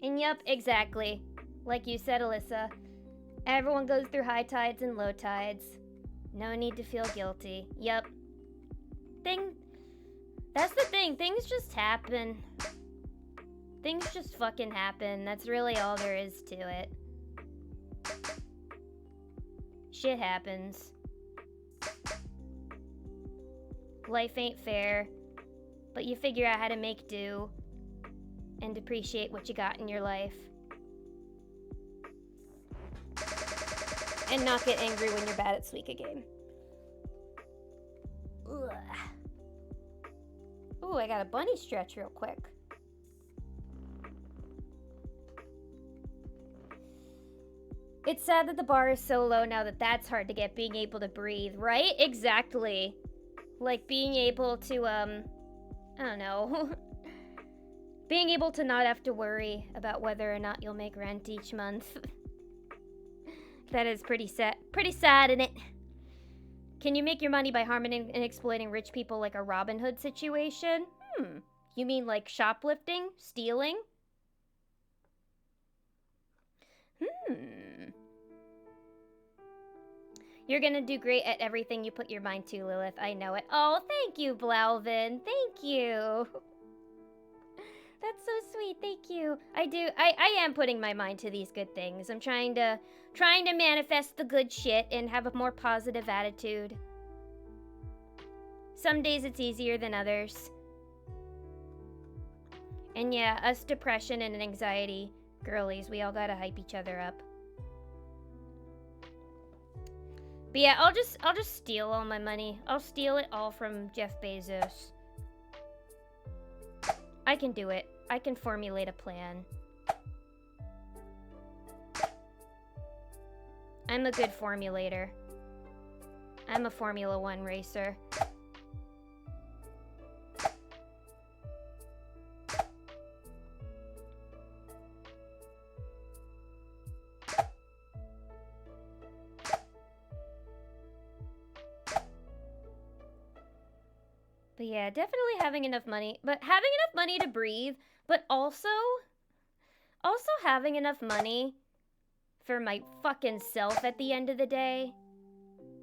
S1: And yep, exactly. Like you said, Alyssa. Everyone goes through high tides and low tides. No need to feel guilty. Yep. That's the thing. Things just happen. Things just fucking happen. That's really all there is to it. Shit happens. Life ain't fair. But you figure out how to make do. and appreciate what you got in your life. And not get angry when you're bad at Suika game. Ugh. Ooh, I got a bunny stretch real quick. It's sad that the bar is so low now that that's hard to get, being able to breathe, right? Exactly. Like being able to, I don't know. Being able to not have to worry about whether or not you'll make rent each month. That is pretty sad, isn't it? Can you make your money by harming and exploiting rich people like a Robin Hood situation? You mean like shoplifting? Stealing? You're gonna do great at everything you put your mind to, Lilith. I know it. Oh, thank you, Blauvin. Thank you. That's so sweet. Thank you. I am putting my mind to these good things. I'm trying to manifest the good shit and have a more positive attitude. Some days it's easier than others. And yeah, us depression and anxiety girlies, we all gotta hype each other up. But yeah, I'll just steal all my money. I'll steal it all from Jeff Bezos. I can do it. I can formulate a plan. I'm a good formulator. I'm a Formula 1 racer. But yeah, definitely having enough money. But having enough money to breathe, but also having enough money for my fucking self at the end of the day.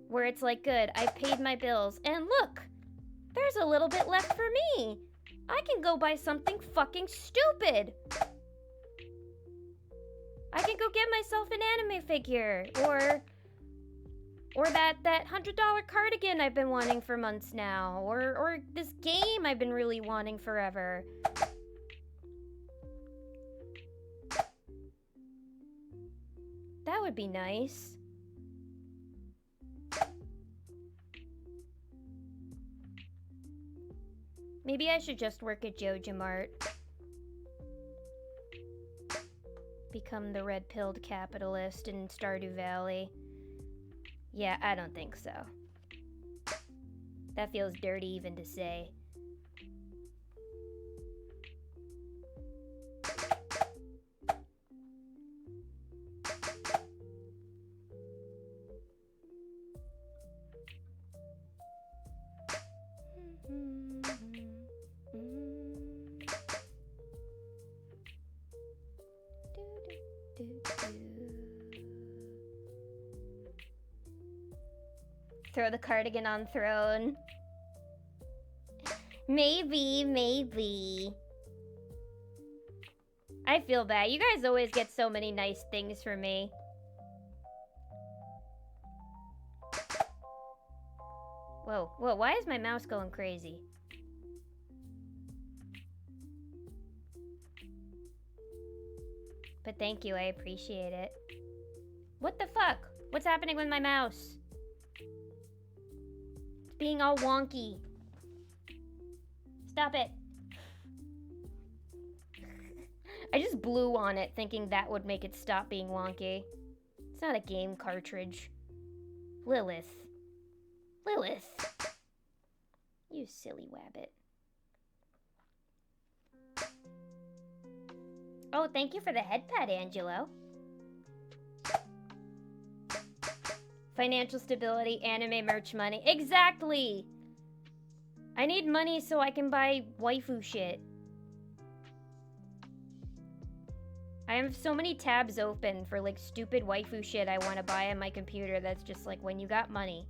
S1: Where it's like, good, I paid my bills, and look, there's a little bit left for me. I can go buy something fucking stupid. I can go get myself an anime figure, or that $100 cardigan I've been wanting for months now, or this game I've been really wanting forever. That would be nice. Maybe I should just work at Joja Mart. Become the red-pilled capitalist in Stardew Valley. Yeah, I don't think so. That feels dirty even to say. Throw the cardigan on throne. Maybe. I feel bad. You guys always get so many nice things from me. Whoa, why is my mouse going crazy? But thank you, I appreciate it. What the fuck? What's happening with my mouse? Being all wonky. Stop it. I just blew on it thinking that would make it stop being wonky. It's not a game cartridge. Lilith. You silly wabbit. Oh, thank you for the head pad, Angelo. Financial stability, anime merch money. Exactly! I need money so I can buy waifu shit. I have so many tabs open for like stupid waifu shit I want to buy on my computer that's just like when you got money.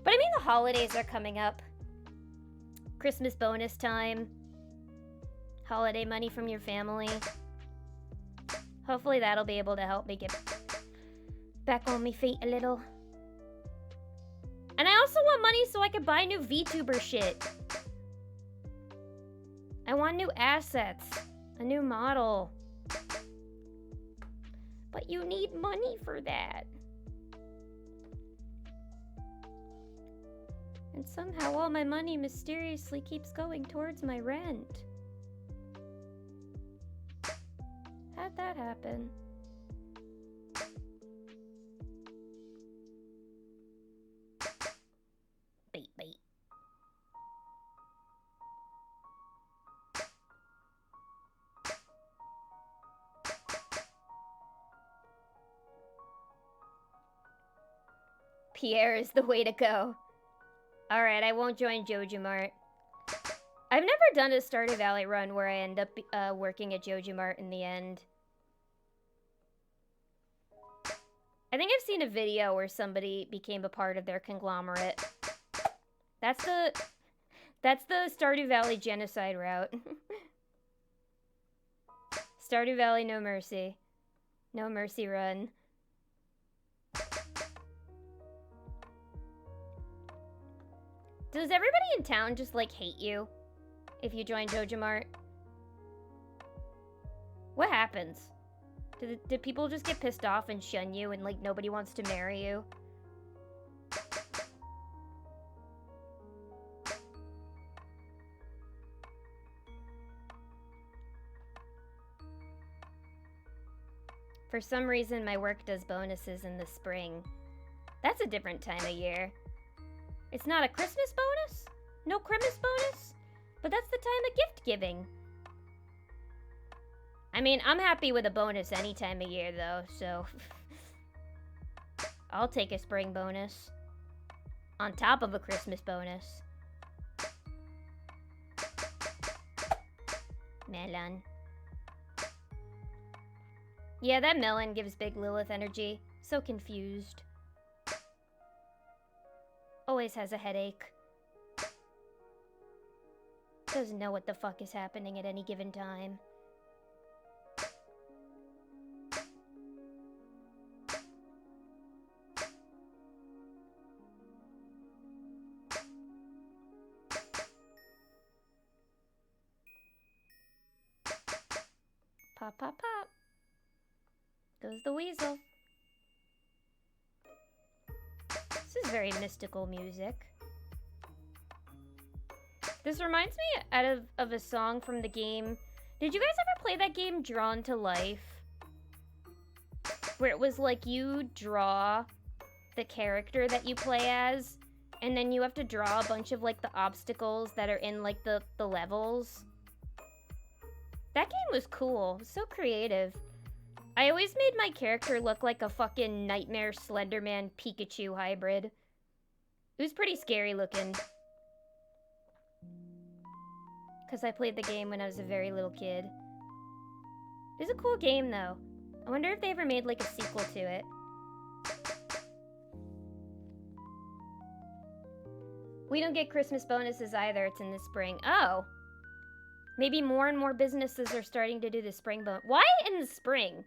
S1: But I mean, the holidays are coming up. Christmas bonus time. Holiday money from your family. Hopefully that'll be able to help me get back on my feet a little. And I also want money so I can buy new VTuber shit. I want new assets. A new model. But you need money for that. And somehow all my money mysteriously keeps going towards my rent. How'd that happen?
S3: Beep, beep.
S1: Pierre is the way to go. Alright, I won't join Joja Mart. I've never done a Stardew Valley run where I end up working at Joja Mart in the end. I think I've seen a video where somebody became a part of their conglomerate. That's the Stardew Valley genocide route. Stardew Valley, no mercy. No mercy run. Does everybody in town just, like, hate you if you join Joja Mart? What happens? Do people just get pissed off and shun you and, like, nobody wants to marry you? For some reason, my work does bonuses in the spring. That's a different time of year. It's not a Christmas bonus? No Christmas bonus? But that's the time of gift giving. I mean, I'm happy with a bonus any time of year, though, so... I'll take a spring bonus. On top of a Christmas bonus. Melon. Yeah, that melon gives Big Lilith energy. So confused. Always has a headache. Doesn't know what the fuck is happening at any given time. Pop, pop, pop. Goes the weasel. This is very mystical music. This reminds me of a song from the game. Did you guys ever play that game Drawn to Life? Where it was like you draw the character that you play as, and then you have to draw a bunch of like the obstacles that are in like the levels. That game was cool. It was so creative. I always made my character look like a fucking Nightmare Slenderman Pikachu hybrid. It was pretty scary looking. Because I played the game when I was a very little kid. It was a cool game, though. I wonder if they ever made, like, a sequel to it. We don't get Christmas bonuses either. It's in the spring. Oh. Maybe more and more businesses are starting to do the spring bonus. Why in the spring?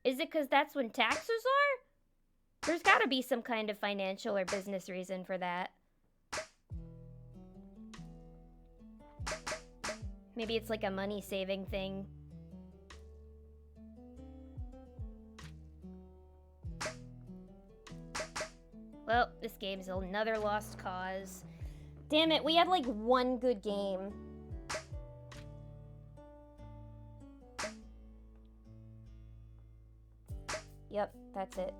S1: Is it because that's when taxes are? There's got to be some kind of financial or business reason for that. Maybe it's like a money-saving thing. Well, this game's another lost cause. Damn it, we had like one good game. Yep, that's it.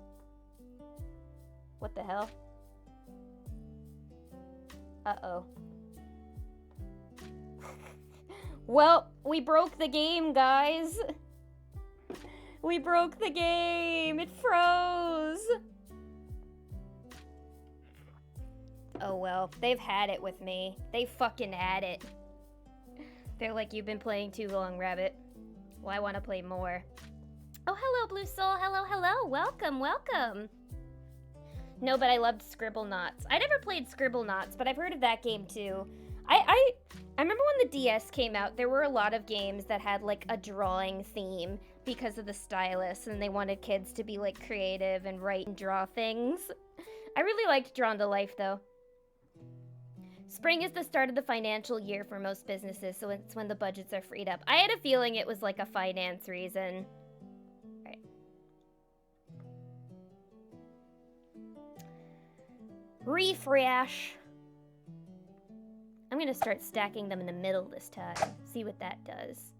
S1: What the hell? Uh-oh. Well, we broke the game, guys. We broke the game. It froze. Oh well, they've had it with me. They fucking had it. They're like, you've been playing too long, Rabbit. Well, I want to play more. Oh, hello, Blue Soul. Hello, hello. Welcome, welcome. No, but I loved Scribblenauts. I never played Scribblenauts, but I've heard of that game too. I remember when the DS came out, there were a lot of games that had like a drawing theme because of the stylus, and they wanted kids to be like creative and write and draw things. I really liked Drawn to Life though. Spring is the start of the financial year for most businesses, so it's when the budgets are freed up. I had a feeling it was like a finance reason. Alright. Refresh. I'm gonna start stacking them in the middle this time. See what that does.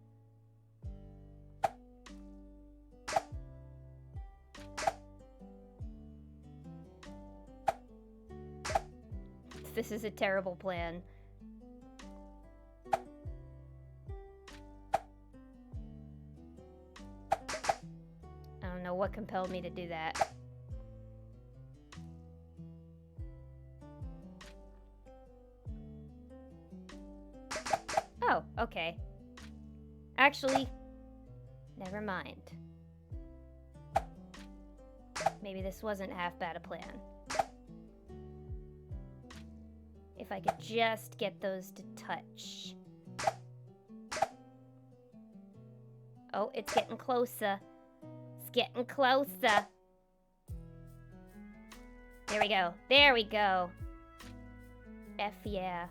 S1: This is a terrible plan. I don't know what compelled me to do that. Oh, okay. Actually, never mind. Maybe this wasn't half bad a plan. If I could just get those to touch. Oh, it's getting closer. It's getting closer. There we go. There we go. F yeah.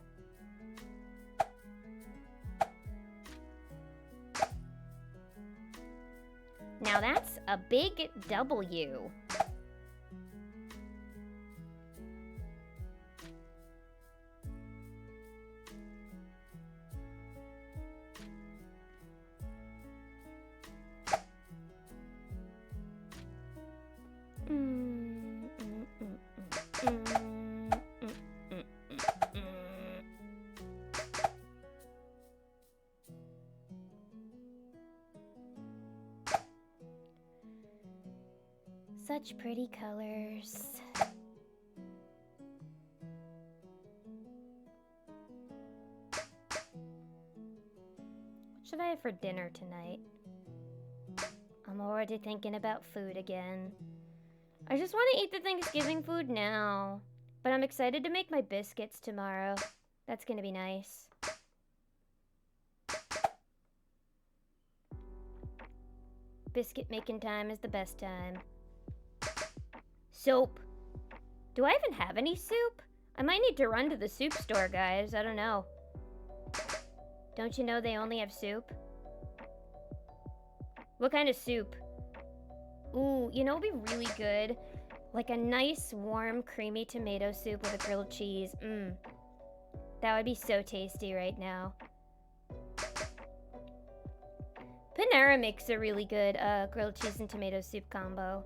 S1: Now that's a big W. Such pretty colors. What should I have for dinner tonight? I'm already thinking about food again. I just want to eat the Thanksgiving food now. But I'm excited to make my biscuits tomorrow. That's gonna be nice. Biscuit making time is the best time. Soap. Do I even have any soup? I might need to run to the soup store, guys. I don't know. Don't you know they only have soup? What kind of soup? Ooh, you know what'd be really good? Like a nice, warm, creamy tomato soup with a grilled cheese. Mmm. That would be so tasty right now. Panera makes a really good grilled cheese and tomato soup combo.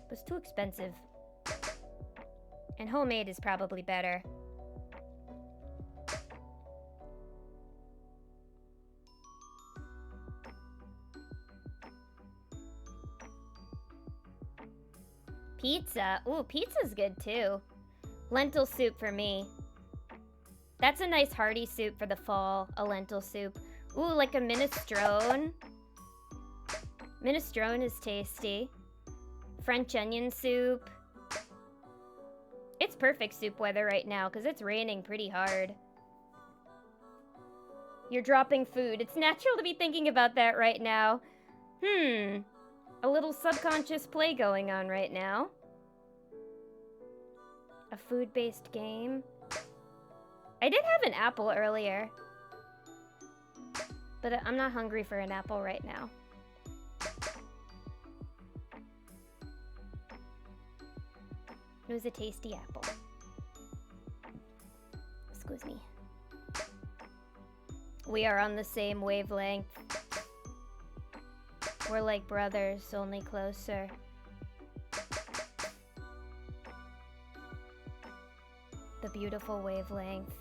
S1: But it's too expensive. And homemade is probably better. Pizza. Ooh, pizza's good too. Lentil soup for me. That's a nice hearty soup for the fall, a lentil soup. Ooh, like a minestrone. Minestrone is tasty. French onion soup. It's perfect soup weather right now because it's raining pretty hard. You're dropping food. It's natural to be thinking about that right now. A little subconscious play going on right now. A food-based game. I did have an apple earlier. But I'm not hungry for an apple right now. It was a tasty apple. Excuse me. We are on the same wavelength. We're like brothers, only closer. The beautiful wavelength.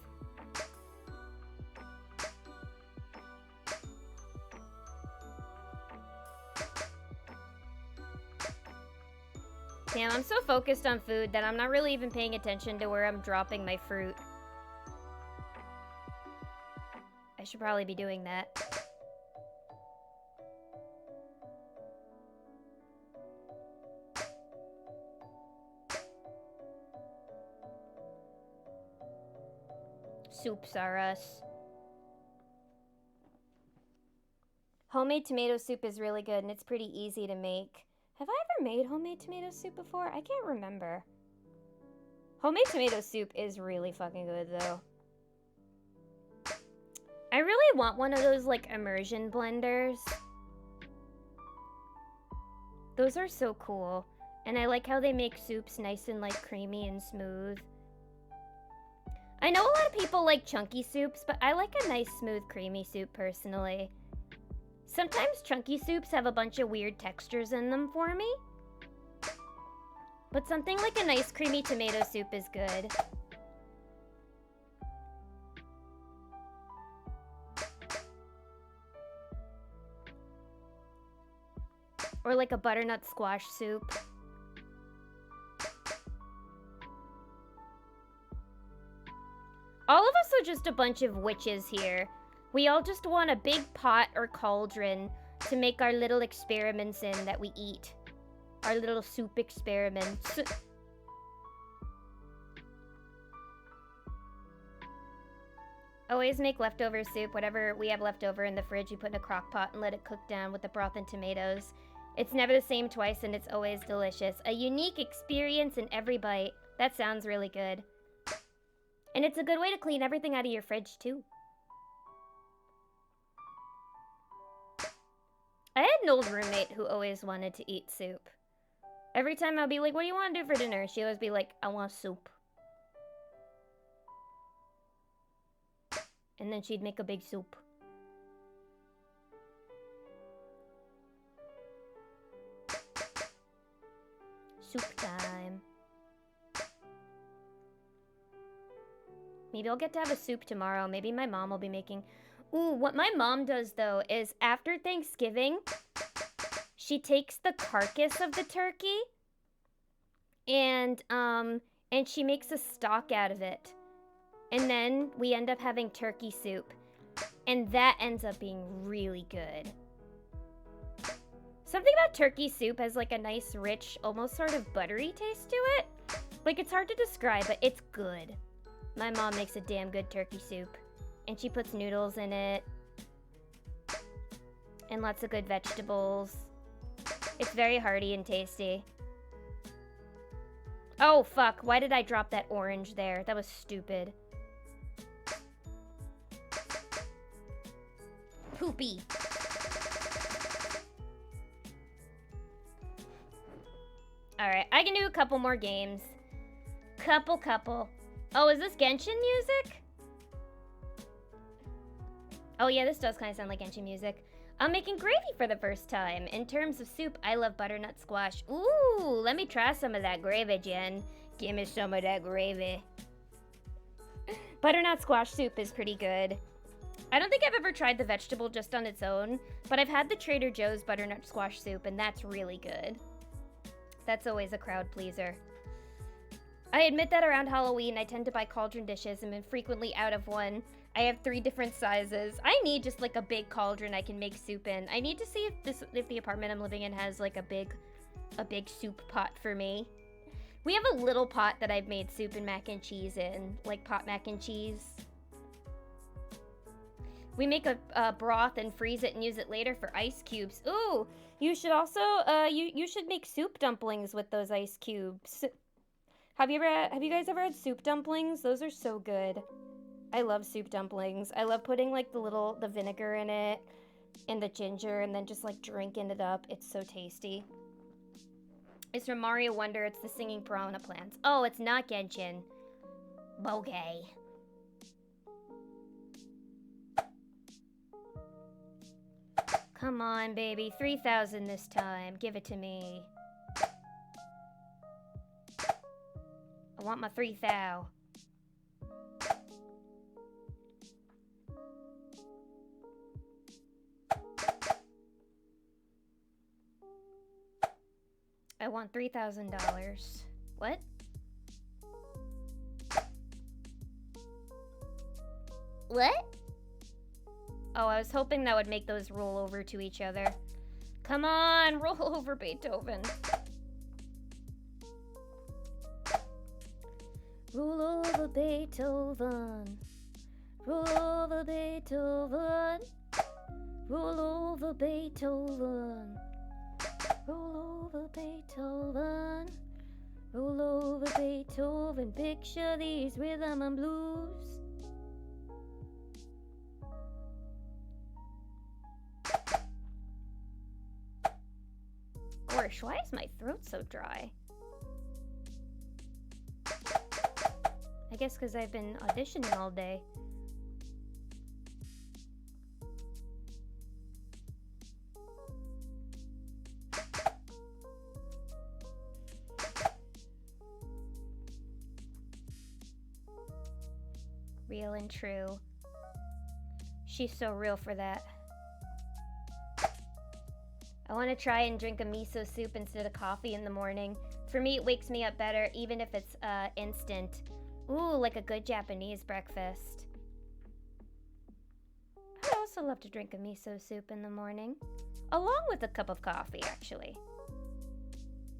S1: Damn, I'm so focused on food that I'm not really even paying attention to where I'm dropping my fruit. I should probably be doing that. Soups are us. Homemade tomato soup is really good and it's pretty easy to make. Have I ever made homemade tomato soup before? I can't remember. Homemade tomato soup is really fucking good though. really want one of those, like, immersion blenders. Those are so cool. And I like how they make soups nice and, like, creamy and smooth. I know a lot of people like chunky soups, but I like a nice, smooth, creamy soup, personally. Sometimes chunky soups have a bunch of weird textures in them for me. But something like a nice, creamy tomato soup is good. Or like a butternut squash soup. All of us are just a bunch of witches here. We all just want a big pot or cauldron to make our little experiments in that we eat. Our little soup experiments. Always make leftover soup. Whatever we have left over in the fridge, you put in a crock pot and let it cook down with the broth and tomatoes. It's never the same twice and it's always delicious. A unique experience in every bite. That sounds really good. And it's a good way to clean everything out of your fridge, too. I had an old roommate who always wanted to eat soup. Every time I'd be like, what do you want to do for dinner? She'd always be like, I want soup. And then she'd make a big soup. Soup time. Maybe I'll get to have a soup tomorrow. Maybe my mom will be making... Ooh, what my mom does, though, is after Thanksgiving, she takes the carcass of the turkey and she makes a stock out of it. And then we end up having turkey soup. And that ends up being really good. Something about turkey soup has like a nice, rich, almost sort of buttery taste to it. Like, it's hard to describe, but it's good. My mom makes a damn good turkey soup. And she puts noodles in it. And lots of good vegetables. It's very hearty and tasty. Oh, fuck. Why did I drop that orange there? That was stupid. Poopy. Alright, I can do a couple more games. Couple. Oh, is this Genshin music? Oh yeah, this does kind of sound like Genshin music. I'm making gravy for the first time. In terms of soup, I love butternut squash. Ooh, let me try some of that gravy, Jen. Give me some of that gravy. Butternut squash soup is pretty good. I don't think I've ever tried the vegetable just on its own, but I've had the Trader Joe's butternut squash soup, and that's really good. That's always a crowd pleaser. I admit that around Halloween, I tend to buy cauldron dishes and am frequently out of one. I have 3 different sizes. I need just like a big cauldron I can make soup in. I need to see if the apartment I'm living in has like a big soup pot for me. We have a little pot that I've made soup and mac and cheese in, like pot mac and cheese. We make a broth and freeze it and use it later for ice cubes. Ooh, you should also you should make soup dumplings with those ice cubes. Have you guys ever had soup dumplings? Those are so good. I love soup dumplings. I love putting like the vinegar in it and the ginger and then just like drinking it up. It's so tasty. It's from Mario Wonder. It's the singing piranha plants. Oh, it's not Genshin. Okay. Come on, baby. 3,000 this time. Give it to me. I want my 3,000. I want $3,000. What?
S3: What?
S1: Oh, I was hoping that would make those roll over to each other. Come on, roll over, Beethoven. Roll over, Beethoven. Roll over, Beethoven. Roll over, Beethoven. Roll over, Beethoven. Roll over, Beethoven. Picture these rhythm and blues. harsh. Why is my throat so dry? I guess because I've been auditioning all day. Real and true. She's so real for that. I want to try and drink a miso soup instead of coffee in the morning. For me, it wakes me up better, even if it's instant. Ooh, like a good Japanese breakfast. I also love to drink a miso soup in the morning, along with a cup of coffee, actually.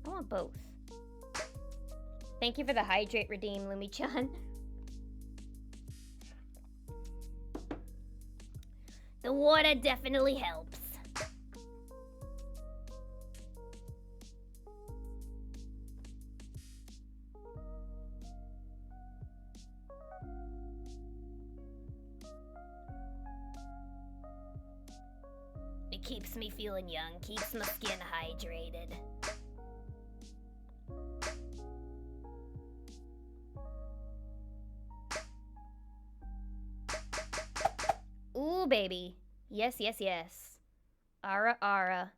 S1: I want both. Thank you for the hydrate redeem, Lumi-chan. The water definitely helps. It keeps me feeling young, keeps my skin hydrated. Ooh, baby. Yes, yes, yes. Ara, ara.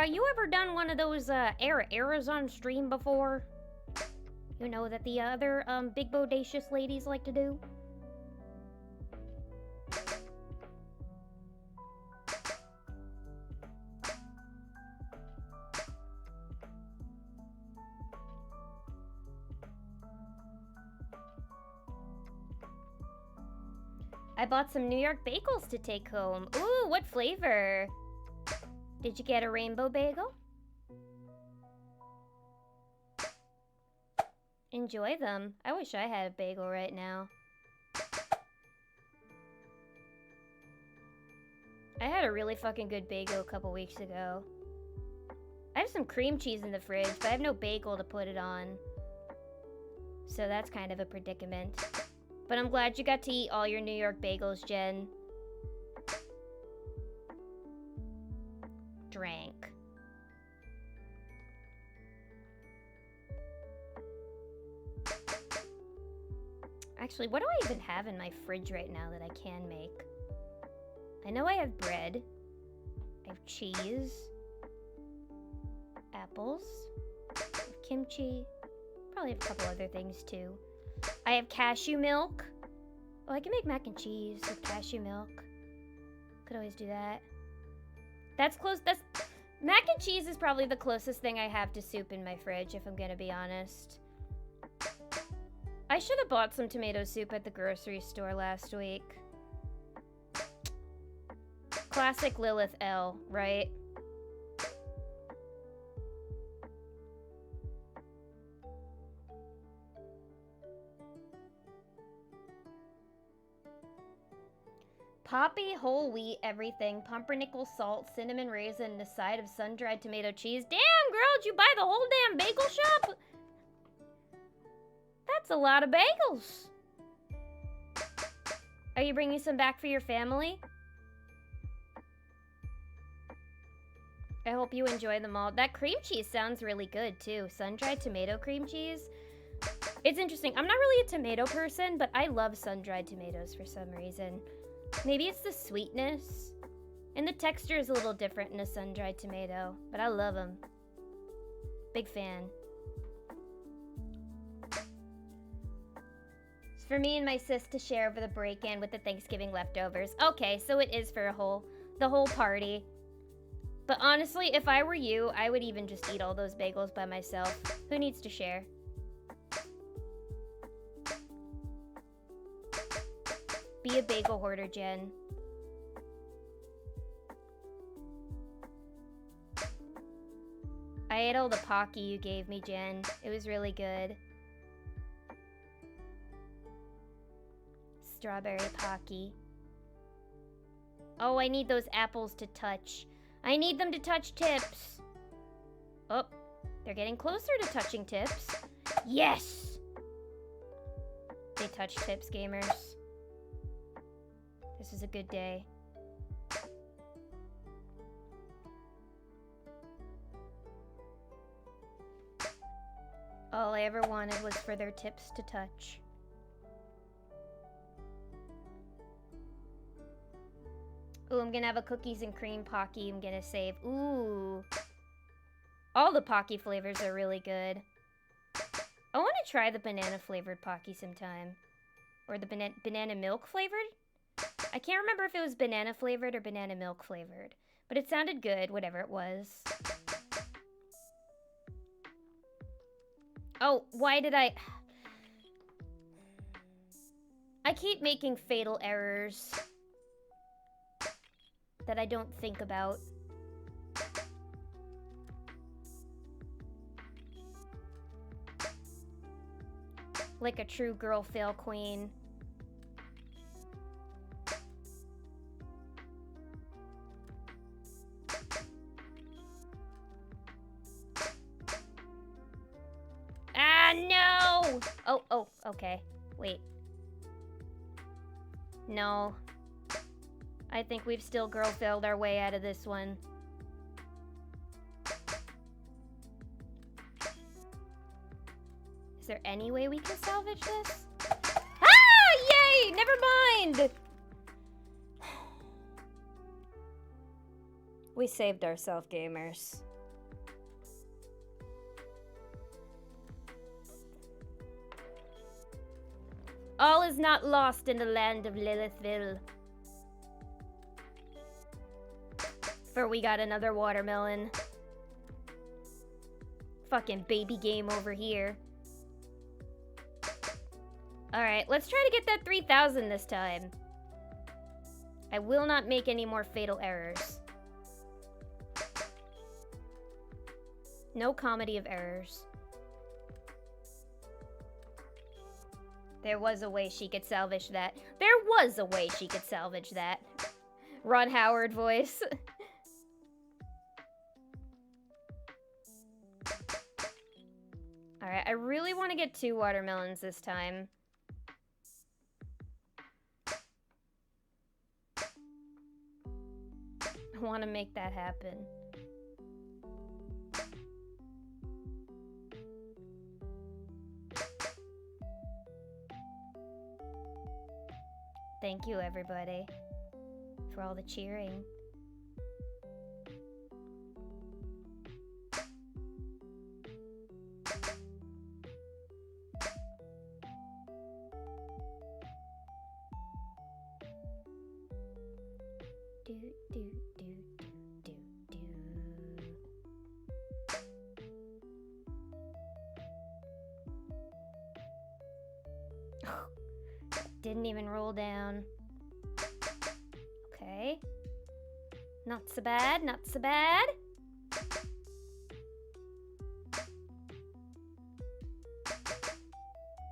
S1: You ever done one of those, eras on stream before? You know, that the other, big bodacious ladies like to do? I bought some New York bagels to take home. Ooh, what flavor? Did you get a rainbow bagel? Enjoy them. I wish I had a bagel right now. I had a really fucking good bagel a couple weeks ago. I have some cream cheese in the fridge, but I have no bagel to put it on. So that's kind of a predicament. But I'm glad you got to eat all your New York bagels, Jen. Drank. Actually, what do I even have in my fridge right now that I can make? I know I have bread. I have cheese. Apples. I have kimchi. Probably have a couple other things too. I have cashew milk. Oh, I can make mac and cheese with cashew milk. Could always do that. That's close. Mac and cheese is probably the closest thing I have to soup in my fridge, if I'm gonna be honest. I should have bought some tomato soup at the grocery store last week. Classic Lilith L, right? Poppy, whole wheat, everything, pumpernickel, salt, cinnamon raisin, and a side of sun-dried tomato cheese. Damn, girl, did you buy the whole damn bagel shop? That's a lot of bagels. Are you bringing some back for your family? I hope you enjoy them all. That cream cheese sounds really good, too. Sun-dried tomato cream cheese. It's interesting. I'm not really a tomato person, but I love sun-dried tomatoes for some reason. Maybe it's the sweetness. And the texture is a little different in a sun-dried tomato, but I love them. Big fan. It's for me and my sis to share over the break-in with the Thanksgiving leftovers. Okay, so it is for the whole party. But honestly, if I were you, I would even just eat all those bagels by myself. Who needs to share? Be a bagel hoarder, Jen. I ate all the Pocky you gave me, Jen. It was really good. Strawberry Pocky. Oh, I need those apples to touch. I need them to touch tips. Oh, they're getting closer to touching tips. Yes! They touch tips, gamers. This is a good day. All I ever wanted was for their tips to touch. Ooh, I'm gonna have a cookies and cream Pocky. I'm gonna save. Ooh. All the Pocky flavors are really good. I want to try the banana flavored Pocky sometime. Or the banana milk flavored? I can't remember if it was banana flavored or banana milk flavored. But it sounded good, whatever it was. Oh, why did I keep making fatal errors that I don't think about. Like a true girl fail queen. Ah, no! Oh, okay. Wait. No. I think we've still girl failed our way out of this one. Is there any way we can salvage this? Ah! Yay! Never mind! We saved ourselves, gamers. All is not lost in the land of Lilithville. For we got another watermelon. Fucking baby game over here. Alright, let's try to get that 3,000 this time. I will not make any more fatal errors. No comedy of errors. There was a way she could salvage that. There was a way she could salvage that. Ron Howard voice. Alright, I really want to get 2 watermelons this time. I want to make that happen. Thank you, everybody, for all the cheering. Do, do, do, do, do, do. Didn't even roll down. Okay. Not so bad, not so bad.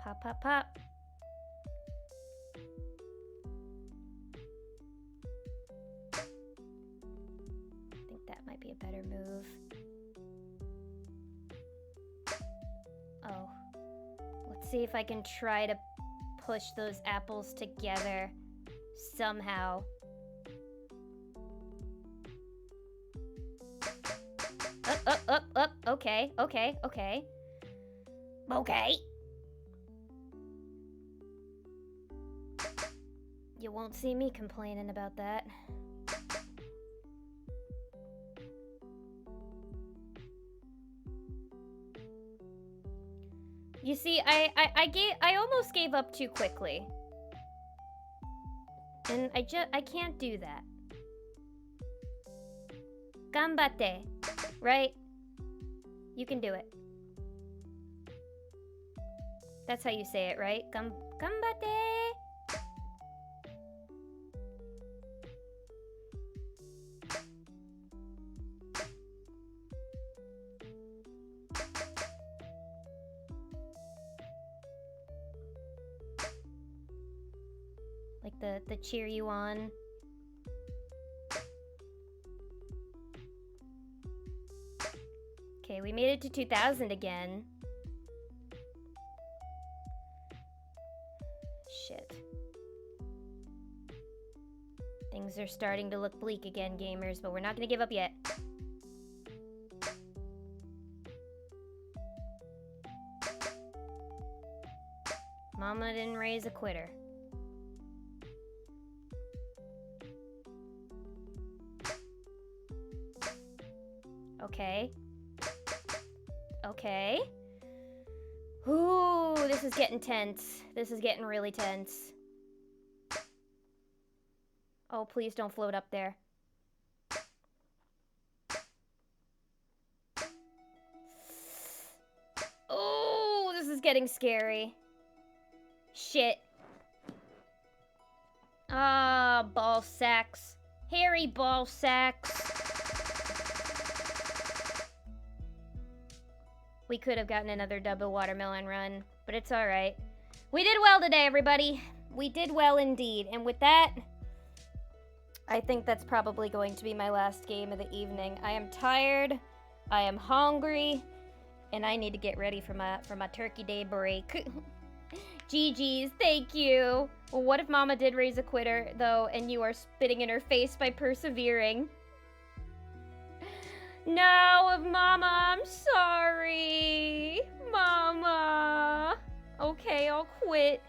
S1: Pop, pop, pop. I think that might be a better move. Oh. Let's see if I can try to push those apples together somehow. Up. Okay. Okay. You won't see me complaining about that. You see, I almost gave up too quickly. And I can't do that. Ganbatte, right? You can do it. That's how you say it, right? Ganbatte. Like the cheer you on. Okay, we made it to 2,000 again. Shit. Things are starting to look bleak again, gamers, but we're not gonna give up yet. Mama didn't raise a quitter. Okay. Okay. Ooh, this is getting tense. This is getting really tense. Oh, please don't float up there. Oh, this is getting scary. Shit. Ah, ball sacks. Hairy ball sacks. We could have gotten another double watermelon run, but it's alright. We did well today, everybody. We did well indeed. And with that, I think that's probably going to be my last game of the evening. I am tired, I am hungry, and I need to get ready for my Turkey Day break. GG's, thank you. Well, what if Mama did raise a quitter, though, and you are spitting in her face by persevering? No, Mama, I'm sorry. Mama. Okay, I'll quit.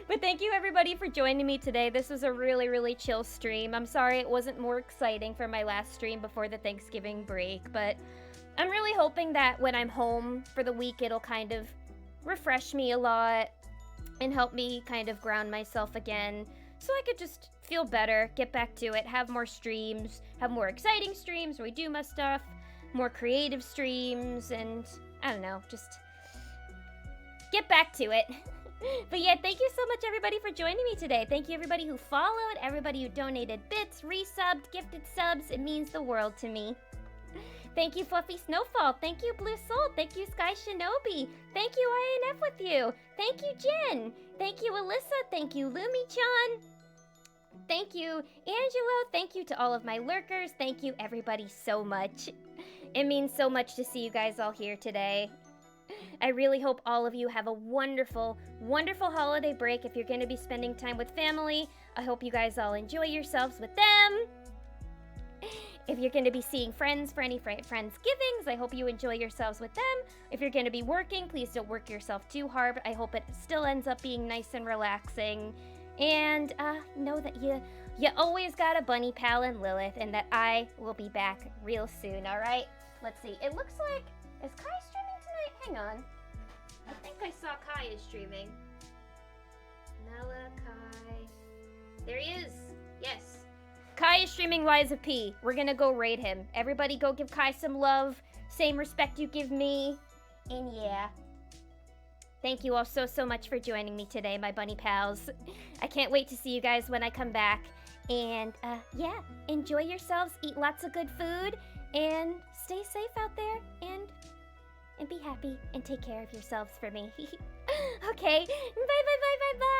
S1: But thank you everybody for joining me today. This was a really, really chill stream. I'm sorry it wasn't more exciting for my last stream before the Thanksgiving break, but I'm really hoping that when I'm home for the week, it'll kind of refresh me a lot and help me kind of ground myself again so I could just feel better, get back to it, have more streams, have more exciting streams where we do my stuff, more creative streams, and I don't know, just get back to it. But yeah, thank you so much everybody for joining me today. Thank you everybody who followed, everybody who donated bits, resubbed, gifted subs. It means the world to me. Thank you Fluffy Snowfall. Thank you Blue Soul. Thank you Sky Shinobi. Thank you INF with you. Thank you Jen. Thank you Alyssa. Thank you Lumi-chan. Thank you Angelo. Thank you to all of my lurkers. Thank you everybody so much. It means so much to see you guys all here today. I really hope all of you have a wonderful, wonderful holiday break. If you're going to be spending time with family, I hope you guys all enjoy yourselves with them. If you're going to be seeing friends for any Friendsgivings, I hope you enjoy yourselves with them. If you're going to be working, please don't work yourself too hard. I hope it still ends up being nice and relaxing. And know that you always got a bunny pal in Lilith, and that I will be back real soon, alright? Let's see. It looks like... Is Kai streaming tonight? Hang on. I think I saw Kai is streaming. Malachi. There he is. Yes. Kai is streaming Lies of P. We're gonna go raid him. Everybody go give Kai some love. Same respect you give me. And yeah. Thank you all so much for joining me today, my bunny pals. I can't wait to see you guys when I come back. And yeah, enjoy yourselves, eat lots of good food, and stay safe out there, and be happy, and take care of yourselves for me. Okay, bye.